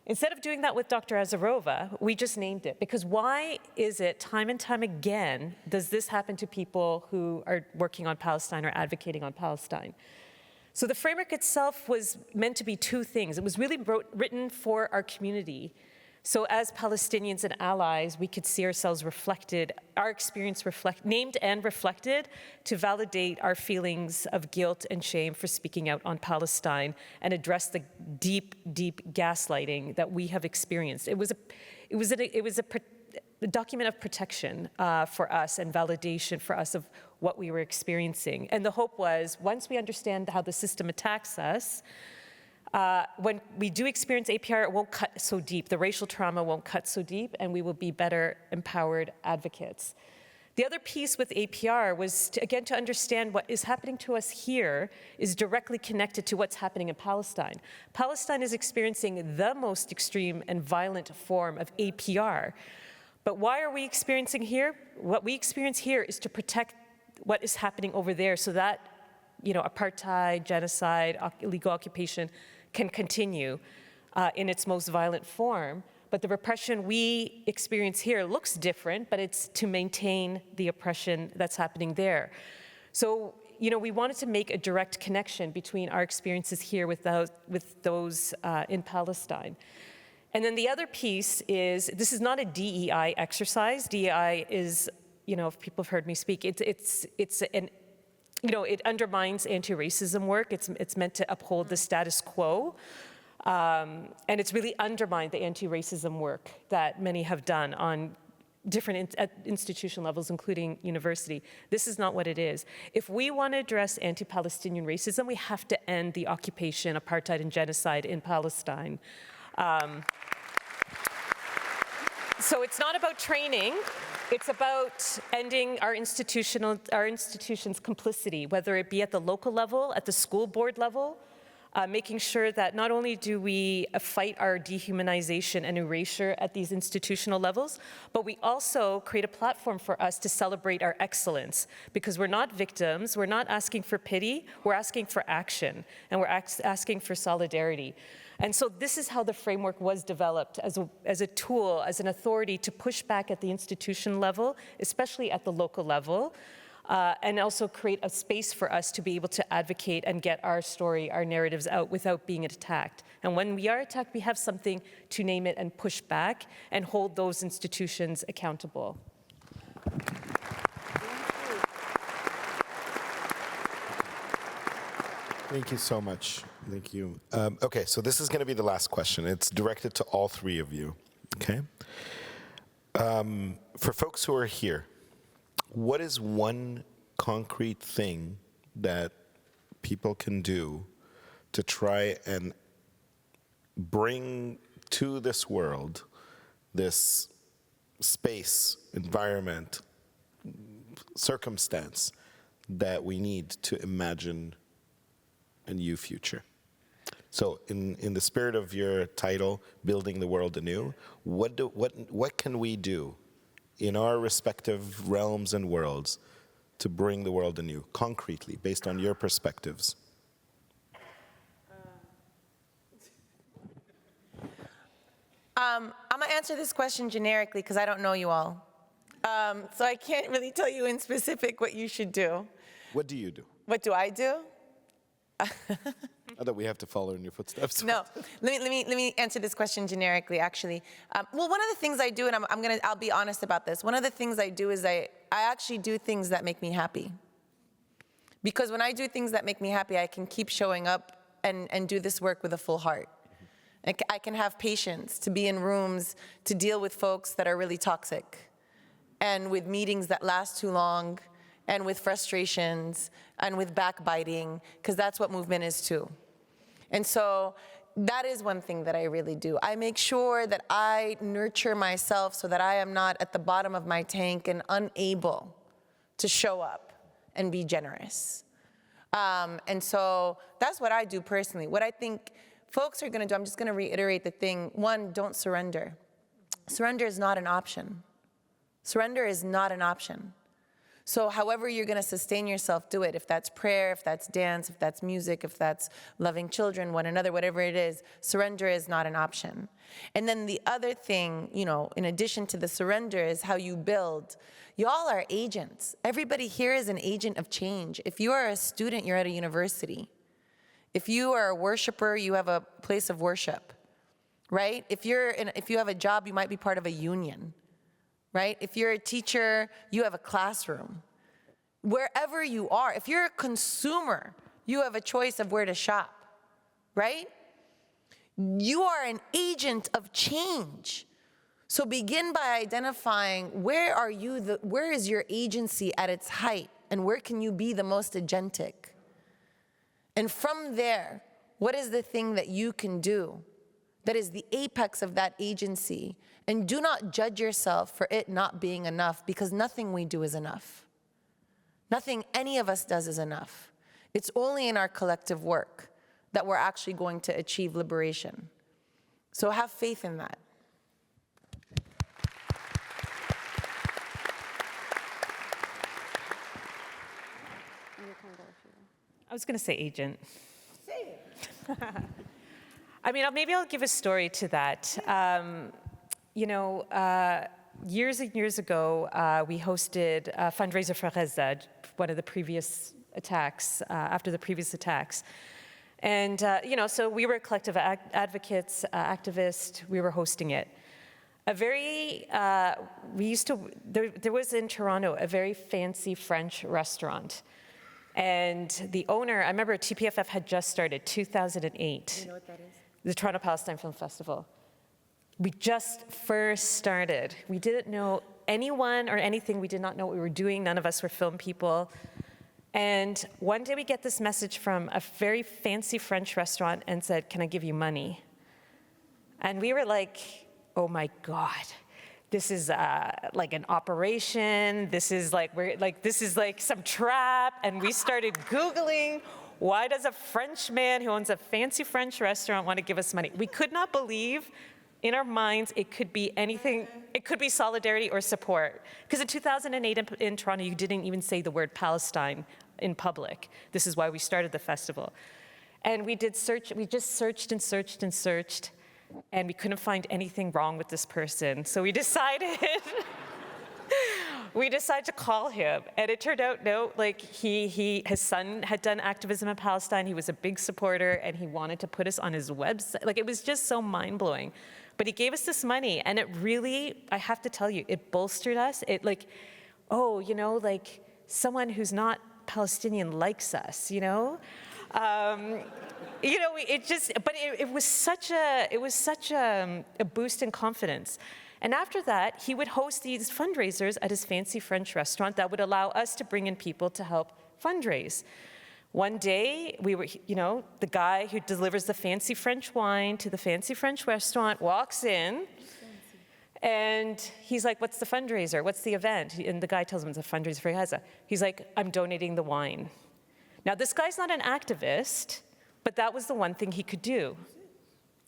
Instead of doing that with Dr. Azarova, we just named it. Because why is it time and time again does this happen to people who are working on Palestine or advocating on Palestine? So the framework itself was meant to be two things. It was really written for our community. So as Palestinians and allies, we could see ourselves reflected, our experience named and reflected to validate our feelings of guilt and shame for speaking out on Palestine and address the deep, deep gaslighting that we have experienced. It was a document of protection for us and validation for us of what we were experiencing. And the hope was, once we understand how the system attacks us, when we do experience APR, it won't cut so deep. The racial trauma won't cut so deep, and we will be better empowered advocates. The other piece with APR was, to understand what is happening to us here is directly connected to what's happening in Palestine. Palestine is experiencing the most extreme and violent form of APR. But why are we experiencing here? What we experience here is to protect what is happening over there so that, apartheid, genocide, illegal occupation can continue in its most violent form. But the repression we experience here looks different, but it's to maintain the oppression that's happening there. So, we wanted to make a direct connection between our experiences here with those in Palestine. And then the other piece is, this is not a DEI exercise. DEI is, if people have heard me speak, it undermines anti-racism work. It's meant to uphold the status quo. And it's really undermined the anti-racism work that many have done on different institution levels, including university. This is not what it is. If we want to address anti-Palestinian racism, we have to end the occupation, apartheid, and genocide in Palestine. So it's not about training. It's about ending our institution's complicity, whether it be at the local level, at the school board level, making sure that not only do we fight our dehumanization and erasure at these institutional levels, but we also create a platform for us to celebrate our excellence, because we're not victims, we're not asking for pity, we're asking for action, and we're asking for solidarity. And so this is how the framework was developed as a tool, as an authority to push back at the institution level, especially at the local level, and also create a space for us to be able to advocate and get our story, our narratives out without being attacked. And when we are attacked, we have something to name it and push back and hold those institutions accountable. Thank you so much. Thank you. Okay, so this is going to be the last question. It's directed to all three of you, okay? For folks who are here, what is one concrete thing that people can do to try and bring to this world, this space, environment, circumstance that we need to imagine a new future? So in the spirit of your title, Building the World Anew, what can we do in our respective realms and worlds to bring the world anew, concretely, based on your perspectives? I'm going to answer this question generically because I don't know you all. So I can't really tell you in specific what you should do. What do you do? What do I do? Not that we have to follow in your footsteps. No, let me answer this question generically, actually. Well, one of the things I do, and I'll be honest about this. One of the things I do is I actually do things that make me happy. Because when I do things that make me happy, I can keep showing up and do this work with a full heart. I can have patience to be in rooms to deal with folks that are really toxic, and with meetings that last too long, and with frustrations, and with backbiting, because that's what movement is too. And so that is one thing that I really do. I make sure that I nurture myself so that I am not at the bottom of my tank and unable to show up and be generous. And so that's what I do personally. What I think folks are gonna do, I'm just gonna reiterate the thing. One, don't surrender. Surrender is not an option. Surrender is not an option. So however you're gonna sustain yourself, do it. If that's prayer, if that's dance, if that's music, if that's loving children, one another, whatever it is, surrender is not an option. And then the other thing, you know, in addition to the surrender, is how you build. Y'all are agents. Everybody here is an agent of change. If you are a student, you're at a university. If you are a worshiper, you have a place of worship, right? If you have a job, you might be part of a union. Right? If you're a teacher, you have a classroom. Wherever you are, if you're a consumer, you have a choice of where to shop, right? You are an agent of change. So begin by identifying where is your agency at its height, and where can you be the most agentic? And from there, what is the thing that you can do that is the apex of that agency? And do not judge yourself for it not being enough, because nothing we do is enough. Nothing any of us does is enough. It's only in our collective work that we're actually going to achieve liberation. So have faith in that. I was going to say agent. Say it. I mean, maybe I'll give a story to that. You know, years and years ago, we hosted a fundraiser for Gaza, one of the previous attacks, after the previous attacks. And, you know, so we were a collective advocates, activists, we were hosting it. There was in Toronto a very fancy French restaurant. And the owner, I remember TPFF had just started, 2008. Do you know what that is? The Toronto Palestine Film Festival. We just first started. We didn't know anyone or anything. We did not know what we were doing. None of us were film people. And one day we get this message from a very fancy French restaurant and said, "Can I give you money?" And we were like, oh my God, this is like an operation. This is like, this is like some trap. And we started Googling, why does a French man who owns a fancy French restaurant want to give us money? We could not believe in our minds it could be anything. It could be solidarity or support. Because in 2008 in Toronto, you didn't even say the word Palestine in public. This is why we started the festival. And we just searched and searched and searched, and we couldn't find anything wrong with this person. So we decided to call him, and it turned out, no, like his son had done activism in Palestine, he was a big supporter, and he wanted to put us on his website. Like, it was just so mind-blowing. But he gave us this money, and it really, I have to tell you, it bolstered us. It like, oh, you know, like someone who's not Palestinian likes us, you know? You know, it was such a boost in confidence. And after that, he would host these fundraisers at his fancy French restaurant that would allow us to bring in people to help fundraise. One day, we were, you know, the guy who delivers the fancy French wine to the fancy French restaurant walks in, and he's like, "What's the fundraiser? What's the event?" And the guy tells him it's a fundraiser for Gaza. He's like, "I'm donating the wine." Now, this guy's not an activist, but that was the one thing he could do.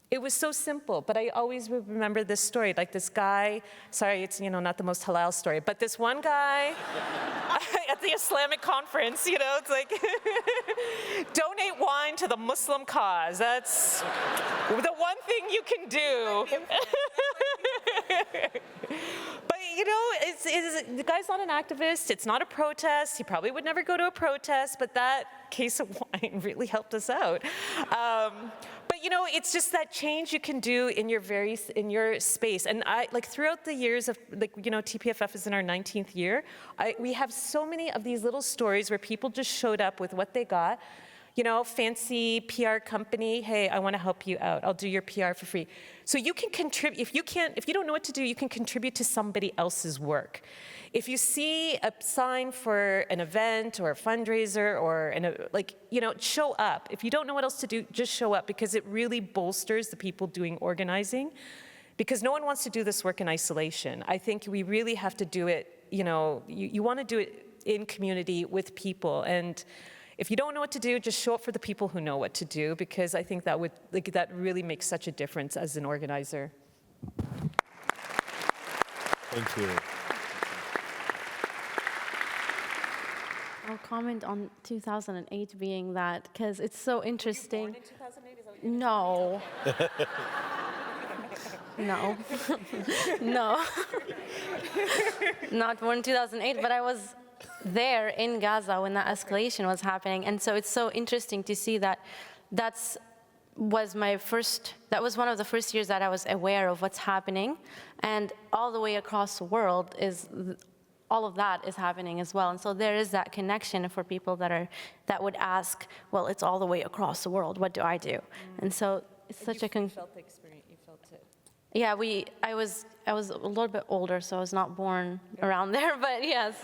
It was so simple, but I always remember this story. Like this guy, sorry, it's, you know, not the most halal story, but this one guy at the Islamic conference, you know, it's like, donate wine to the Muslim cause. That's the one thing you can do. But, you know, the guy's not an activist. It's not a protest. He probably would never go to a protest, but that case of wine really helped us out. But, you know, it's just that change you can do in your space. And I, like, throughout the years of, like, you know, TPFF is in our 19th year, we have so many of these little stories where people just showed up with what they got. you know, fancy PR company, hey, I want to help you out. I'll do your PR for free. So you can contribute. If you don't know what to do, you can contribute to somebody else's work. If you see a sign for an event or a fundraiser or show up. If you don't know what else to do, just show up, because it really bolsters the people doing organizing, because no one wants to do this work in isolation. I think we really have to do it, you want to do it in community with people. And if you don't know what to do, just show up for the people who know what to do, because I think that really makes such a difference as an organizer. Thank you. I'll comment on 2008 being that, because it's so interesting. Were you born in 2008? Is that what you're No. No. No. Not born in 2008, but I was there in Gaza when that escalation was happening. And so it's so interesting to see that that was one of the first years that I was aware of what's happening. And all the way across the world all of that is happening as well. And so there is that connection for people that would ask, well, it's all the way across the world, what do I do? And so it's such a... You felt the experience, you felt it. Yeah, I was a little bit older, so I was not born around there, but yes,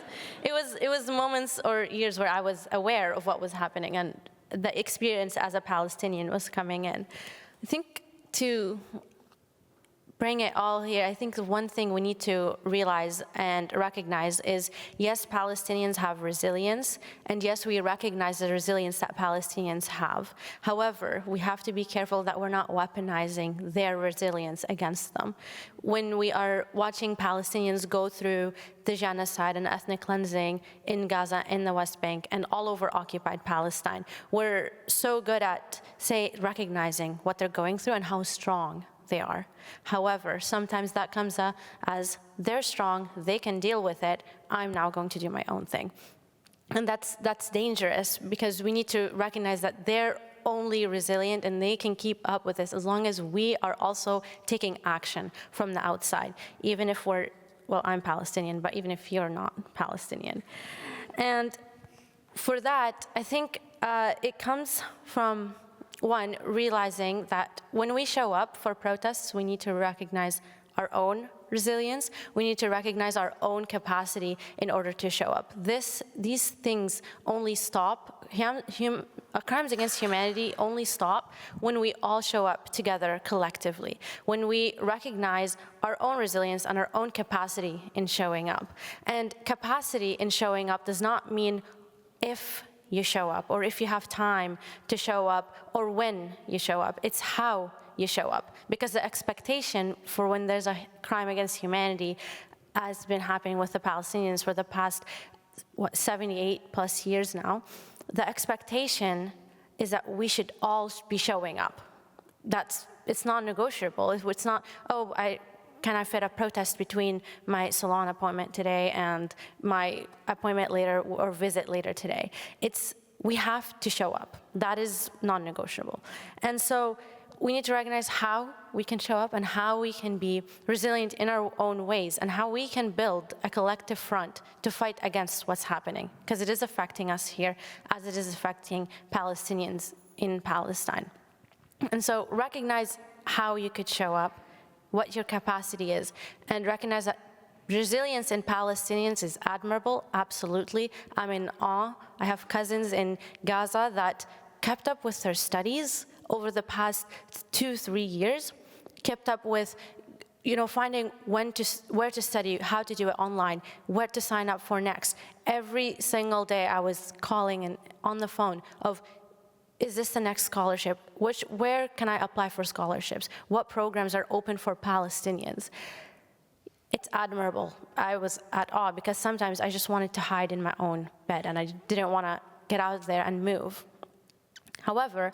it was moments or years where I was aware of what was happening, and the experience as a Palestinian was coming in. I think to bring it all here, I think the one thing we need to realize and recognize is, yes, Palestinians have resilience, and yes, we recognize the resilience that Palestinians have. However, we have to be careful that we're not weaponizing their resilience against them. When we are watching Palestinians go through the genocide and ethnic cleansing in Gaza, in the West Bank, and all over occupied Palestine, we're so good at, recognizing what they're going through and how strong they are. However, sometimes that comes as they're strong, they can deal with it, I'm now going to do my own thing. And that's dangerous, because we need to recognize that they're only resilient and they can keep up with this as long as we are also taking action from the outside, even if I'm Palestinian, but even if you're not Palestinian. And for that, I think it comes from one, realizing that when we show up for protests, we need to recognize our own resilience. We need to recognize our own capacity in order to show up. These things only stop, crimes against humanity only stop when we all show up together collectively, when we recognize our own resilience and our own capacity in showing up. And capacity in showing up does not mean if you show up, or if you have time to show up, or when you show up. It's how you show up. Because the expectation for when there's a crime against humanity has been happening with the Palestinians for the past, 78 plus years now. The expectation is that we should all be showing up. It's non-negotiable. It's not, can I fit a protest between my salon appointment today and my appointment later or visit later today? We have to show up. That is non-negotiable. And so we need to recognize how we can show up and how we can be resilient in our own ways and how we can build a collective front to fight against what's happening, because it is affecting us here as it is affecting Palestinians in Palestine. And so recognize how you could show up, what your capacity is, and recognize that resilience in Palestinians is admirable, absolutely. I'm in awe. I have cousins in Gaza that kept up with their studies over the past 2-3 years, kept up with finding where to study, how to do it online, where to sign up for next. Every single day I was calling and on the phone of, is this the next scholarship? Where can I apply for scholarships? What programs are open for Palestinians? It's admirable. I was at awe because sometimes I just wanted to hide in my own bed and I didn't want to get out there and move. However,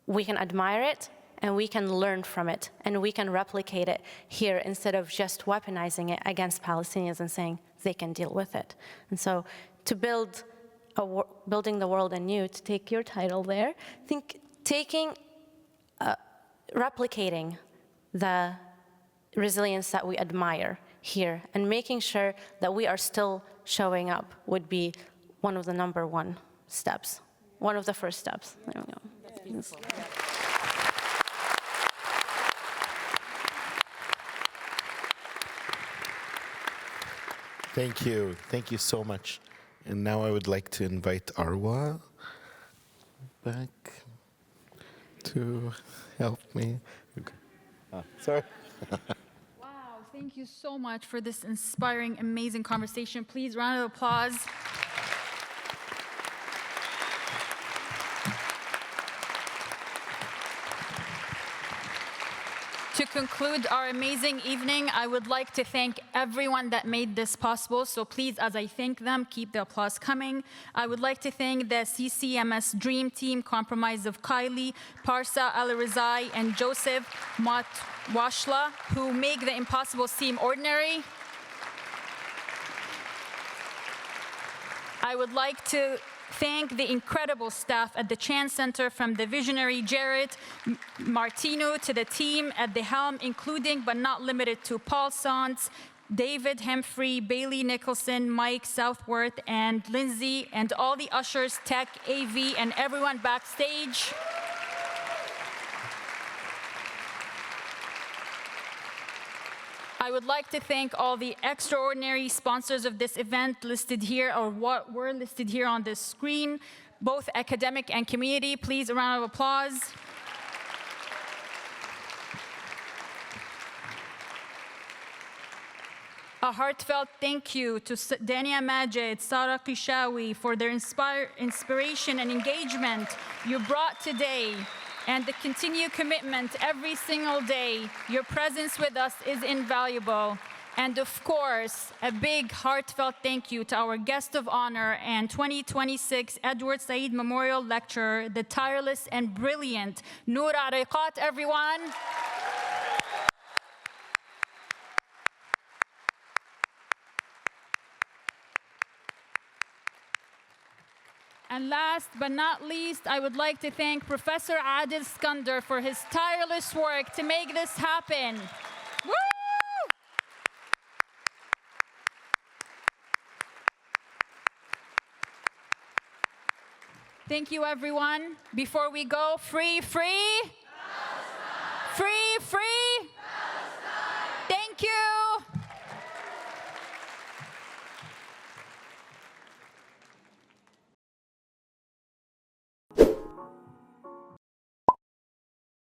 we can admire it and we can learn from it and we can replicate it here instead of just weaponizing it against Palestinians and saying they can deal with it. And so to building the world anew, to take your title there, I think replicating the resilience that we admire here and making sure that we are still showing up would be one of the #1 steps. one of the first steps. There we go. Thank you. Thank you so much. And now I would like to invite Arwa back to help me. Sorry. Wow, thank you so much for this inspiring, amazing conversation. Please, round of applause. To conclude our amazing evening, I would like to thank everyone that made this possible. So please, as I thank them, keep the applause coming. I would like to thank the CCMS Dream Team, comprised of Kylie, Parsa Al-Rizai, and Joseph Matwashla, who make the impossible seem ordinary. I would like to thank the incredible staff at the Chan Centre, from the visionary Jared Martino to the team at the helm, including but not limited to Paul Santz, David Hemfrey, Bailey Nicholson, Mike Southworth, and Lindsay, and all the ushers, tech, AV, and everyone backstage. I would like to thank all the extraordinary sponsors of this event listed here, or what were listed here on this screen, both academic and community. Please, a round of applause. A heartfelt thank you to Dania Majid, Sara Kishawi for their inspiration and engagement you brought today, and the continued commitment every single day. Your presence with us is invaluable. And of course, a big heartfelt thank you to our guest of honor and 2026 Edward Said Memorial Lecturer, the tireless and brilliant Noura Erakat, everyone. And last but not least, I would like to thank Professor Adel Iskandar for his tireless work to make this happen. Woo! Thank you, everyone. Before we go, free, free.